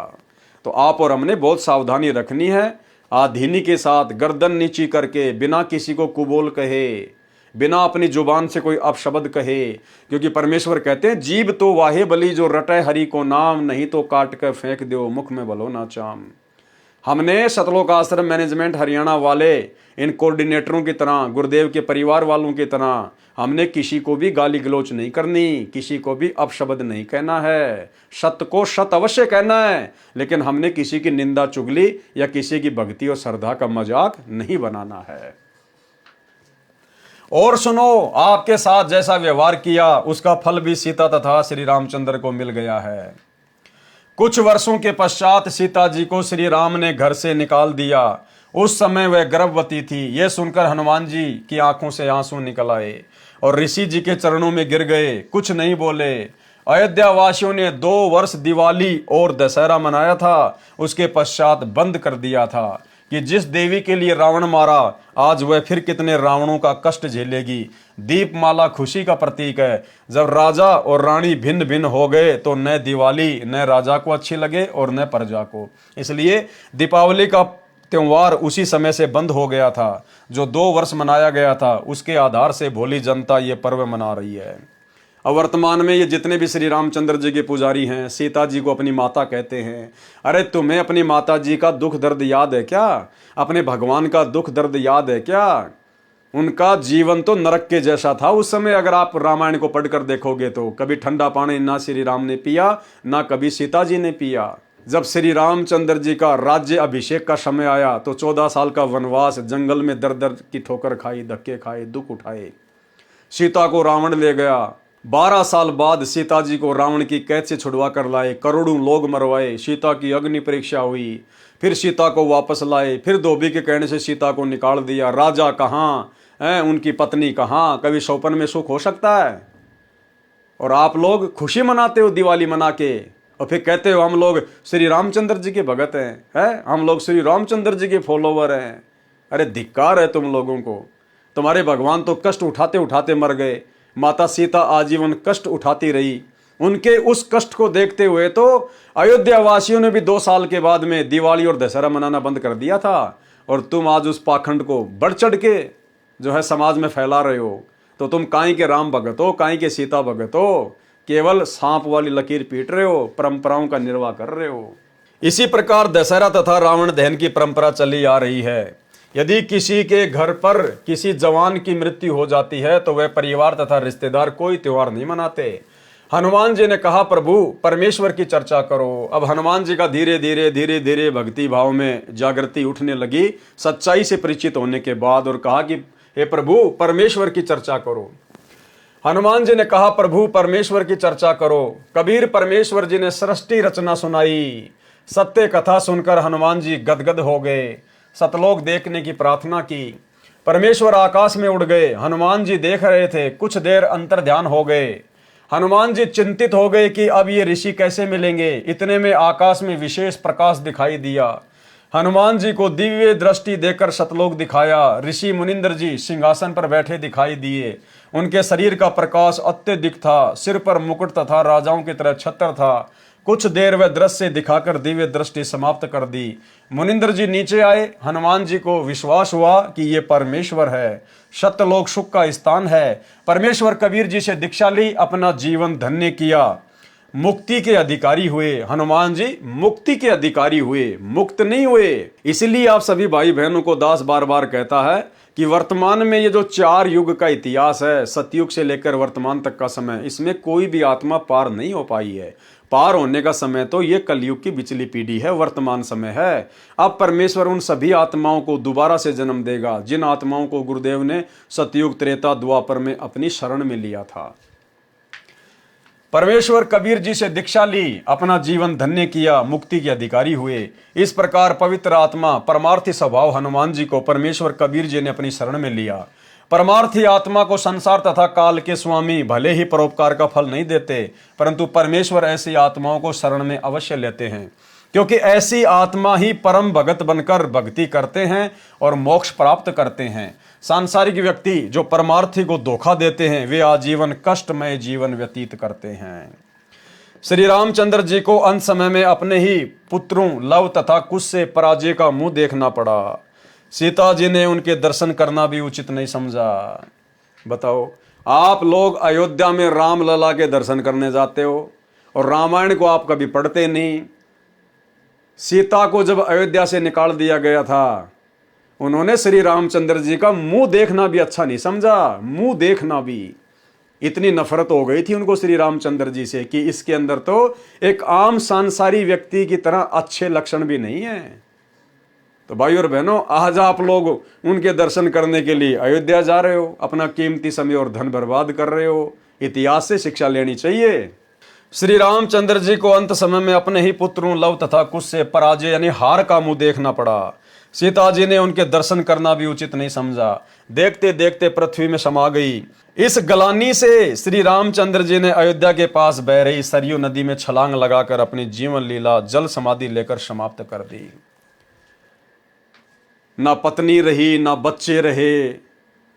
तो आप और हमने बहुत सावधानी रखनी है। आधीनी के साथ गर्दन नीची करके, बिना किसी को कुबोल कहे, बिना अपनी जुबान से कोई अपशब्द कहे। क्योंकि परमेश्वर कहते हैं जीव तो वाहे बली जो रटे हरि को नाम, नहीं तो काट कर फेंक दो मुख में भलो ना चाम। हमने सतलोक आश्रम मैनेजमेंट हरियाणा वाले इन कोऑर्डिनेटरों की तरह, गुरुदेव के परिवार वालों की तरह, हमने किसी को भी गाली गलौच नहीं करनी, किसी को भी अपशब्द नहीं कहना है, सत्य को सत्य अवश्य कहना है, लेकिन हमने किसी की निंदा चुगली या किसी की भक्ति और श्रद्धा का मजाक नहीं बनाना है। और सुनो, आपके साथ जैसा व्यवहार किया उसका फल भी सीता तथा श्री रामचंद्र को मिल गया है। कुछ वर्षों के पश्चात सीता जी को श्री राम ने घर से निकाल दिया। उस समय वह गर्भवती थी। यह सुनकर हनुमान जी की आंखों से आंसू निकल आए और ऋषि जी के चरणों में गिर गए, कुछ नहीं बोले। अयोध्या वासियों ने 2 वर्ष दिवाली और दशहरा मनाया था, उसके पश्चात बंद कर दिया था कि जिस देवी के लिए रावण मारा, आज वह फिर कितने रावणों का कष्ट झेलेगी। दीपमाला खुशी का प्रतीक है। जब राजा और रानी भिन्न भिन्न हो गए तो न दिवाली न राजा को अच्छी लगे और न प्रजा को, इसलिए दीपावली का त्योहार उसी समय से बंद हो गया था। जो 2 वर्ष मनाया गया था उसके आधार से भोली जनता ये पर्व मना रही है। अब वर्तमान में ये जितने भी श्री रामचंद्र जी के पुजारी हैं, सीता जी को अपनी माता कहते हैं। अरे तुम्हें अपनी माता जी का दुख दर्द याद है क्या? अपने भगवान का दुख दर्द याद है क्या? उनका जीवन तो नरक के जैसा था उस समय। अगर आप रामायण को पढ़कर देखोगे तो कभी ठंडा पानी ना श्री राम ने पिया, ना कभी सीता जी ने पिया। जब श्री रामचंद्र जी का राज्य अभिषेक का समय आया तो 14 साल का वनवास, जंगल में दर दर की ठोकर खाई, धक्के खाए, दुख उठाए। सीता को रावण ले गया। 12 साल बाद सीता जी को रावण की कैद से छुड़वा कर लाए, करोड़ों लोग मरवाए, सीता की अग्नि परीक्षा हुई, फिर सीता को वापस लाए, फिर धोबी के कहने से सीता को निकाल दिया। राजा कहाँ है, उनकी पत्नी कहाँ? कभी सौपन में सुख हो सकता है? और आप लोग खुशी मनाते हो दिवाली मना के, और फिर कहते हो हम लोग श्री रामचंद्र जी के भगत हैं, हम लोग श्री रामचंद्र जी के फॉलोवर हैं। अरे धिक्कार है तुम लोगों को। तुम्हारे भगवान तो कष्ट उठाते उठाते मर गए। माता सीता आजीवन कष्ट उठाती रही। उनके उस कष्ट को देखते हुए तो अयोध्या वासियों ने भी 2 साल के बाद में दिवाली और दशहरा मनाना बंद कर दिया था। और तुम आज उस पाखंड को बढ़ चढ़ के जो है समाज में फैला रहे हो। तो तुम काई के राम भगत हो, काई के सीता भगत हो, केवल सांप वाली लकीर पीट रहे हो, परंपराओं का निर्वाह कर रहे हो। इसी प्रकार दशहरा तथा रावण दहन की परंपरा चली आ रही है। यदि किसी के घर पर किसी जवान की मृत्यु हो जाती है तो वह परिवार तथा रिश्तेदार कोई त्योहार नहीं मनाते। हनुमान जी ने कहा प्रभु परमेश्वर की चर्चा करो। अब हनुमान जी का धीरे धीरे भक्ति भाव में जागृति उठने लगी सच्चाई से परिचित होने के बाद, और कहा कि हे प्रभु परमेश्वर की चर्चा करो। हनुमान जी ने कहा प्रभु परमेश्वर की चर्चा करो। कबीर परमेश्वर जी ने सृष्टि रचना सुनाई। सत्य कथा सुनकर हनुमान जी गदगद हो गए। सतलोक देखने की प्रार्थना की। परमेश्वर आकाश में उड़ गए। हनुमान जी देख रहे थे। कुछ देर अंतर ध्यान हो गए। हनुमान जी चिंतित हो गए कि अब ये ऋषि कैसे मिलेंगे। इतने में आकाश में विशेष प्रकाश दिखाई दिया। हनुमान जी को दिव्य दृष्टि देकर सतलोक दिखाया। ऋषि मुनिंद्र जी सिंहासन पर बैठे दिखाई दिए। उनके शरीर का प्रकाश अत्यधिक था। सिर पर मुकुट तथा राजाओं की तरह छत्र था। कुछ देर वह दृश्य दिखाकर दिव्य दृष्टि समाप्त कर दी। मुनिंद्र जी नीचे आए। हनुमान जी को विश्वास हुआ कि ये परमेश्वर है, सत्यलोक सुख का स्थान है। परमेश्वर कबीर जी से दीक्षा ली, अपना जीवन धन्य किया, मुक्ति के अधिकारी हुए। हनुमान जी मुक्ति के अधिकारी हुए, मुक्त नहीं हुए। इसलिए आप सभी भाई बहनों को दास बार बार कहता है कि वर्तमान में ये जो 4 युग का इतिहास है, सतयुग से लेकर वर्तमान तक का समय, इसमें कोई भी आत्मा पार नहीं हो पाई है। पार होने का समय तो ये कलयुग की बिचली पीढ़ी है, वर्तमान समय है। अब परमेश्वर उन सभी आत्माओं को दोबारा से जन्म देगा जिन आत्माओं को गुरुदेव ने सतयुग त्रेता द्वापर में अपनी शरण में लिया था। परमेश्वर कबीर जी से दीक्षा ली, अपना जीवन धन्य किया, मुक्ति के अधिकारी हुए। इस प्रकार पवित्र आत्मा परमार्थी स्वभाव हनुमान जी को परमेश्वर कबीर जी ने अपनी शरण में लिया। परमार्थी आत्मा को संसार तथा काल के स्वामी भले ही परोपकार का फल नहीं देते, परंतु परमेश्वर ऐसी आत्माओं को शरण में अवश्य लेते हैं, क्योंकि ऐसी आत्मा ही परम भगत बनकर भक्ति करते हैं और मोक्ष प्राप्त करते हैं। सांसारिक व्यक्ति जो परमार्थी को धोखा देते हैं वे आजीवन कष्टमय जीवन व्यतीत करते हैं। श्री रामचंद्र जी को अंत समय में अपने ही पुत्रों लव तथा कुश से पराजय का मुंह देखना पड़ा। सीता जी ने उनके दर्शन करना भी उचित नहीं समझा। बताओ, आप लोग अयोध्या में राम लला के दर्शन करने जाते हो और रामायण को आप कभी पढ़ते नहीं। सीता को जब अयोध्या से निकाल दिया गया था, उन्होंने श्री रामचंद्र जी का मुंह देखना भी अच्छा नहीं समझा। मुंह देखना भी, इतनी नफरत हो गई थी उनको श्री रामचंद्र जी से कि इसके अंदर तो एक आम सांसारी व्यक्ति की तरह अच्छे लक्षण भी नहीं है। तो भाई और बहनों, आज आप लोग उनके दर्शन करने के लिए अयोध्या जा रहे हो, अपना कीमती समय और धन बर्बाद कर रहे हो। इतिहास से शिक्षा लेनी चाहिए। श्री रामचंद्र जी को अंत समय में अपने ही पुत्रों लव तथा कुश से पराजय यानी हार का मुंह देखना पड़ा। सीता जी ने उनके दर्शन करना भी उचित नहीं समझा। देखते देखते पृथ्वी में समा गई। इस गलानी से श्री रामचंद्र जी ने अयोध्या के पास बह रही सरयू नदी में छलांग लगाकर अपनी जीवन लीला जल समाधि लेकर समाप्त कर दी। ना पत्नी रही, ना बच्चे रहे,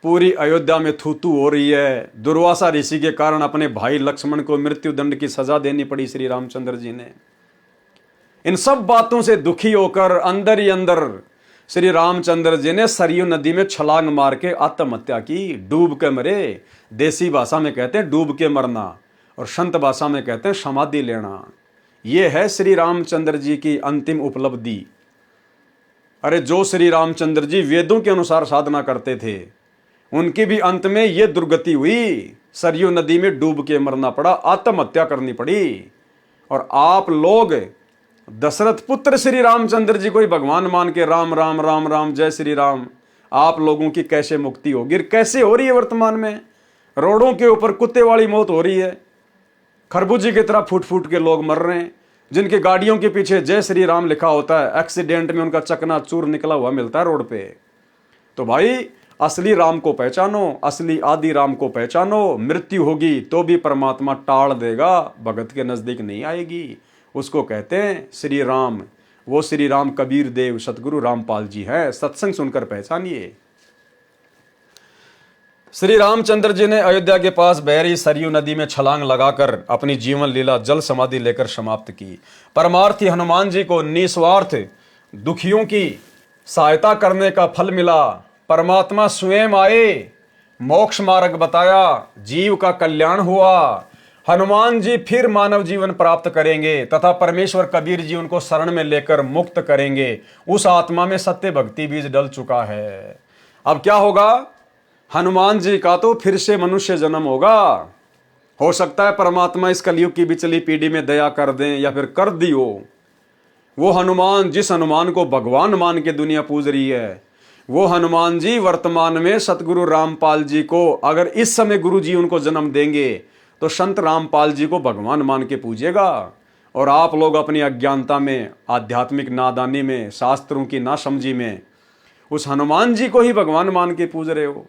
पूरी अयोध्या में थूथू हो रही है। दुर्वासा ऋषि के कारण अपने भाई लक्ष्मण को मृत्यु दंड की सजा देनी पड़ी श्री रामचंद्र जी ने। इन सब बातों से दुखी होकर अंदर ही अंदर श्री रामचंद्र जी ने सरयू नदी में छलांग मार के आत्महत्या की। डूब के मरे। देसी भाषा में कहते हैं डूब के मरना और संत भाषा में कहते हैं समाधि लेना। यह है श्री रामचंद्र जी की अंतिम उपलब्धि। अरे जो श्री रामचंद्र जी वेदों के अनुसार साधना करते थे, उनकी भी अंत में यह दुर्गति हुई। सरयू नदी में डूब के मरना पड़ा, आत्महत्या करनी पड़ी। और आप लोग दशरथ पुत्र श्री रामचंद्र जी को ही भगवान मान के राम राम राम राम जय श्री राम, आप लोगों की कैसे मुक्ति होगी? कैसे हो रही है वर्तमान में? रोडों के ऊपर कुत्ते वाली मौत हो रही है। खरबूजे की तरह फूट फूट के लोग मर रहे हैं। जिनकी गाड़ियों के पीछे जय श्री राम लिखा होता है, एक्सीडेंट में उनका चकनाचूर निकला हुआ मिलता है रोड पे। तो भाई, असली राम को पहचानो, असली आदि राम को पहचानो। मृत्यु होगी तो भी परमात्मा टाल देगा, भगत के नजदीक नहीं आएगी। उसको कहते हैं श्री राम। वो श्री राम कबीर देव सतगुरु रामपाल जी हैं। सत्संग सुनकर पहचानिए। श्री रामचंद्र जी ने अयोध्या के पास बह रही सरयू नदी में छलांग लगाकर अपनी जीवन लीला जल समाधि लेकर समाप्त की। परमार्थी हनुमान जी को निस्वार्थ दुखियों की सहायता करने का फल मिला। परमात्मा स्वयं आए, मोक्ष मार्ग बताया, जीव का कल्याण हुआ। हनुमान जी फिर मानव जीवन प्राप्त करेंगे तथा परमेश्वर कबीर जी उनको शरण में लेकर मुक्त करेंगे। उस आत्मा में सत्य भक्ति बीज डल चुका है। अब क्या होगा? हनुमान जी का तो फिर से मनुष्य जन्म होगा। हो सकता है परमात्मा इस कलयुग की बिचली पीढ़ी में दया कर दें या फिर कर दी हो। वो हनुमान, जिस हनुमान को भगवान मान के दुनिया पूज रही है, वो हनुमान जी वर्तमान में सतगुरु रामपाल जी को, अगर इस समय गुरु जी उनको जन्म देंगे तो संत रामपाल जी को भगवान मान के पूजेगा। और आप लोग अपनी अज्ञानता में, आध्यात्मिक नादानी में, शास्त्रों की नासमझी में उस हनुमान जी को ही भगवान मान के पूज रहे हो।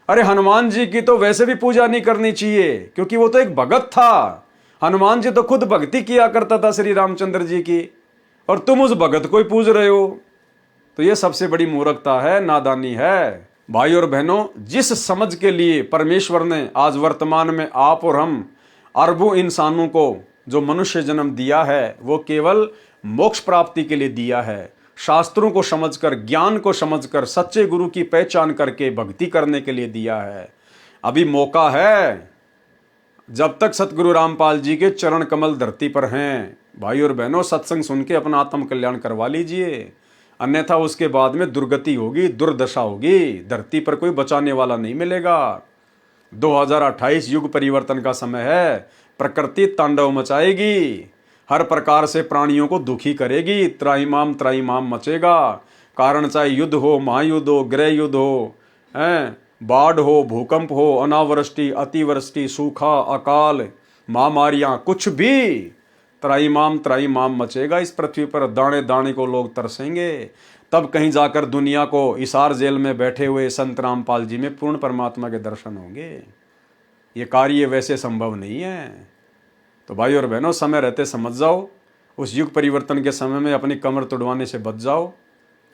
अरे हनुमान जी की तो वैसे भी पूजा नहीं करनी चाहिए, क्योंकि वो तो एक भगत था। हनुमान जी तो खुद भक्ति किया करता था श्री रामचंद्र जी की, और तुम उस भगत को ही पूज रहे हो। तो ये सबसे बड़ी मूर्खता है, नादानी है। भाई और बहनों, जिस समझ के लिए परमेश्वर ने आज वर्तमान में आप और हम अरबों इंसानों को जो मनुष्य जन्म दिया है, वो केवल मोक्ष प्राप्ति के लिए दिया है। शास्त्रों को समझकर, ज्ञान को समझकर, सच्चे गुरु की पहचान करके भक्ति करने के लिए दिया है। अभी मौका है, जब तक सतगुरु रामपाल जी के चरण कमल धरती पर हैं। भाई और बहनों, सत्संग सुन के अपना आत्म कल्याण करवा लीजिए, अन्यथा उसके बाद में दुर्गति होगी, दुर्दशा होगी। धरती पर कोई बचाने वाला नहीं मिलेगा। 2028 युग परिवर्तन का समय है। प्रकृति तांडव मचाएगी, हर प्रकार से प्राणियों को दुखी करेगी। त्राहिमाम मचेगा। कारण चाहे युद्ध हो, महायुद्ध हो, गृह युद्ध हो, बाढ़ हो, भूकंप हो, अनावृष्टि, अतिवृष्टि, सूखा, अकाल, महामारियां, कुछ भी त्राहिमाम मचेगा इस पृथ्वी पर। दाने दाने को लोग तरसेंगे। तब कहीं जाकर दुनिया को हिसार जेल में बैठे हुए संत रामपाल जी में पूर्ण परमात्मा के दर्शन होंगे। ये कार्य वैसे संभव नहीं है। तो भाई और बहनों, समय रहते समझ जाओ। उस युग परिवर्तन के समय में अपनी कमर तुड़वाने से बच जाओ।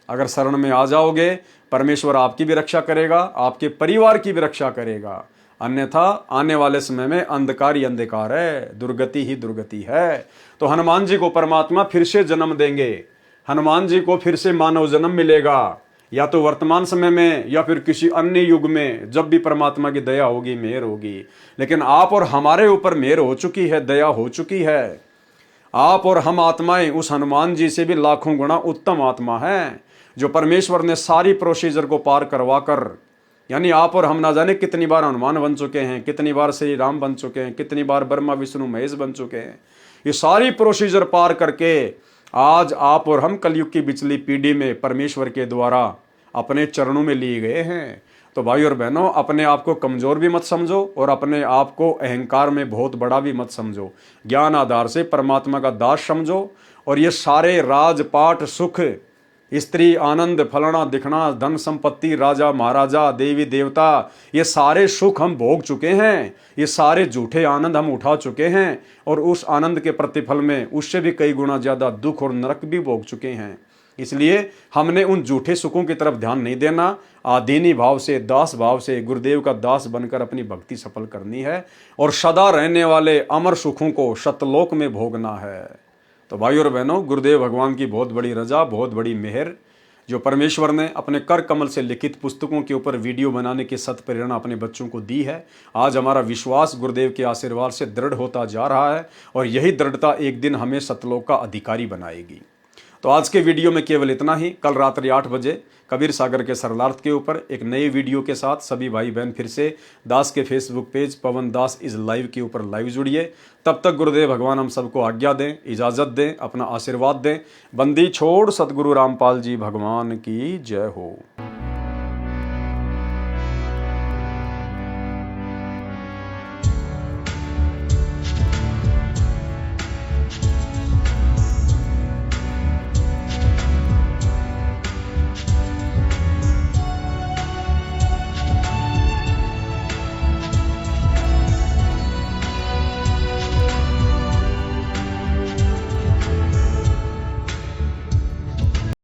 अगर शरण में आ जाओगे, परमेश्वर आपकी भी रक्षा करेगा, आपके परिवार की भी रक्षा करेगा। अन्यथा आने वाले समय में अंधकार ही अंधकार है, दुर्गति ही दुर्गति है। तो हनुमान जी को परमात्मा फिर से जन्म देंगे, हनुमान जी को फिर से मानव जन्म मिलेगा, या तो वर्तमान समय में या फिर किसी अन्य युग में, जब भी परमात्मा की दया होगी, मेहर होगी। लेकिन आप और हमारे ऊपर मेहर हो चुकी है, दया हो चुकी है। आप और हम आत्माएं उस हनुमान जी से भी लाखों गुना उत्तम आत्मा है, जो परमेश्वर ने सारी प्रोसीजर को पार करवा कर, यानी आप और हम ना जाने कितनी बार हनुमान बन चुके हैं, कितनी बार श्री राम बन चुके हैं, कितनी बार ब्रह्मा विष्णु महेश बन चुके हैं। ये सारी प्रोसीजर पार करके आज आप और हम कलयुग की पिछली पीढ़ी में परमेश्वर के द्वारा अपने चरणों में लिए गए हैं। तो भाई और बहनों, अपने आप को कमजोर भी मत समझो और अपने आप को अहंकार में बहुत बड़ा भी मत समझो। ज्ञान आधार से परमात्मा का दास समझो। और ये सारे राजपाट, सुख, स्त्री, आनंद, फलाना दिखना, धन संपत्ति, राजा महाराजा, देवी देवता, ये सारे सुख हम भोग चुके हैं। ये सारे झूठे आनंद हम उठा चुके हैं और उस आनंद के प्रतिफल में उससे भी कई गुना ज्यादा दुख और नरक भी भोग चुके हैं। इसलिए हमने उन झूठे सुखों की तरफ ध्यान नहीं देना, आदीनी भाव से, दास भाव से गुरुदेव का दास बनकर अपनी भक्ति सफल करनी है और सदा रहने वाले अमर सुखों को सतलोक में भोगना है। तो भाई और बहनों, गुरुदेव भगवान की बहुत बड़ी रजा, बहुत बड़ी मेहर, जो परमेश्वर ने अपने कर कमल से लिखित पुस्तकों के ऊपर वीडियो बनाने की सत प्रेरणा अपने बच्चों को दी है। आज हमारा विश्वास गुरुदेव के आशीर्वाद से दृढ़ होता जा रहा है और यही दृढ़ता एक दिन हमें सतलोक का अधिकारी बनाएगी। तो आज के वीडियो में केवल इतना ही। कल रात्रि 8 बजे कबीर सागर के सरलार्थ के ऊपर एक नए वीडियो के साथ सभी भाई बहन फिर से दास के Facebook page Pawan Das is live के ऊपर लाइव जुड़िए। तब तक गुरुदेव भगवान हम सबको आज्ञा दें, इजाज़त दें, अपना आशीर्वाद दें। बंदी छोड़ सतगुरु रामपाल जी भगवान की जय हो।